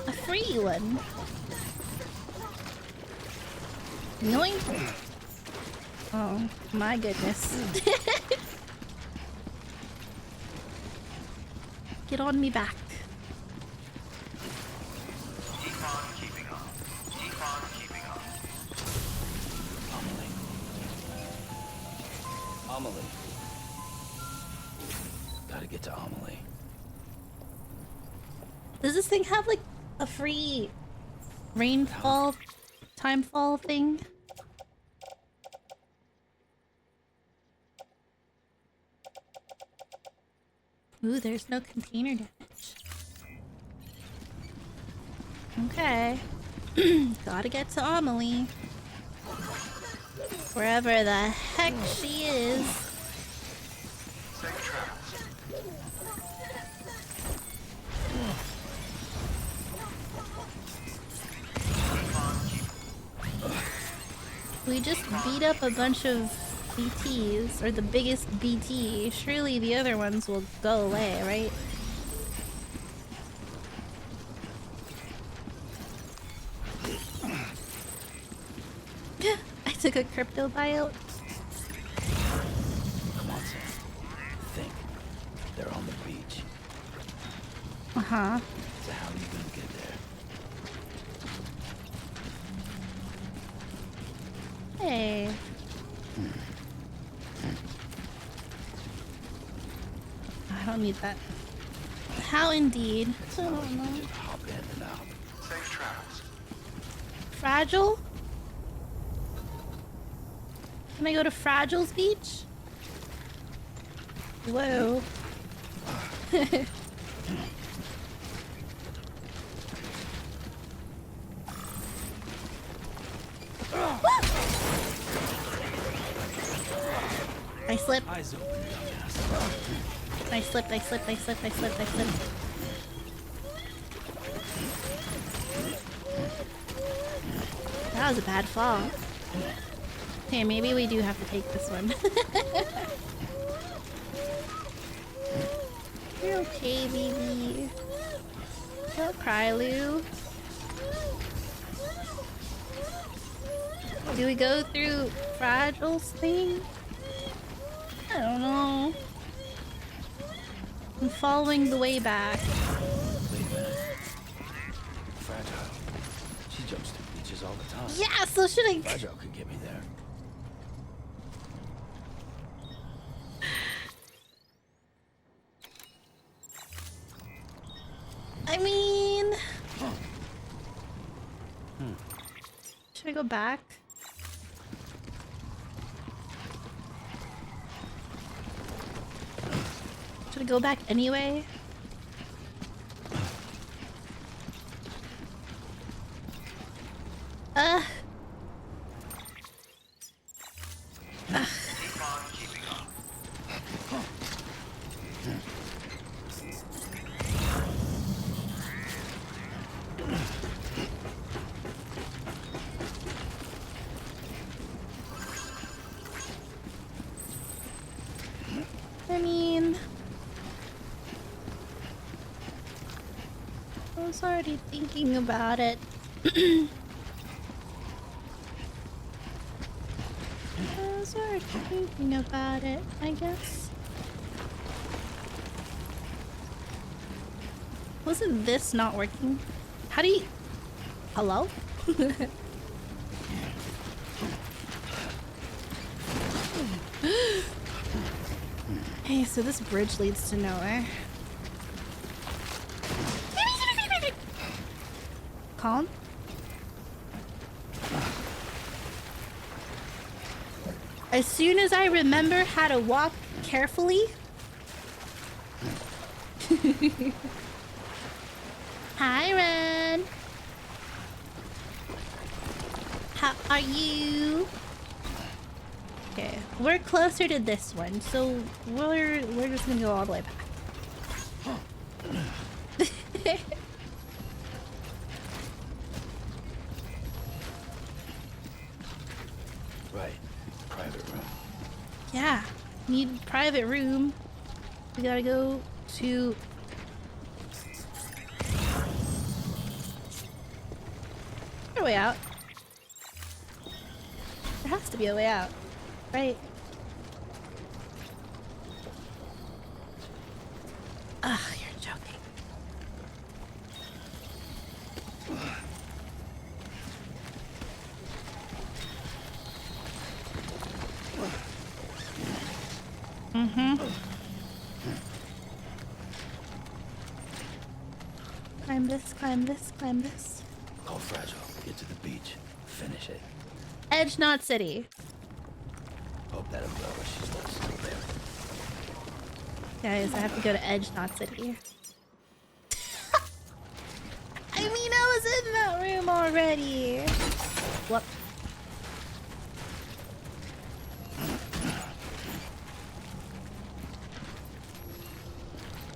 A free one. Yoink. Oh my goodness. Get on me back. Keep on keeping on. Keep on keeping on. Amelie. Gotta get to Amelie. Does this thing have like a free rainfall, timefall thing? Ooh, there's no container damage. Okay. Gotta get to Amelie. Wherever the heck she is. Safe travels. We just beat up a bunch of BTs, or the biggest BT. Surely the other ones will go away, right? I took a crypto buyout. Come on, Sam. Think. They're on the beach. Uh-huh. So how are you gonna get there? Hey. I don't need that. How indeed? I don't know. Just hop in and out. Safe travels. Fragile? Can I go to Fragile's beach? Whoa. I slipped. Eyes open, dumbass. I slipped. That was a bad fall. Okay, maybe we do have to take this one. You're okay, baby. Don't cry, Lou. Do we go through Fragile's thing? I don't know. I'm following the way back. Wait a minute. Fragile. She jumps through beaches all the time. Yeah, so should I? Fragile could get me there. I mean... Should I go back? Should I go back anyway? Ugh. Keep on keeping on. I mean... I was already thinking about it. I was already thinking about it, I guess. Wasn't this not working? How do you... Hello? Hey, so this bridge leads to nowhere. Calm. As soon as I remember how to walk carefully. Hi, Ren. How are you? Okay, we're closer to this one, so we're just gonna go all the way back. Right. Private room. Yeah, need private room. We gotta go to... Is there a way out? There has to be a way out, right? Ugh, you're joking. Mm-hmm. Climb this, climb this, climb this. Call Fragile. Get to the beach. Finish it. Edge Knot City. Hope that umbrella she's still there. Guys, I have to go to Edge Knot City. I mean, I was in that room already. What?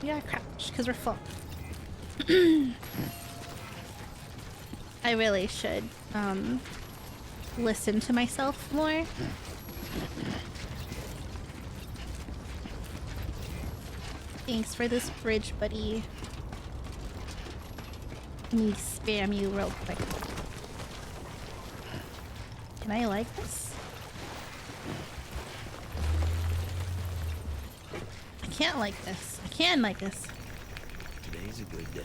Yeah, crouch, because we're full. I really should, listen to myself more. Thanks for this bridge, buddy. Let me spam you real quick. Can I like this? I can't like this. I can like this. Today's a good day.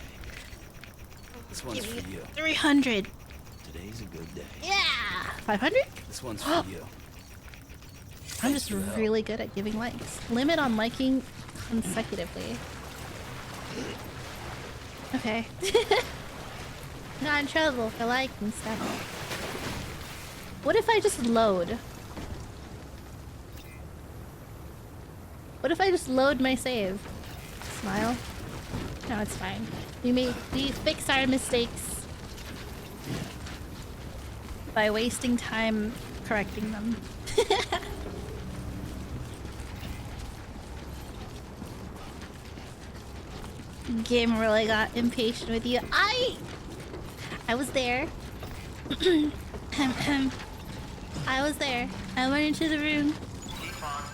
This one's for you. 300. Today's a good day. Yeah. 500? This one's for you. I'm just really good at giving likes. Limit on liking consecutively. Okay. Not in trouble for liking stuff. What if I just load? What if I just load my save? Smile. No, it's fine. We fix our mistakes by wasting time correcting them. Game really got impatient with you. I was there. I was there. I went into the room.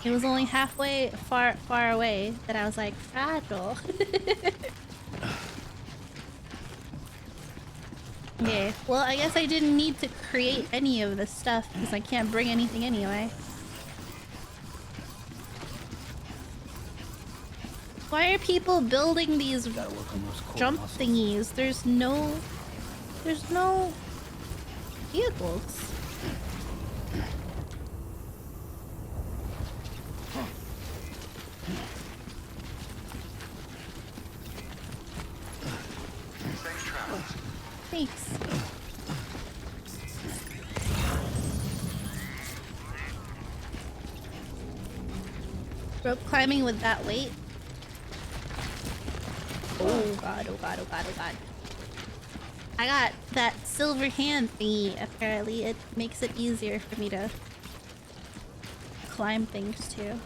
It was only halfway far away that I was like, fragile. Okay, well, I guess I didn't need to create any of this stuff because I can't bring anything anyway. Why are people building these jump thingies? There's no vehicles. Thanks. Rope climbing with that weight? Oh god, oh god, oh god, oh god. I got that silver hand thingy, apparently. It makes it easier for me to climb things too.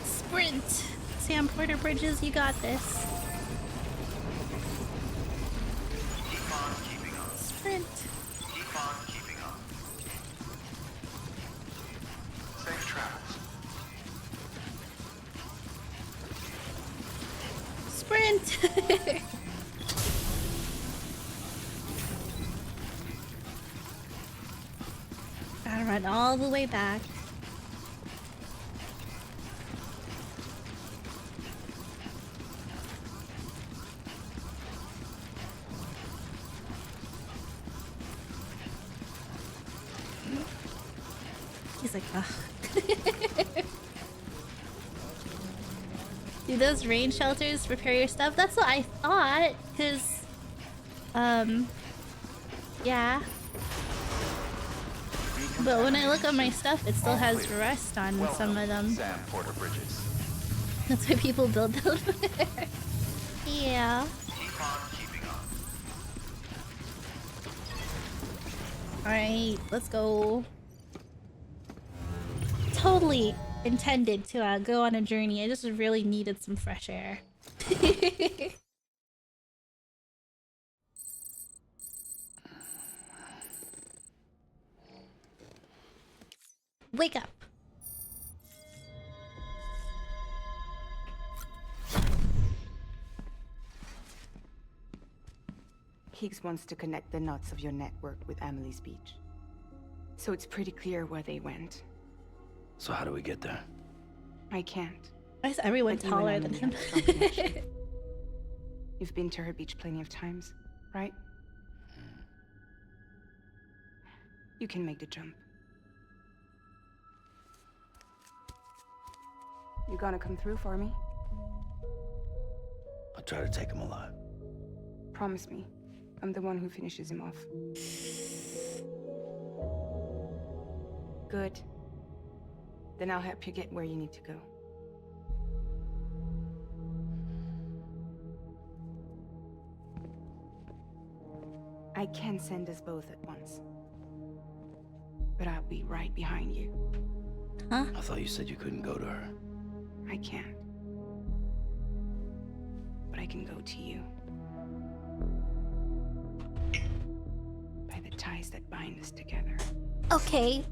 Sprint! Sam Porter Bridges, you got this. Sprint. Safe travels. Sprint! Gotta run all the way back. He's like, ugh. Do those rain shelters repair your stuff? That's what I thought, because, yeah. But when I look at my stuff, it still has rust on some of them. Sam Porter Bridges. That's why people build them. Yeah. Alright, let's go. Totally intended to go on a journey. I just really needed some fresh air. Wake up. Higgs wants to connect the knots of your network with Amelie's beach. So it's pretty clear where they went. So how do we get there? I can't. Why is everyone But you and taller than Emily him? have a strong connection. You've been to her beach plenty of times, right? You can make the jump. You gonna come through for me? I'll try to take him alive. Promise me. I'm the one who finishes him off. Good. Then I'll help you get where you need to go. I can send us both at once. But I'll be right behind you. Huh? I thought you said you couldn't go to her. I can't. But I can go to you. By the ties that bind us together. Okay.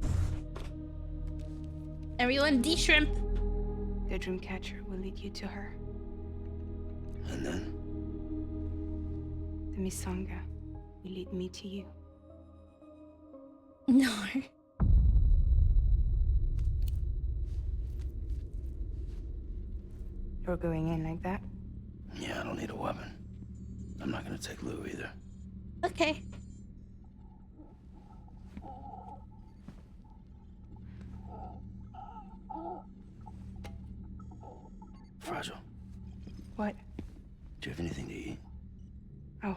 Everyone, de-shrimp. The Dreamcatcher will lead you to her. And then? The Misanga will lead me to you. No. You're going in like that? Yeah, I don't need a weapon. I'm not gonna take Lou either. Okay. Fragile. What? Do you have anything to eat? Oh.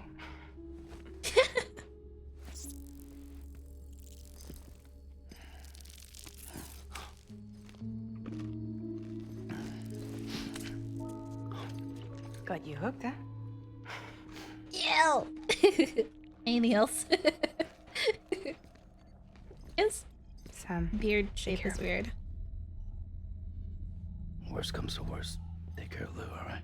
Got you hooked, huh? Ew. Anything else? His Sam. beard shape is weird. Worst comes to worst. Take care of Lou, alright?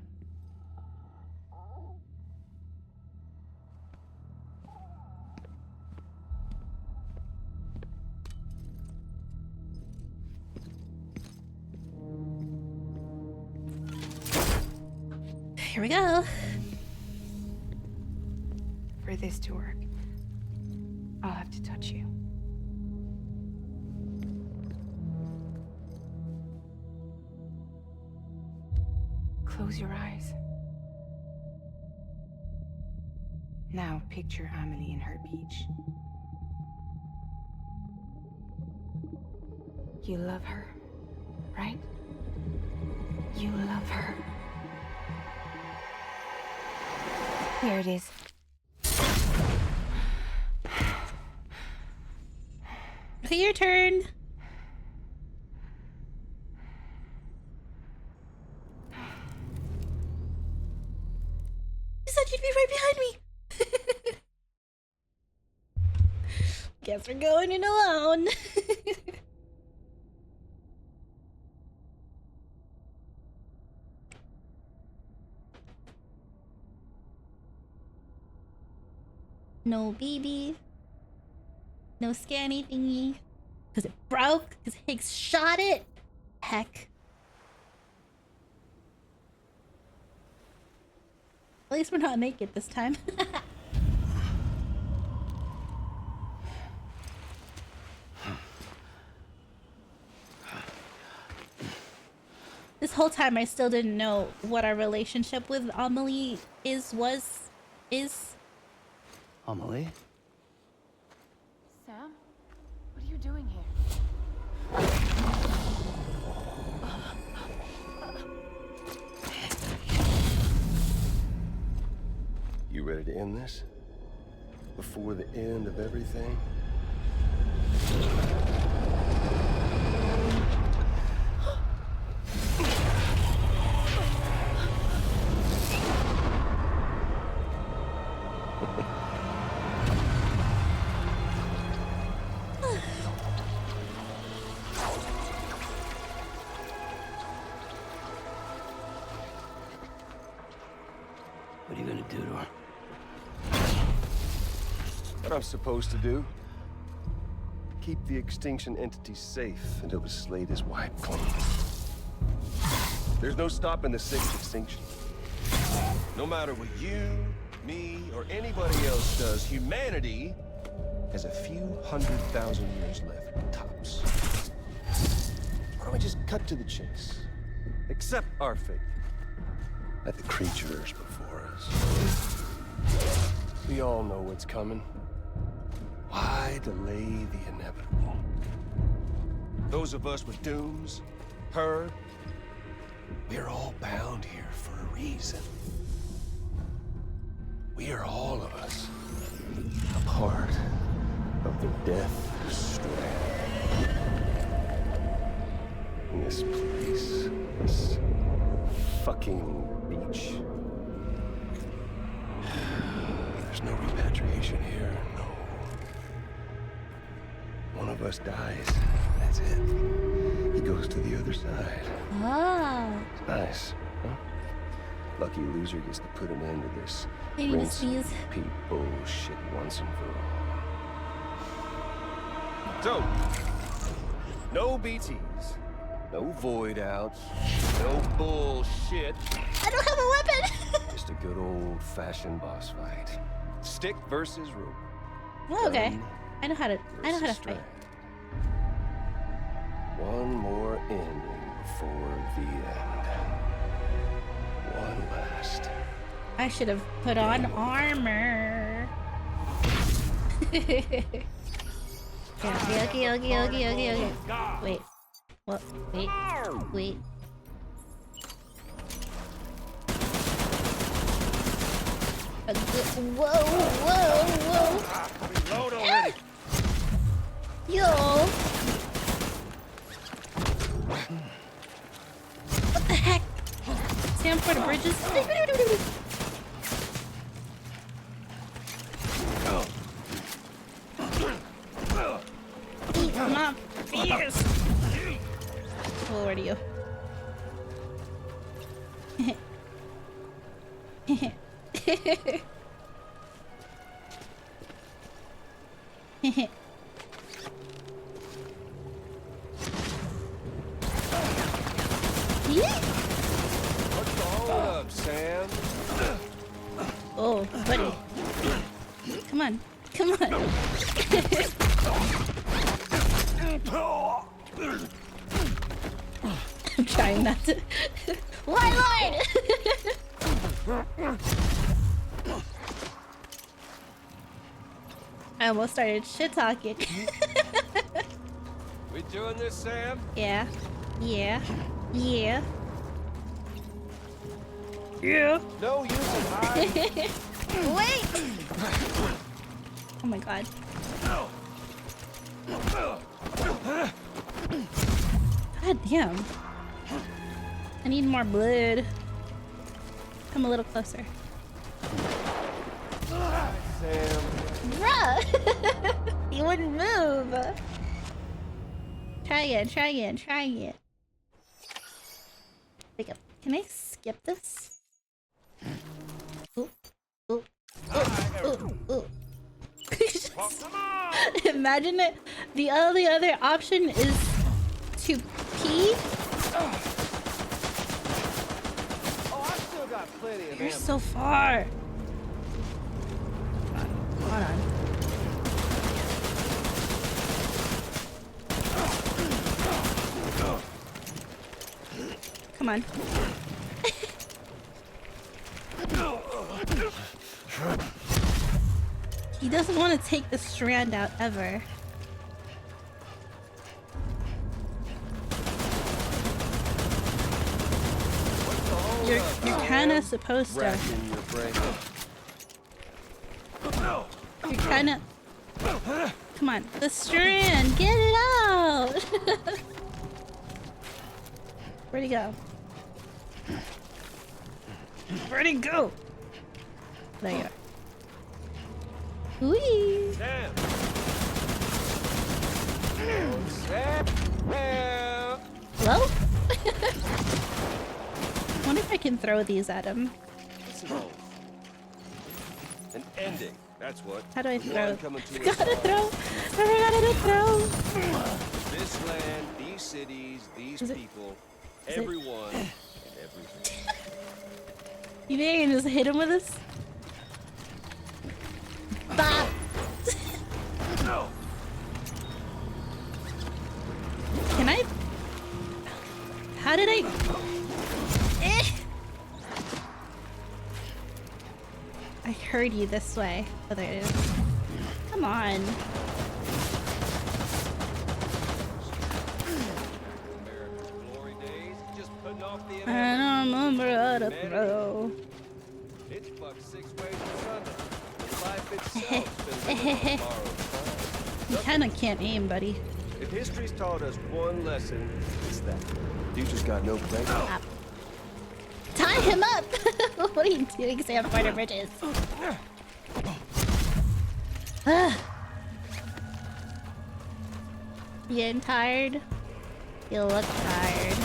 Here we go. For this to work, I'll have to touch you. Close your eyes. Now picture Amelie in her beach. You love her, right? You love her. Here it is. Okay, your turn. You said you'd be right behind me. Guess we're going in alone. No BB. No scanny thingy. Because it broke. Because Higgs shot it. Heck. At least we're not naked this time. This whole time I still didn't know what our relationship with Amelie is. Amelie? Sam? What are you doing here? You ready to end this? Before the end of everything? What are you gonna do to her? What I'm supposed to do? Keep the extinction entity safe until the slate is wiped clean. There's no stopping the sixth extinction. No matter what you, me, or anybody else does, humanity has a few 100,000 years left, tops. Why don't we just cut to the chase? Accept our fate. Let the creatures before us. We all know what's coming. Why delay the inevitable? Those of us with dooms, her, we're all bound here for a reason. We are all of us a part of the Death Strand. In this place, this fucking beach. There's no repatriation here, no. One of us dies, that's it. He goes to the other side. Oh. It's nice, huh? Lucky loser gets to put an end to this I need to rinse sneeze. and repeat bullshit once and for all. So, no BTs, no void outs, no bullshit. I don't have a weapon. Just a good old-fashioned boss fight. Stick versus rope. Oh, okay. Gun I know how to versus fight. strand. One more ending before the end. One last. I should have put on armor. Okay. Wait. What? Wait. Whoa. Reload already. Yo. What the heck? Sam for the bridges. Eat my fears. Oh, where are you? What's the hold up, Sam? Oh, buddy. Come on. I'm trying not to. Lord! I almost started shit talking. We doing this, Sam? Yeah. No use in hiding. Wait! Oh my god. God damn. I need more blood. Come a little closer. Sam. Bruh! You wouldn't move. Try again. Wake up. Can I skip this? Ooh. Imagine it. The only other option is to pee. Oh, I still got plenty of You're ammo. so far. Hold on. Come on. He doesn't want to take the strand out ever. You're kind of supposed to. Racking your brain. You're kind of. Come on, the strand, get it out. Where'd he go? Where'd he go? There you are. Whee! Sam. Sam. Hello? I wonder if I can throw these at him. An ending. That's what. How do I throw? One coming to Gotta us. throw. I forgot how to throw. This land, these cities, these people, everyone, and everything. You think I can just hit him with this? Bop! No. Can I? How did I? Eh! I heard you this way. Oh, there it is. Come on. Glory days, just putting off the I don't remember how to throw. It's buck 6 ways to Sunday. Life itself's been living on borrowed You kinda can't aim, buddy. time. If history's taught us one lesson, it's that. You just got no place. Stop. Tie him up! What are you doing, Sam Fighter Bridges? You getting tired? You look tired.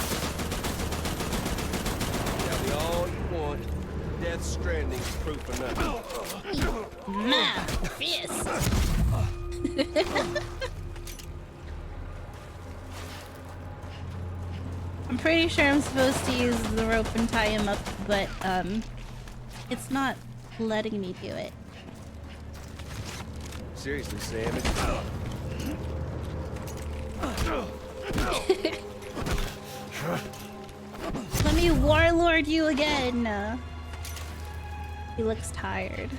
Tell me all you want. Death Stranding's proof of nothing. My fist. I'm pretty sure I'm supposed to use the rope and tie him up, but it's not letting me do it. Seriously, Sam, Let me warlord you again. He looks tired.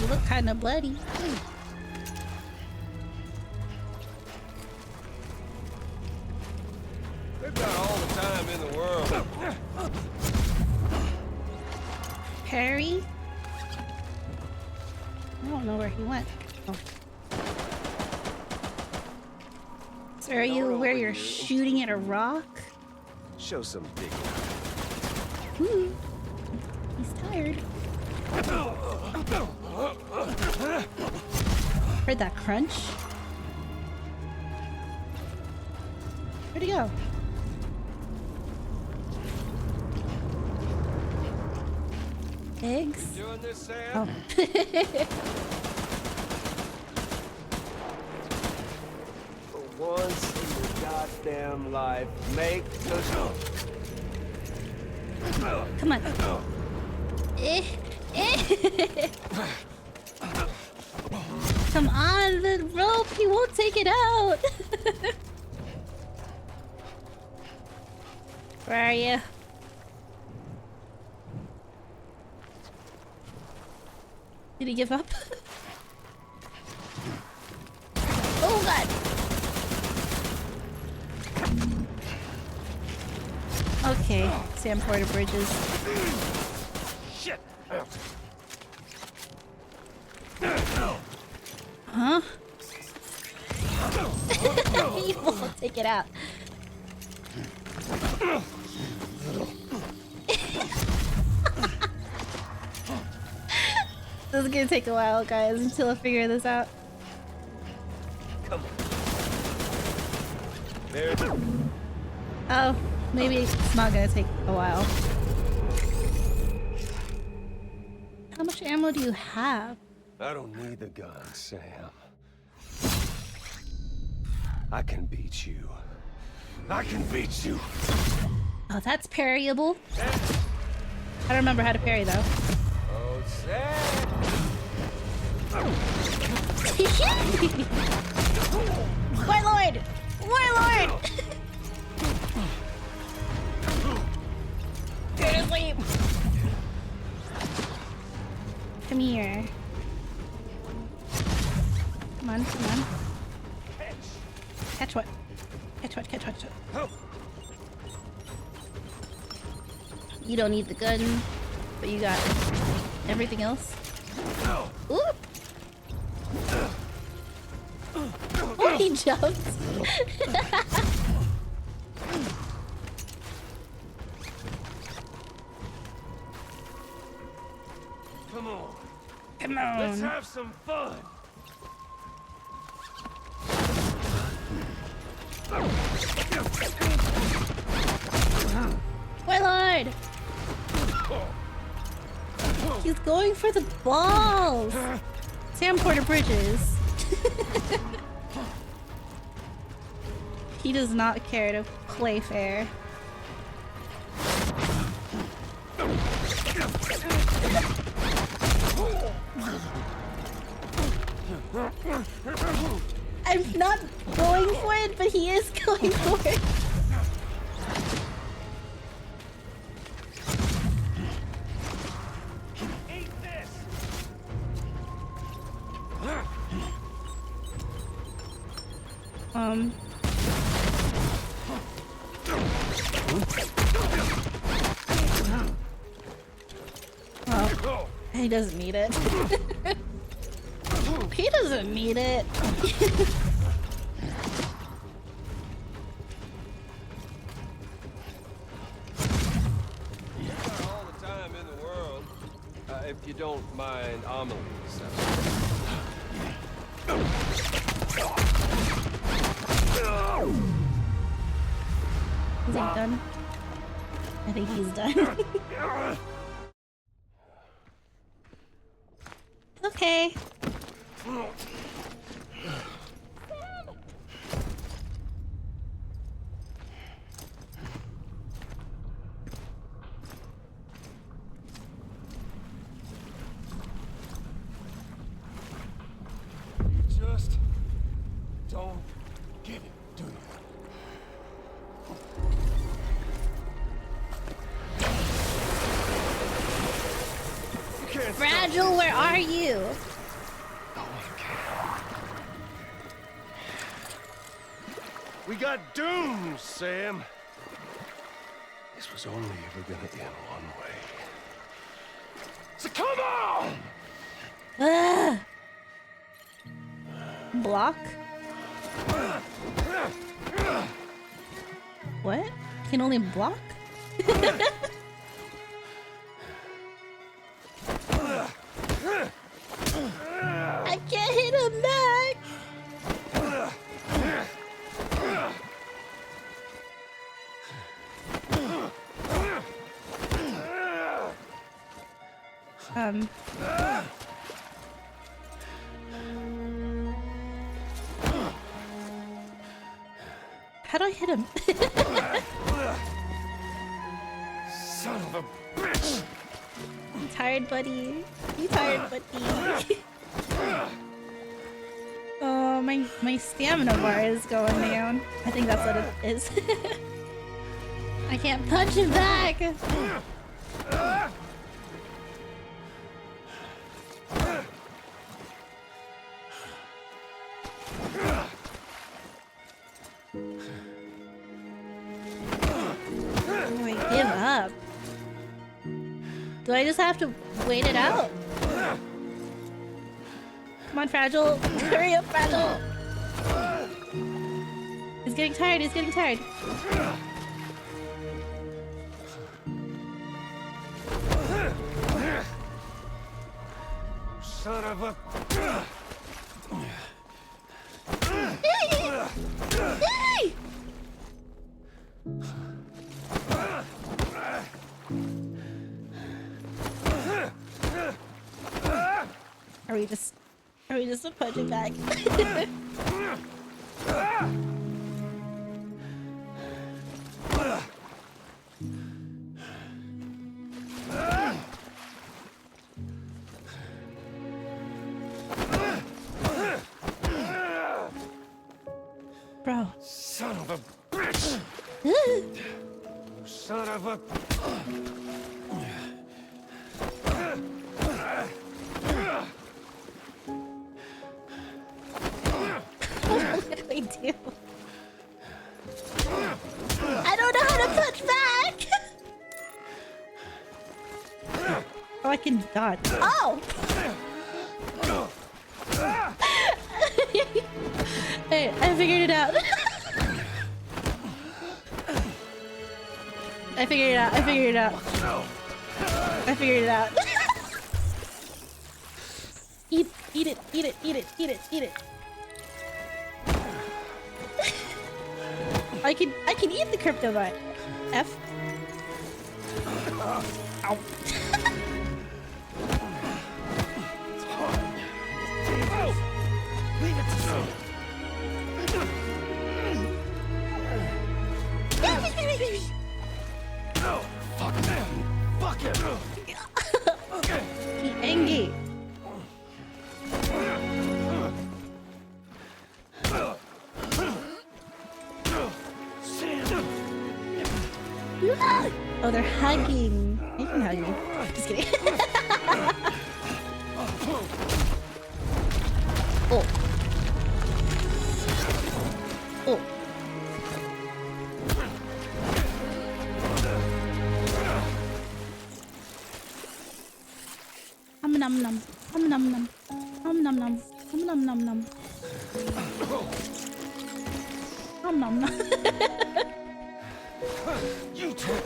You look kind of bloody. they've got all the time in the world. Perry? I don't know where he went. Oh. So are you where you're shooting at a rock? Show some dignity. Ooh. He's tired. Heard that crunch? Where'd he go? Eggs? Doing this, Sam? Oh. For once in your goddamn life, make the... Come on. Come on, the rope, he won't take it out. Where are you? Did he give up? Oh god! Okay, Sam Porter Bridges. Shit! Huh? He won't take it out. This is gonna take a while, guys, until I figure this out. Come on. There. Oh, maybe it's not gonna take a while. How much ammo do you have? I don't need the gun, Sam. I can beat you. I can beat you. Oh, that's parryable. I don't remember how to parry though. Oh, Sam. Warlord! Warlord! Go to sleep. Come here. Come on, come on. Catch what? Catch what? Catch what? Catch what? You don't need the gun, but you got everything else. Ooh! Oh, he jumped. Come on. Come on. Let's have some fun. Warlord! He's going for the balls! Sam Porter Bridges. He does not care to play fair. I'm not going for it, but he is going for it. Eat this. Well, he doesn't need it. He doesn't need it. If you don't mind Amelie, so. Is he done? I think he's done. Okay. You just don't get it, do you? Fragile, where are you? We got doomed, Sam. This was only ever gonna end one way. So come on! Ugh. Block? What? Can only block? I can't hit him back! How do I hit him? Son of a bitch! You tired, buddy? You tired, buddy? Oh, my stamina bar is going down. I think that's what it is. I can't punch him back! Oh, I give up. Do I just have to wait it out? Come on, Fragile. Hurry up, Fragile. He's getting tired. He's getting tired. Son of a... Hey! Are we just a punching bag? Bro. Son of a bitch! Son of a... What do I do? I don't know how to punch back! Oh, I can dodge. Oh! Hey, I figured it out. I figured it out. I figured it out. I figured it out. Eat it, eat it, eat it, eat it, eat it. I can eat the crypto bot. F. Ow. Leave it to me. No, fuck him. Fuck him. He angry. Oh, they're hugging. You can hug me. Just kidding. Oh. Oh. Num num. Num num num. Num num num. Num num num num. Num num num. You two.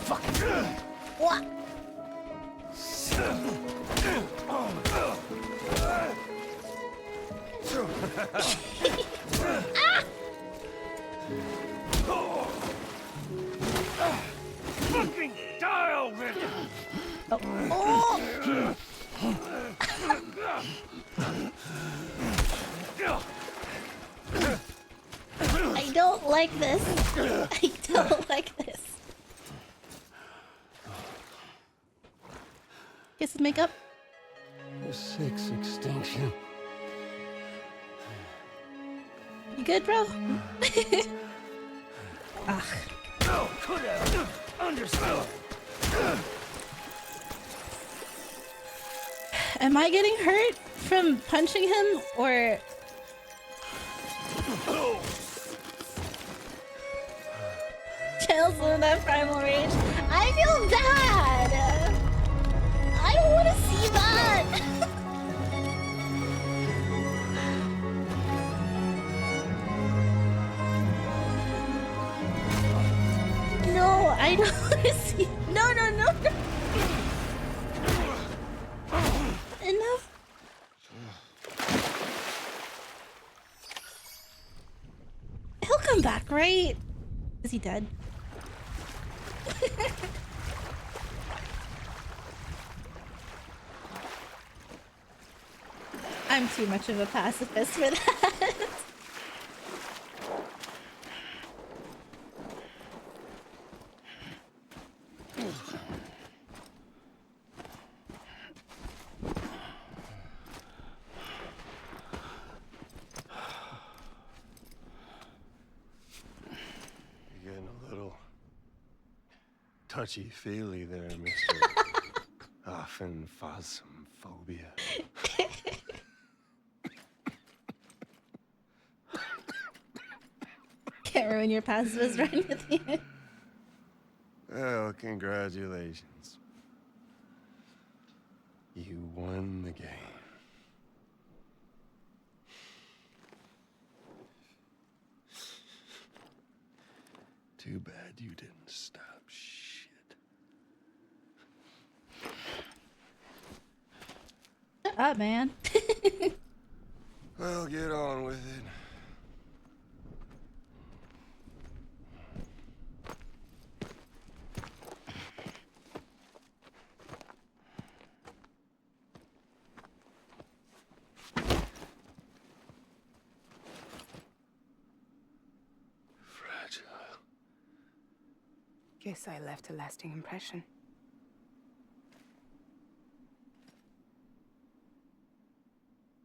Fucking Fucking die already! Oh. I don't like this. I don't like this. Get some makeup. The sixth extinction. You good, bro? Ugh. No, could have understood. Am I getting hurt from punching him, or... Chills in that primal rage. I feel bad! I don't want to see that! No, I don't want to see... No, no, no, no! Enough. He'll come back, right? Is he dead? I'm too much of a pacifist for that. You're getting a little touchy-feely there, Mr. Aphenphasmophobia. Can't ruin your pacifist run with me. Well, congratulations. You won the game. Too bad you didn't stop shit. Shut up, man. Well, get on with it. Guess I left a lasting impression.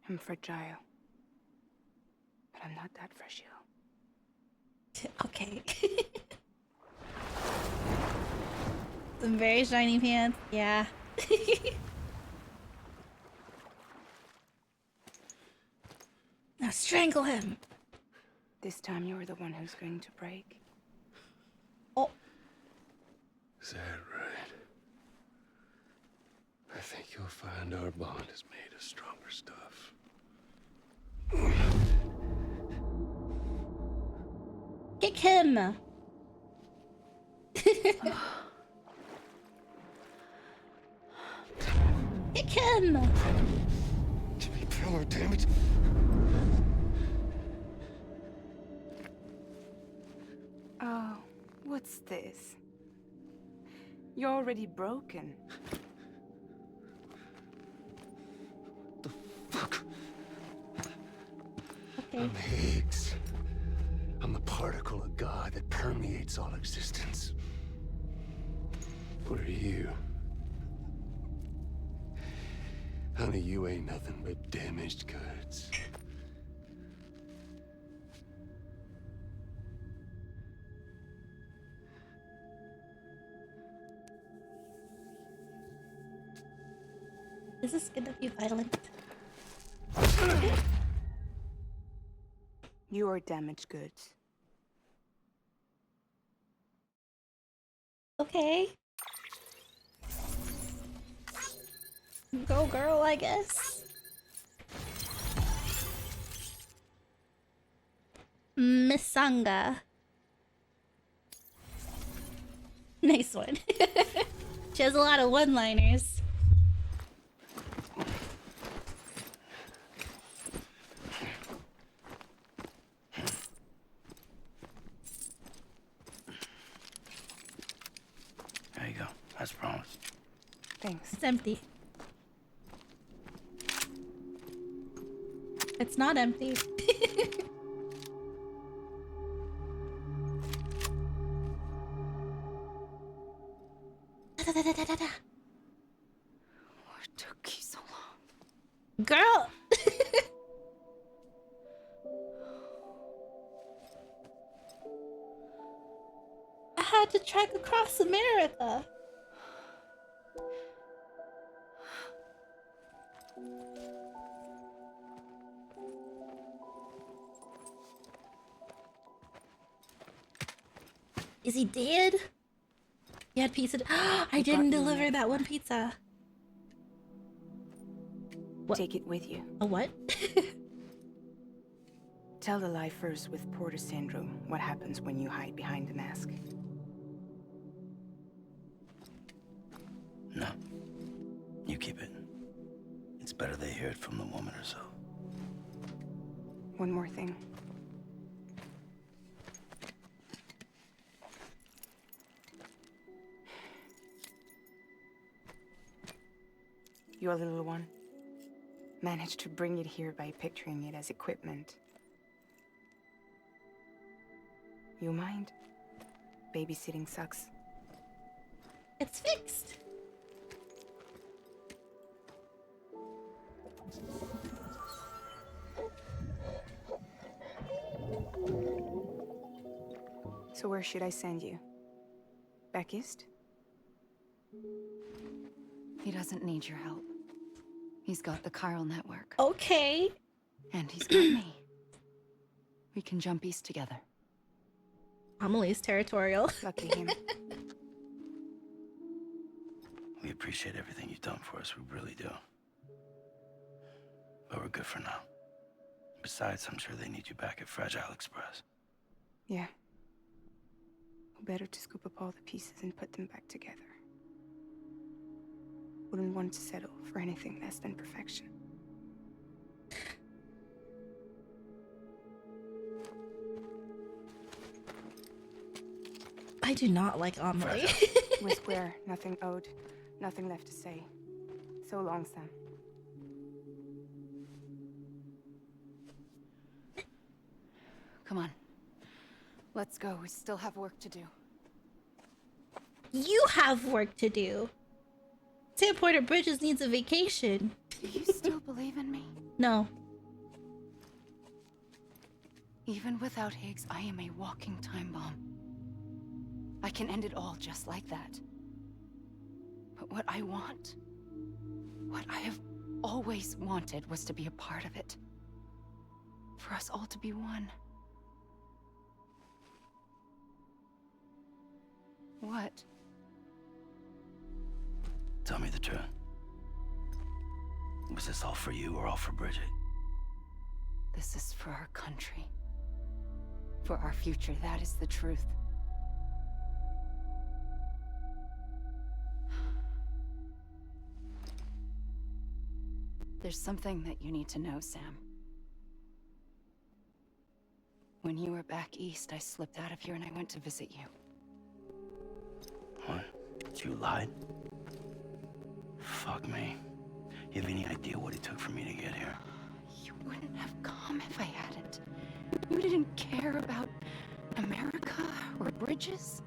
I'm fragile. But I'm not that fragile. Okay. Some very shiny pants. Yeah. Now strangle him. This time you're the one who's going to break. Oh. Is that right? I think you'll find our bond is made of stronger stuff. Kick him. Kick him. Jimmy Pillar, damn it. Oh, what's this? You're already broken. What the fuck? Okay. I'm Higgs. I'm the particle of God that permeates all existence. What are you? Honey, you ain't nothing but damaged goods. Is this gonna be violent? You are damaged goods. Okay. Go girl, I guess. Misanga. Nice one. She has a lot of one-liners. Thanks. It's empty. It's not empty. What took you so long? Girl! I had to trek across America. Is he dead? He had pizza. I didn't deliver that one pizza. What? Take it with you. A what? Tell the lifers with Porter syndrome what happens when you hide behind the mask. No. You keep it. It's better they hear it from the woman herself. One more thing. Your little one managed to bring it here by picturing it as equipment. You mind? Babysitting sucks. It's fixed. So where should I send you? Back east? He doesn't need your help. He's got the chiral network. Okay. And he's got me. We can jump east together. Amelie's territorial. Lucky him. We appreciate everything you've done for us, we really do. But we're good for now. Besides, I'm sure they need you back at Fragile Express. Yeah. Better to scoop up all the pieces and put them back together. Wouldn't want to settle for anything less than perfection. I do not like Amelie. We're square, nothing owed, nothing left to say. So long, Sam. Come on. Let's go. We still have work to do. You have work to do. Sam Porter Bridges needs a vacation. Do you still believe in me? No. Even without Higgs, I am a walking time bomb. I can end it all just like that. But what I want, what I have always wanted, was to be a part of it. For us all to be one. What? Tell me the truth. Was this all for you or all for Bridget? This is for our country. For our future, that is the truth. There's something that you need to know, Sam. When you were back east, I slipped out of here and I went to visit you. What? You lied? Fuck me. You have any idea what it took for me to get here? You wouldn't have come if I hadn't. You didn't care about America or bridges.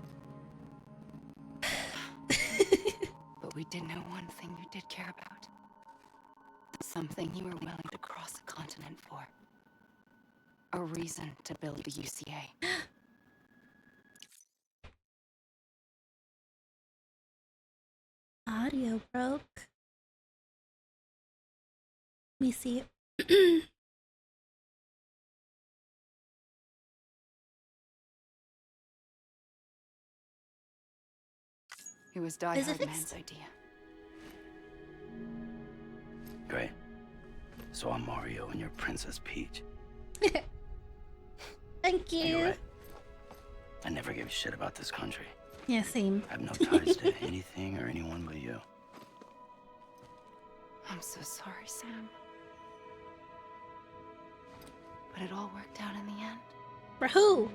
But we did know one thing you did care about. Something you were willing to cross a continent for. A reason to build the UCA. Audio broke. Let me see. It was Die Hard Man's idea. Great. So I'm Mario and you're Princess Peach. Thank you. And you're right. I never gave a shit about this country. Yeah, same. I have no ties to anything or anyone but you. I'm so sorry, Sam. But it all worked out in the end. For who?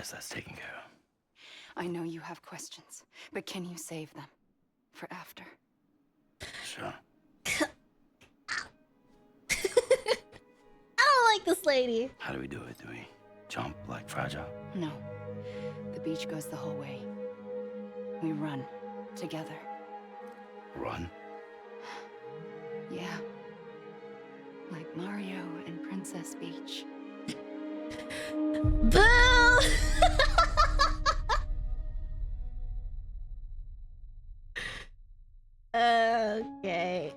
guess that's taken care of. I know you have questions, but can you save them? For after? Sure. I don't like this lady. How do we do it? Do we jump like Fragile? No. The beach goes the whole way. We run. Together. Run? Yeah. Like Mario and Princess Peach. Boo! Okay.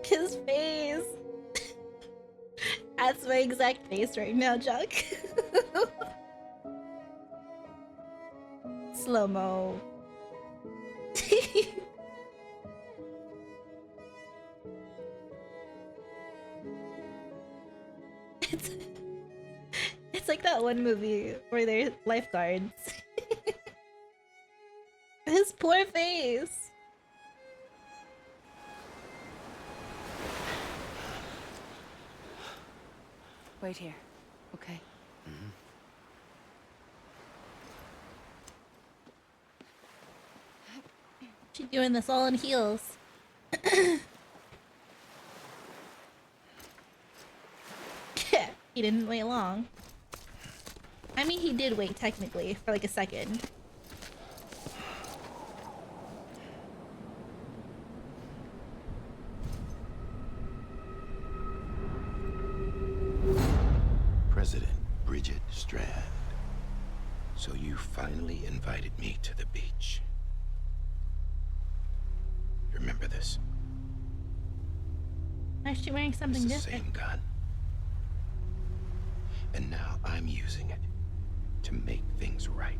His face. That's my exact face right now, Chuck. Slow-mo. It's like that one movie where they're lifeguards. His poor face. Wait here, okay? She doing this all in heels. He didn't wait long. I mean, he did wait technically for like a second. President Bridget Strand. So you finally invited me to the beach. Remember this? Why is she wearing something It's the different? same gun. And now I'm using it to make things right.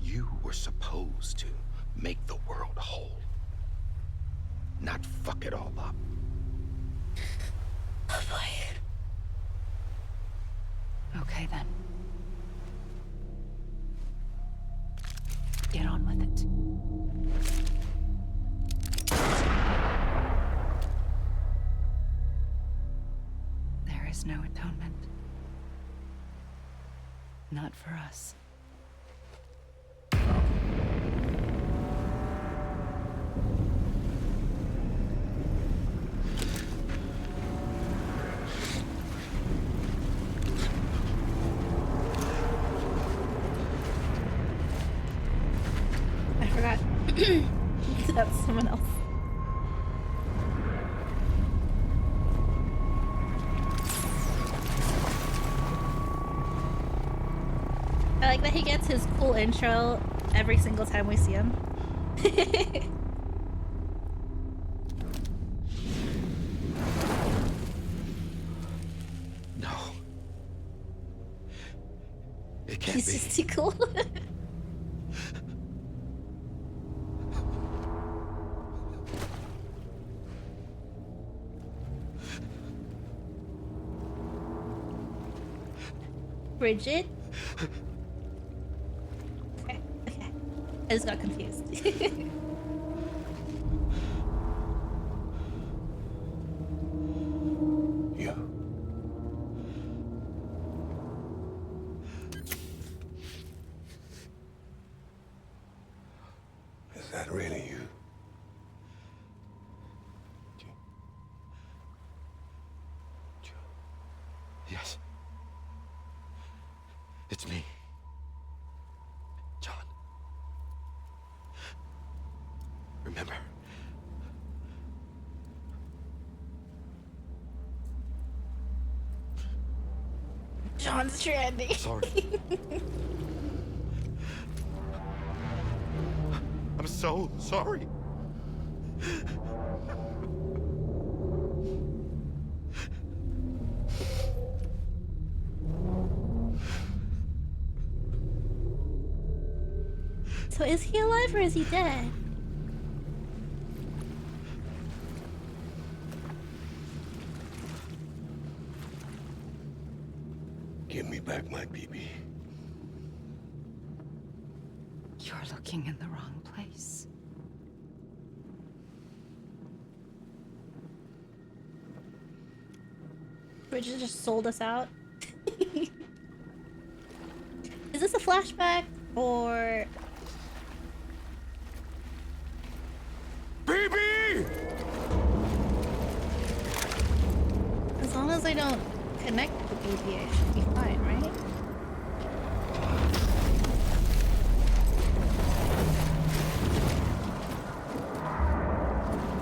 You were supposed to make the world whole, not fuck it all up. Oh boy. Okay then. Get on with it. There is no atonement. Not for us. I forgot. That's someone else. I like that he gets his cool intro every single time we see him. No. It can't He's be. just too cool. Bridget? Okay, okay. I just got confused. You. Is that really you? Yes. It's me. John. Remember? John's Stranding. Sorry. I'm so sorry. So is he alive or is he dead? Give me back my BB. You're looking in the wrong place. Bridget just sold us out. Is this a flashback or... BB! As long as I don't connect the baby, I should be fine, right?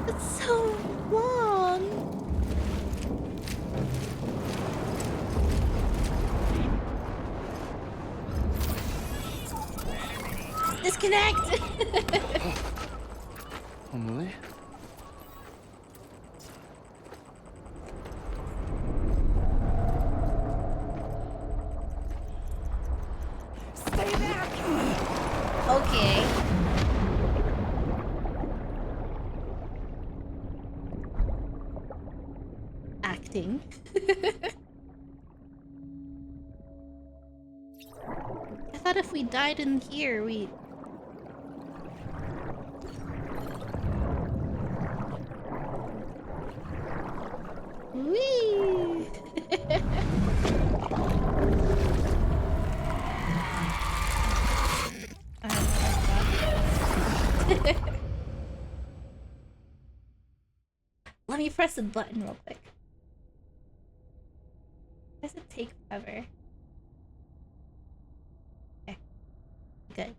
It's so long. Disconnect. Emily? Stay back! Okay. Acting. I thought if we died in here, we... Whee! Let me press the button real quick. Does it take forever? Okay. Good.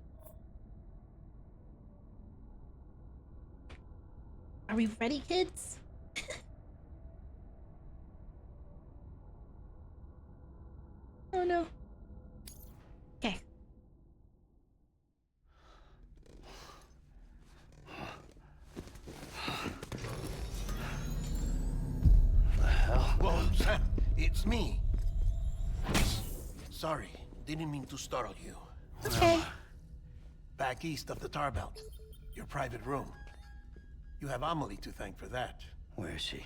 Are we ready, kids? Oh no. Okay. Whoa, Sam, it's me. Sorry, didn't mean to startle you. Okay. Back east of the tar belt. Your private room. You have Amelie to thank for that. Where is she?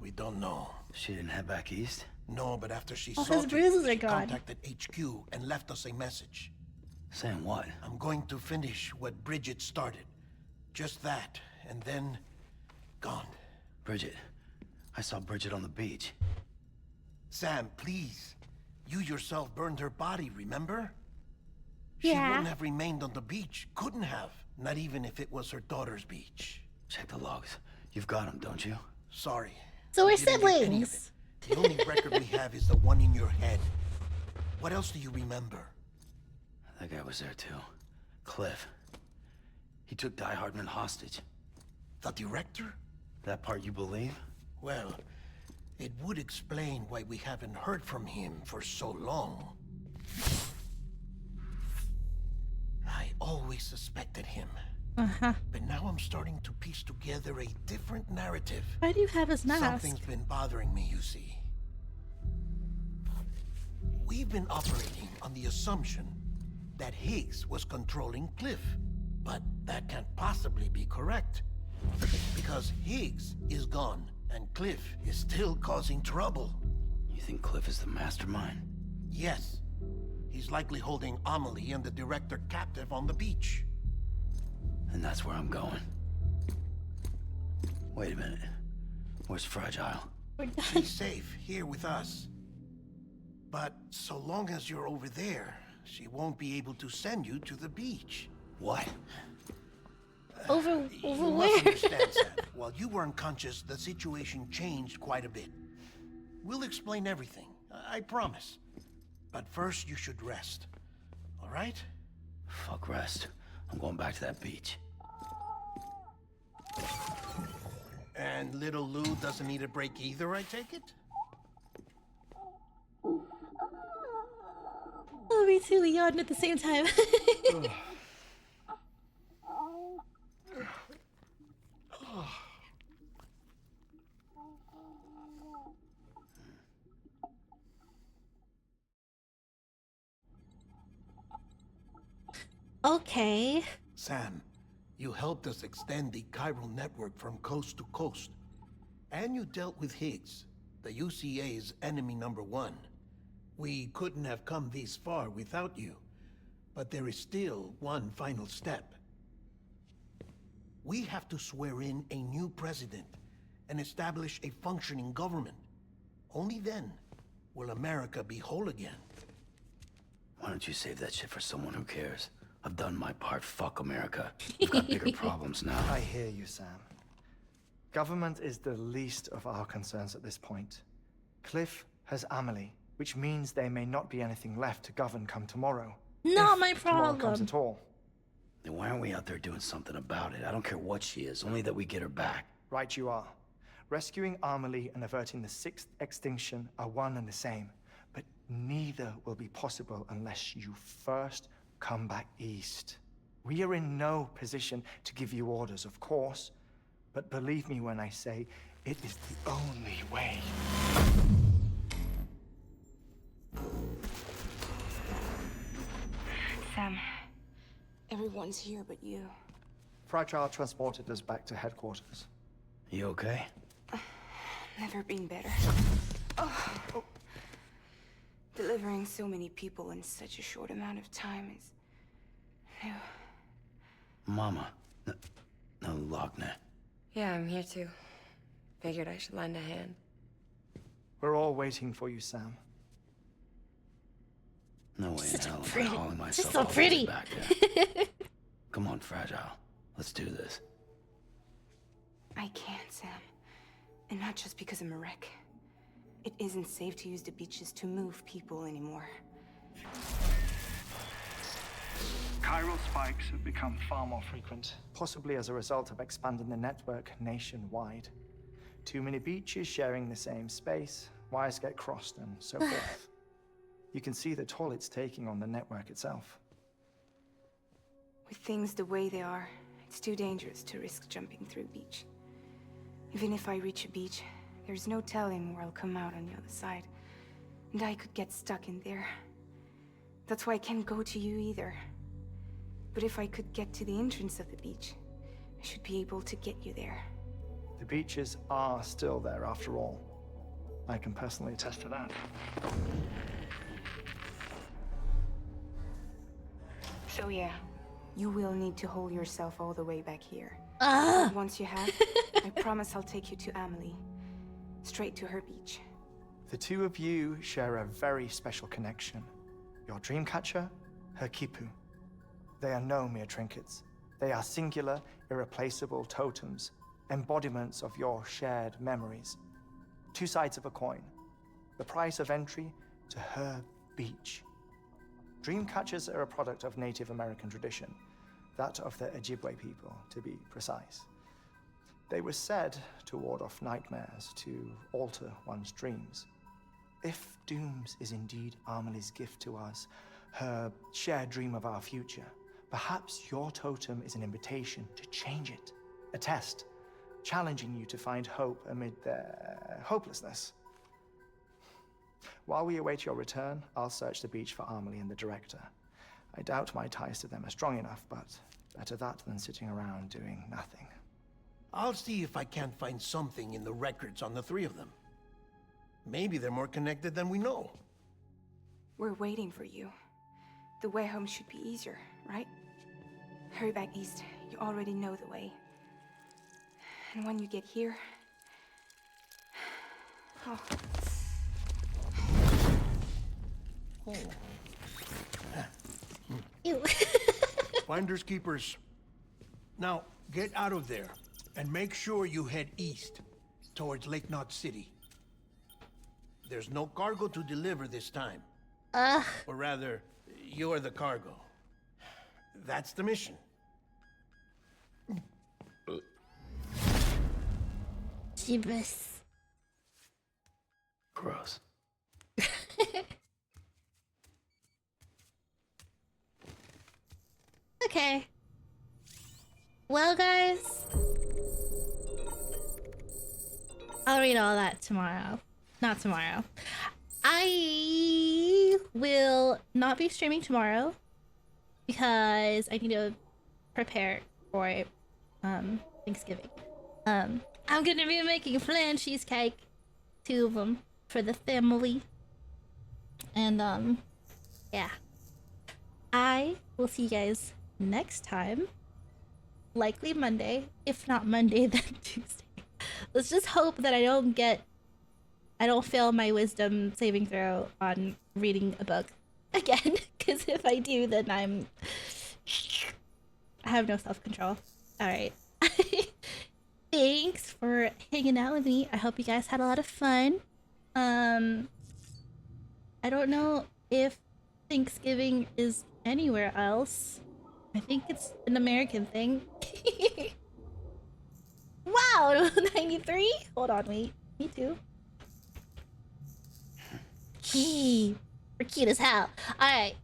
We don't know. She didn't head back east? No, but after she All saw his you, bruises are she gone. contacted HQ and left us a message. Saying what? I'm going to finish what Bridget started. Just that, and then... gone. Bridget. I saw Bridget on the beach. Sam, please. You yourself burned her body, remember? Yeah. She wouldn't have remained on the beach. Couldn't have. Not even if it was her daughter's beach. Check the logs. You've got them, don't you? Sorry. So we're We didn't get any of siblings. it. The only record we have is the one in your head. What else do you remember? That guy was there too. Cliff. He took Die Hardman hostage. The director? That part you believe? Well, it would explain why we haven't heard from him for so long. I always suspected him. Uh-huh. But now I'm starting to piece together a different narrative. Why do you have his mask? Something's been bothering me, you see. We've been operating on the assumption that Higgs was controlling Cliff. But that can't possibly be correct. Because Higgs is gone, and Cliff is still causing trouble. You think Cliff is the mastermind? Yes. He's likely holding Amelie and the director captive on the beach. And that's where I'm going. Wait a minute. Where's Fragile? We're done. She's safe here with us. But so long as you're over there, she won't be able to send you to the beach. What? Over You must where? understand, Sam. While you were unconscious, the situation changed quite a bit. We'll explain everything, I promise. But first, you should rest. All right? Fuck rest. I'm going back to that beach. And little Lou doesn't need a break either, I take it? Oh, me too. We yawned at the same time. Okay. Sam, you helped us extend the chiral network from coast to coast. And you dealt with Higgs, the UCA's enemy #1. We couldn't have come this far without you. But there is still one final step. We have to swear in a new president. and establish a functioning government. Only then will America be whole again. Why don't you save that shit for someone who cares? I've done my part. Fuck America. We've got bigger problems now. I hear you, Sam. Government is the least of our concerns at this point. Cliff has Amelie, which means there may not be anything left to govern come tomorrow. Not If my tomorrow comes problem. at all. Then why aren't we out there doing something about it? I don't care what she is, only that we get her back. Right you are. Rescuing Amelie and averting the 6th extinction are one and the same. But neither will be possible unless you first come back east. We are in no position to give you orders, of course. But believe me when I say, it is the only way. Sam, everyone's here but you. Fragile transported us back to headquarters. You okay? Never been better. Oh. Delivering so many people in such a short amount of time is new. Mama. No, Logne. Yeah, I'm here too. Figured I should lend a hand. We're all waiting for you, Sam. No way in Such a hell am I pretty- hauling just myself so all the way pretty. back there. Come on, Fragile. Let's do this. I can't, Sam. And not just because I'm a wreck. It isn't safe to use the beaches to move people anymore. Chiral spikes have become far more frequent, possibly as a result of expanding the network nationwide. Too many beaches sharing the same space, wires get crossed, and so forth. You can see the toll it's taking on the network itself. With things the way they are, it's too dangerous to risk jumping through a beach. Even if I reach a beach, there's no telling where I'll come out on the other side. And I could get stuck in there. That's why I can't go to you either. But if I could get to the entrance of the beach, I should be able to get you there. The beaches are still there after all. I can personally attest to that. So yeah, you will need to hold yourself all the way back here. Ah! Once you have, I promise I'll take you to Amelie. Straight to her beach. The two of you share a very special connection. Your dreamcatcher, her Kipu. They are no mere trinkets. They are singular, irreplaceable totems, embodiments of your shared memories. Two sides of a coin. The price of entry to her beach. Dreamcatchers are a product of Native American tradition, that of the Ojibwe people, to be precise. They were said to ward off nightmares, to alter one's dreams. If Dooms is indeed Amelie's gift to us, her shared dream of our future, perhaps your totem is an invitation to change it, a test, challenging you to find hope amid their hopelessness. While we await your return, I'll search the beach for Amelie and the director. I doubt my ties to them are strong enough, but better that than sitting around doing nothing. I'll see if I can't find something in the records on the three of them. Maybe they're more connected than we know. We're waiting for you. The way home should be easier, right? Hurry back east. You already know the way. And when you get here... Oh. Ew. Finders keepers. Now, get out of there and make sure you head east towards Lake Knot City. There's no cargo to deliver this time. Or rather, you're the cargo. That's the mission. Jeebus. Gross. Okay. Well, guys, I'll read all that tomorrow. Not tomorrow. I will not be streaming tomorrow because I need to prepare for Thanksgiving. I'm gonna be making flan cheesecake, 2 of them for the family, and yeah. I will see you guys next time. Likely Monday. If not Monday, then Tuesday. Let's just hope that I don't fail my wisdom saving throw on reading a book again. Because if I do, then I have no self-control. Alright. Thanks for hanging out with me. I hope you guys had a lot of fun. I don't know if Thanksgiving is anywhere else. I think it's an American thing. Wow, 93? Hold on, wait. Me too. We're cute as hell. Alright.